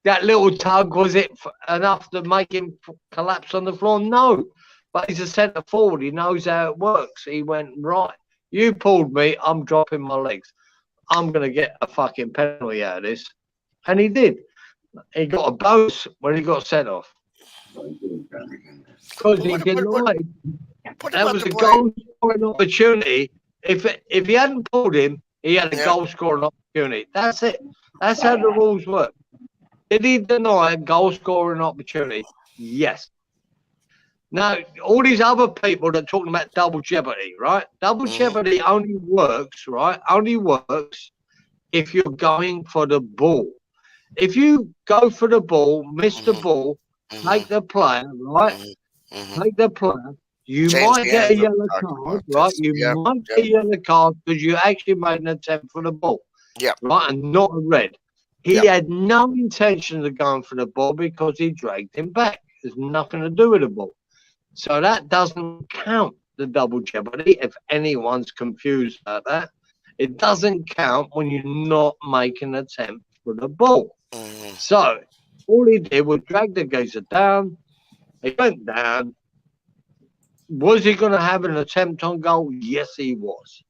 that little tug, was it enough to make him collapse on the floor? No. But he's a centre forward. He knows how it works. He went, right, you pulled me. I'm dropping my legs. I'm going to get a fucking penalty out of this. And he did. He got a bonus when he got sent off. Because he denied. That was a goal-scoring opportunity. If he hadn't pulled him, he had a goal-scoring opportunity. That's it. That's how the rules work. Did he deny a goal-scoring opportunity? Yes. Now, all these other people that are talking about double jeopardy, right? Double jeopardy only works, right? Only works if you're going for the ball. If you go for the ball, miss the ball, take the player, right? take the player. You Change might the get a angle, yellow talk card, about right? this. You Yep, might yep, get a yellow card because you actually made an attempt for the ball, yep, right? And not a red. He yep. had no intention of going for the ball because he dragged him back. There's nothing to do with the ball. So that doesn't count the double jeopardy. If anyone's confused about that, it doesn't count when you're not making an attempt for the ball. So all he did was drag the geezer down. He went down. Was he going to have an attempt on goal? Yes, he was.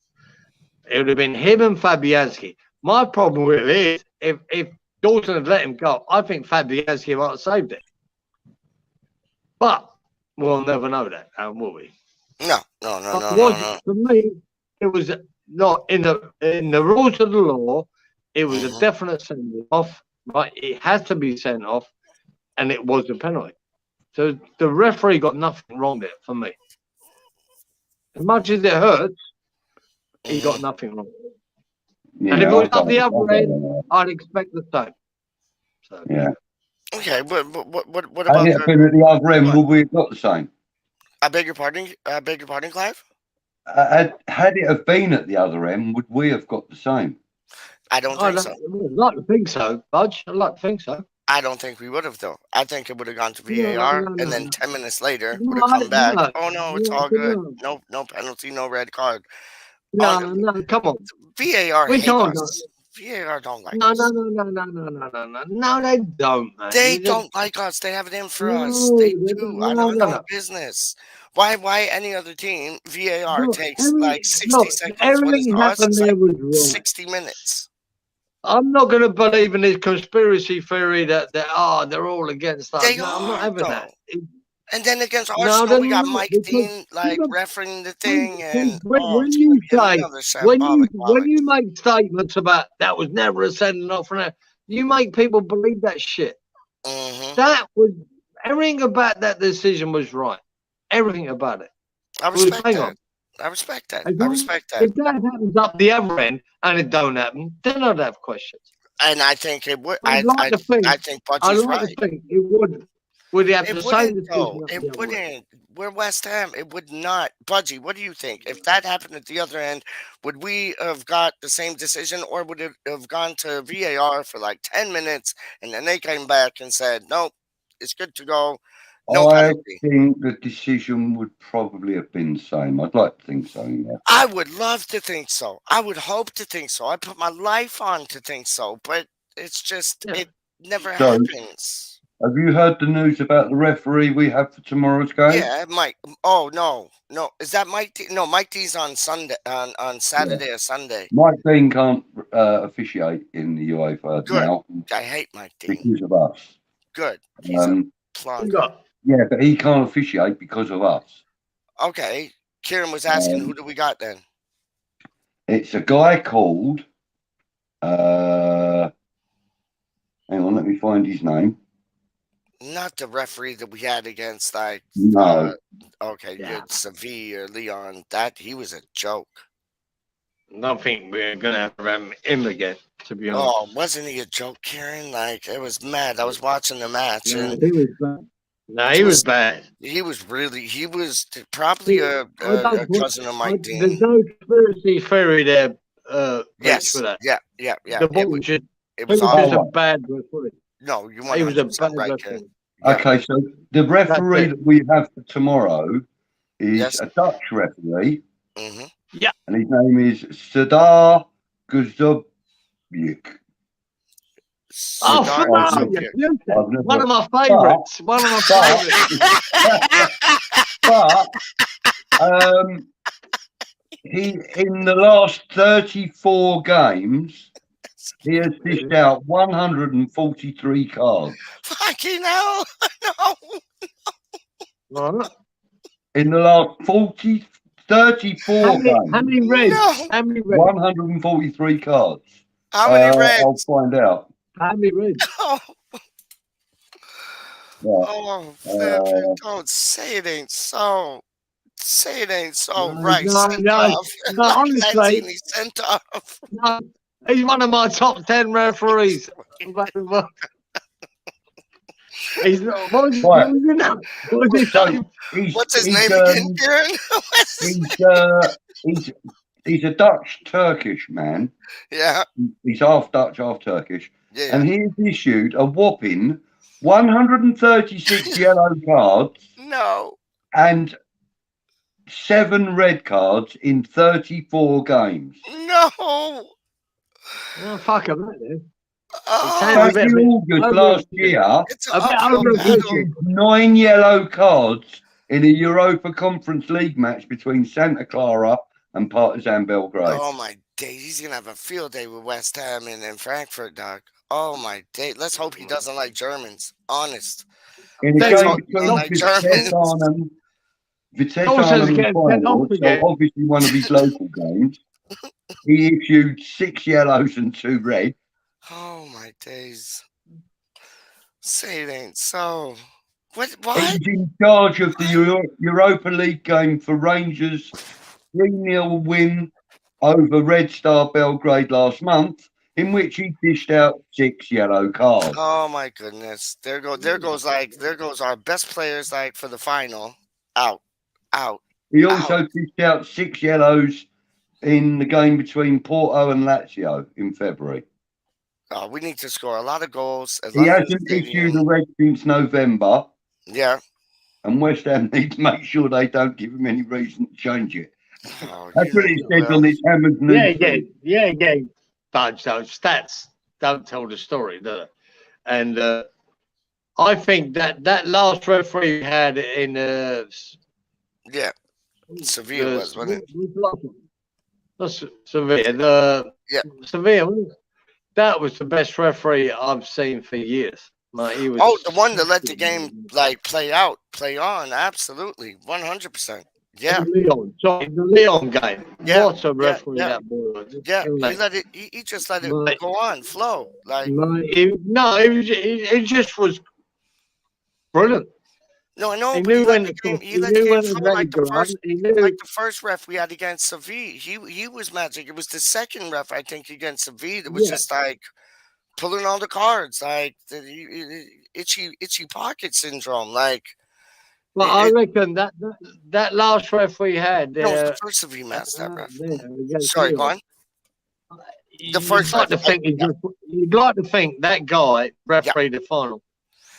It would have been him and Fabianski. My problem with it is if Dawson had let him go, I think Fabianski might have saved it. But we'll never know that, will we? No. For me, it was not in the rules of the law. It was a definite send off. Right, it has to be sent off, and it was a penalty. So the referee got nothing wrong there for me. As much as it hurts, he got nothing wrong. Yeah, and if it was up the other end, I'd expect the same. So, yeah. Okay, what Had about it been at the other end, would we have got the same? I beg your pardon, Clive? Had it have been at the other end, would we have got the same? I don't think so. I'd like to think so, Budge. I'd like to think so. I don't think we would have, though. I think it would have gone to VAR, and then 10 minutes later would have come back. Oh, no, it's all good. No penalty, no red card. No, come on. VAR We hates can't us. VAR don't like No, us. No, they don't, man. They don't like us. They have it in for us. They do. I don't know business. Why any other team, VAR takes like 60 seconds when it's everything us, happened it's there like was wrong. 60 minutes. I'm not going to believe in this conspiracy theory that they're all against us. They I'm not having that. And then against Arsenal, we got Mike Dean refereeing the thing, and when you make statements about that was never a sending off, and you make people believe that shit. That was everything about that decision was right. Everything about it. I respect that. I respect that. If that happens up the other end and it don't happen, then I'd have questions. And I think it would. I think BudgiE's right. It would. Would he have the same decision? It wouldn't. We're West Ham. It would not. BudgiE, what do you think? If that happened at the other end, would we have got the same decision, or would it have gone to VAR for like 10 minutes and then they came back and said, nope, it's good to go? No penalty. I think the decision would probably have been the same. I'd like to think so, yeah. I would love to think so. I would hope to think so. I put my life on to think so, but it's just, it never happens. Have you heard the news about the referee we have for tomorrow's game? Yeah, Mike. Oh, no. Is that Mike D? No, Mike D's on Sunday, on Saturday or Sunday. Mike Dean can't officiate in the UEFA now. I hate Mike Dean. Because of us. Good. He's a plonker. Yeah, but he can't officiate because of us. Okay. Kieran was asking, who do we got then? It's a guy called... hang on, let me find his name. Not the referee that we had against, no. Good. Seville or Leon. He was a joke. I don't think we're gonna have him again, to be honest. Oh, wasn't he a joke, Kieran? It was mad. I was watching the match. And he was bad. No, he was bad. He was probably a cousin of Mike Dean. There's no conspiracy theory there. Yes. For that. Yeah. It was just a bad referee. No, you want he was a bad right, referee. Okay, so the referee that we have for tomorrow is a Dutch referee. Yeah. And his name is Sadar Guzubjuk. Oh, one of my favourites. But he, in the last 34 games, he has dished out 143 cards. Fucking hell! No. In the last 34 games. How many reds? How many reds? 143 cards. How many reds? I'll find out. How many reds? Don't say it ain't so. Say it ain't so. Right. No, honestly. Sent off. No, he's one of my top 10 referees. He's not. What was, Right. what was his So name? What's his name again, Kieran? What's his he's a Dutch Turkish man. Yeah. He's half Dutch, half Turkish, Yeah. and he's issued a whopping 136 yellow cards No. and 7 red cards in 34 games. No. Oh, fuck him, that Oh, sounds Back in August last year, it's a an bit uphill over battle. issued 9 yellow cards in a Europa Conference League match between Santa Clara and Partizan Belgrade. Oh my days, he's gonna have a field day with West Ham and Frankfurt, dog. Oh my day. Let's hope he doesn't like Germans. Honest. In a Thanks, game mate. between Like Germans. Vitesse Also, Arnhem get and Feyenoord, so obviously one of his local games, he issued 6 yellows and 2 red. Oh my days. Say it ain't so. What? He's in charge of the Europa League game for Rangers' 3-0 win over Red Star Belgrade last month, in which he dished out 6 yellow cards. Oh my goodness. There goes our best players like for the final. Out. He also dished out 6 yellows in the game between Porto and Lazio in February. Oh, we need to score a lot of goals. He hasn't issued a red since November. Yeah. And West Ham need to make sure they don't give him any reason to change it. Oh, That's what it said on this Hammers news. Yeah. Budge, those stats don't tell the story, do they? And I think that last referee had in yeah, Sevilla wasn't it? That's Sevilla. Sevilla. That was the best referee I've seen for years. Like, he was the one that let the game play on. Absolutely, 100%. Yeah. The Leon game. Yeah. What a referee that was. Yeah. He just let it go on, flow. Like it just was brilliant. No, I know. He But knew he when let the game. to- He let the knew game when flow to like the let it first. go. He knew- Like the first ref we had against Sevilla, he was magic. It was the second ref I think against Sevilla that was just like pulling all the cards, like the itchy pocket syndrome. Like, But I reckon that last ref we had. no, it was the first Sevilla match. That ref. Sorry, go on. The first You'd like to think that guy refereed the final.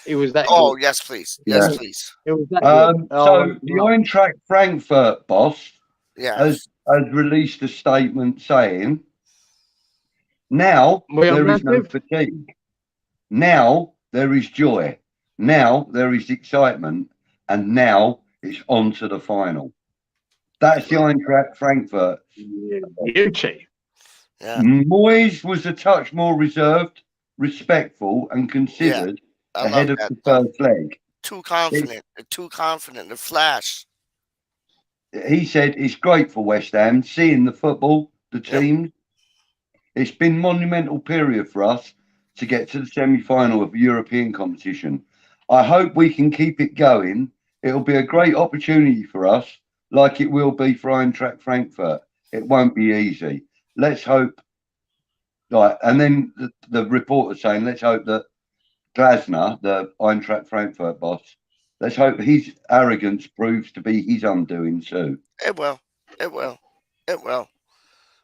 He was that. Oh good. yes, please. Yes, please. It was that. So the Eintracht Frankfurt boss has released a statement saying, now there is no fatigue. Now there is joy. Now there is excitement. And now it's on to the final. That's the Eintracht Frankfurt. Beauty. Yeah. Moyes was a touch more reserved, respectful, and considered ahead of the first leg. Too confident. The flash. He said it's great for West Ham seeing the football, the teams. It's been a monumental period for us to get to the semi-final of a European competition. I hope we can keep it going. It'll be a great opportunity for us, like it will be for Eintracht Frankfurt. It won't be easy. Let's hope. Right, and then the reporter saying, let's hope that Glasner, the Eintracht Frankfurt boss, let's hope his arrogance proves to be his undoing too. It will.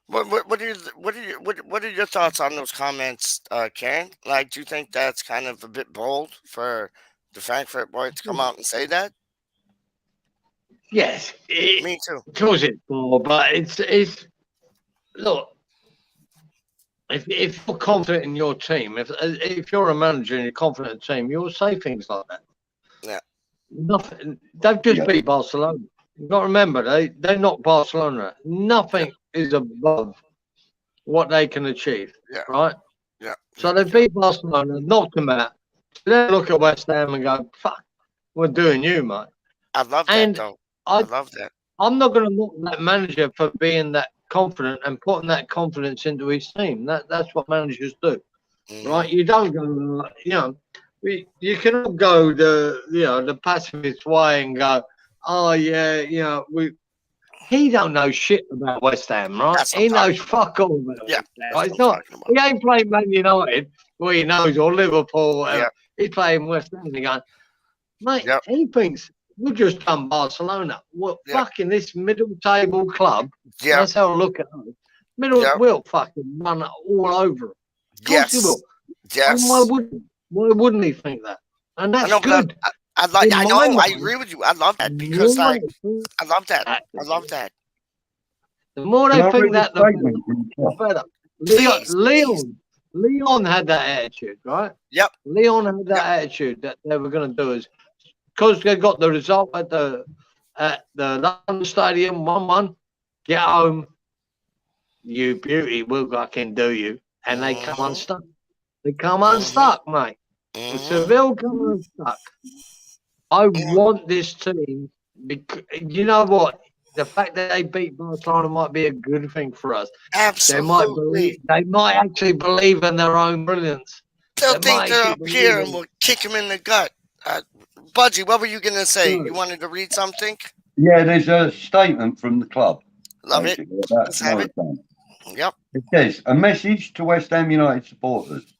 What are your thoughts on those comments, Karen? Like, do you think that's kind of a bit bold for the Frankfurt boy to come out and say that? Yes, me too. Of course it's bold, but it's look. If you're confident in your team, if you're a manager and you're confident in the team, you'll say things like that. Yeah. Nothing. They've just beat Barcelona. You've got to remember, they knocked Barcelona. Nothing is above what they can achieve. Yeah. Right? Yeah. So they beat Barcelona, knocked them out. Then look at West Ham and go, fuck, we're doing you, mate. I love that, though. I love that. I'm not going to knock that manager for being that confident and putting that confidence into his team. That's what managers do, right? You don't go, you cannot go the pacifist way and go, oh yeah, he don't know shit about West Ham, right? He knows fuck all about West Ham. Right? It's not. He ain't playing Man United, well, he knows, or Liverpool, He's playing West Ham. And going, mate, Yep. he thinks we just done Barcelona. Well, Yep. fucking this middle table club. Yeah. That's how I look at it. Middle Yep. will fucking run all over it. Of course he Yes. will. Yes. And why wouldn't he think that? And that's I know, but good. I like. In I my know. I mind, agree with you. I love that because, like, I love that. I love that. the more they Can I think read a that, the statement from the club? better. Please, Leon had that attitude, right? Yep. Leon had that attitude that they were going to do is because they got the result at the London Stadium 1-1. Get home, you beauty. I can do you, and they come unstuck. They come unstuck, mate. The Seville come unstuck. I want this team because you know what? The fact that they beat Barcelona might be a good thing for us. Absolutely. They might actually believe in their own brilliance. They'll think they're up here and we'll kick them in the gut. BudgiE, what were you going to say? You wanted to read something? Yeah, there's a statement from the club. Love it. Let's have it. Yep. It says, a message to West Ham United supporters.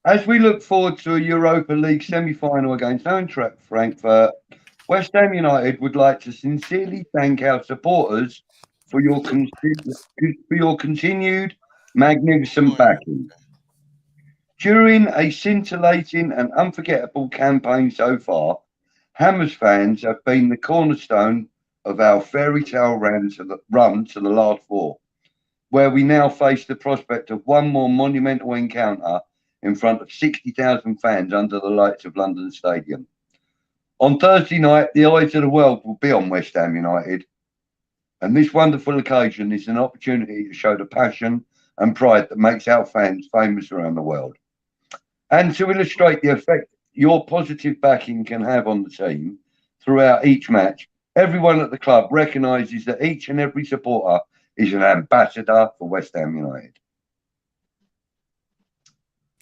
As we look forward to a Europa League semi-final against Eintracht Frankfurt, West Ham United would like to sincerely thank our supporters for your continued magnificent backing. During a scintillating and unforgettable campaign so far, Hammers fans have been the cornerstone of our fairy tale run to the last four, where we now face the prospect of one more monumental encounter in front of 60,000 fans under the lights of London Stadium. On Thursday night, the eyes of the world will be on West Ham United, and this wonderful occasion is an opportunity to show the passion and pride that makes our fans famous around the world. And to illustrate the effect your positive backing can have on the team throughout each match, everyone at the club recognises that each and every supporter is an ambassador for West Ham United.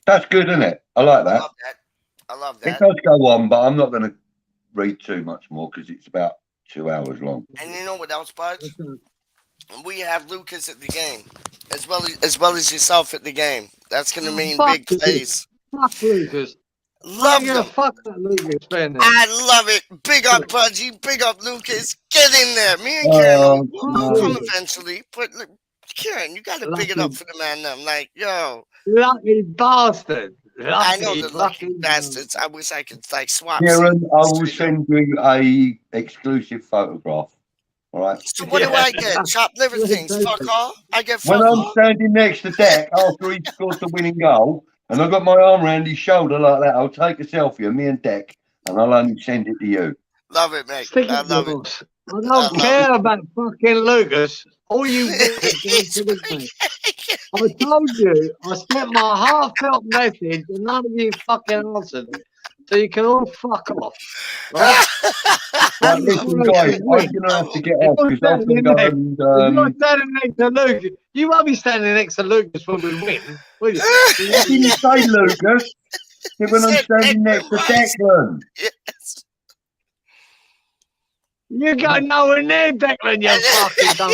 That's good, isn't it? I like that. I love that. It does go on, but I'm not going to read too much more because it's about 2 hours long. And you know what else, Bud? We have Lucas at the game, as well as yourself at the game. That's going to mean big plays. Fuck Lucas. Love them. Fuck that Lucas fan. I love it. Big up, BudgiE. Big up, Lucas. Get in there. Me and Karen will come eventually. But look, Karen, you got to big it up for the man. Them like, yo. Lucky bastard. I know the lucky bastards. I wish I could like swap. Karen, I will send you a exclusive photograph. All right. So what do I get? Chopped liver things. Fuck all. I get fuck when I'm all? standing next to Deck after he scores the winning goal, and I've got my arm around his shoulder like that, I'll take a selfie of me and Deck, and I'll only send it to you. Love it, mate. I love it. I don't care about fucking Lucas. All you I told you, I sent my heartfelt message and none of you fucking answered it. So you can all fuck off. Right? Right, listen, guys, I'm going to have to get off because I'm going to go and... You're standing next to Lucas. You won't be standing next to Lucas when we win, will you? I didn't say Lucas. When I'm standing next to Declan. Yes. You got nowhere near Declan, you fucking dumb.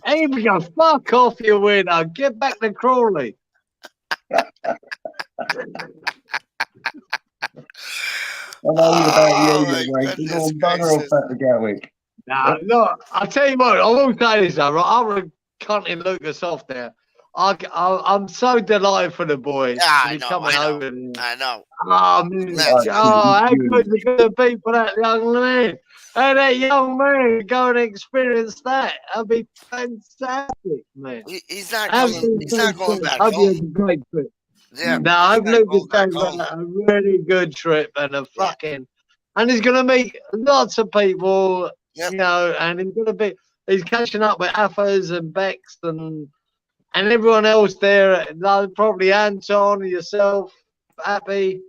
Here we go. Fuck off, you weirdo. Get back to Crawley. I know all about you, mate. You know, I'm better off back to Gatwick. No, look, I'll tell you what, I won't say this though, right? I would cutting Lucas off there. I'm so delighted for the boy. I know. Over there. I know. Oh, man. How good is it going to be for that young man? And that young man go and experience that. That'd be fantastic, man. He's not going back I'd home. be a great trip. Yeah. No, I hope Lucas goes on a really good trip and a fucking, and he's going to meet lots of people, you know, and he's catching up with Affers and Becks and everyone else there. Probably Anton, yourself, Happy.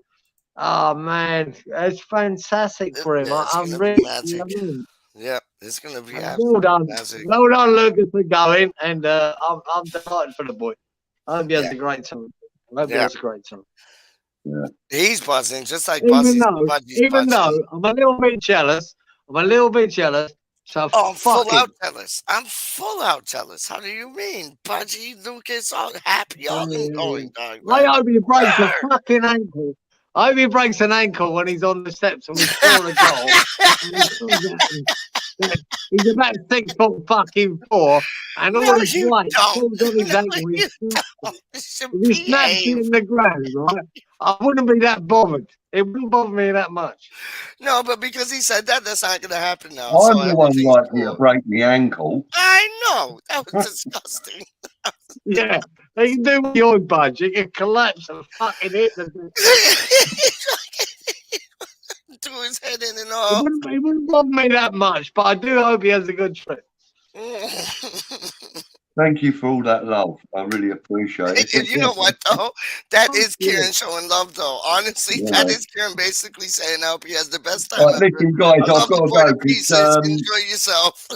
Oh man, it's fantastic for him. I'm really, yeah, it's gonna be well done. Well done, Lucas, for going, and I'm delighted for the boy. I hope he has a great time. I hope he has a great time. Yeah. He's buzzing, just like even buzzing. Though I'm a little bit jealous. So Oh, I'm fuck full out him. jealous. I'm full out jealous. How do you mean? BudgiE, Lucas, all happy, all going, dog. I Like, hope he breaks a fucking ankle. I hope he breaks an ankle when he's on the steps and we score a goal. And he comes out and he's about 6'4", and all no, his you weight don't. falls on his No, ankle. you don't. You should If he snaps it behave. in the ground, right? I wouldn't be that bothered. It wouldn't bother me that much. No, but because he said that, that's not going to happen now. I'm So the one everything's likely to cool. break my ankle. I know. That was disgusting. Yeah, he can do what you want, Budge. He can collapse and fucking hit the. Threw his head in and It all. wouldn't bother me that much, but I do hope he has a good trip. Thank you for all that love. I really appreciate it. And you know what, though? That is Yeah. Kieran showing love, though. Honestly, Yeah. that is Kieran basically saying, I hope he has the best time Right, ever. listen, guys, I I've love got the to point go of pieces. because Enjoy yourself.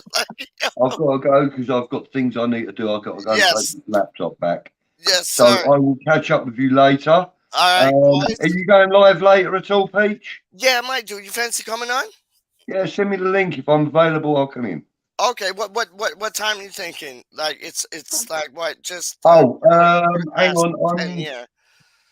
I've got to go because I've got things I need to do. I've got to go Yes. take this laptop back. Yes, So sir. I will catch up with you later. All right, boys. Are you going live later at all, PeacH? Yeah, I might do. You fancy coming on? Yeah, send me the link. If I'm available, I'll come in. Okay, what time are you thinking? Like it's like what? Just Hang past on. 10, yeah.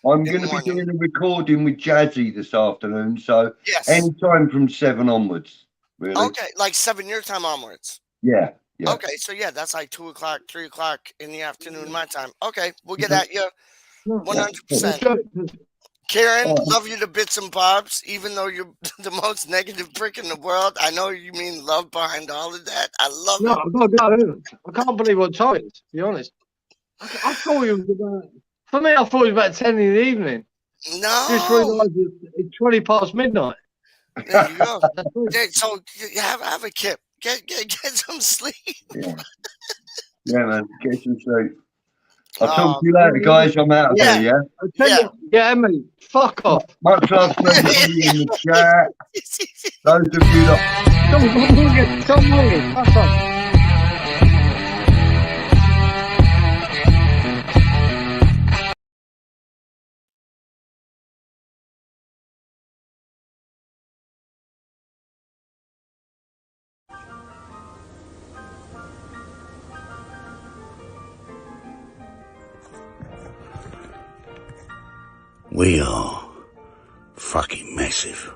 I'm In going the to be morning. doing a recording with Jazzy this afternoon, so Yes. any time from 7 onwards, really. Okay, like 7 your time onwards. Yeah. Okay, so yeah, that's like 2 o'clock, 3 o'clock in the afternoon my time. Okay, we'll get at you 100%. Karen, love you to bits and bobs, even though you're the most negative prick in the world. I know you mean love behind all of that. I love it. I've got to go. I can't believe what time it is, to be honest. I thought it was about, for me, I thought it was about 10 in the evening. No. Just realised it's 20 past midnight. There you go. So you have a kip. Get some sleep. Yeah, man. Get some sleep. I'll talk to you later, guys. I'm out of here, yeah? I'll tell you, yeah, mate. Fuck off. Much love to everybody in the chat. Those of you that... Don't worry. Fuck off. We are fucking massive.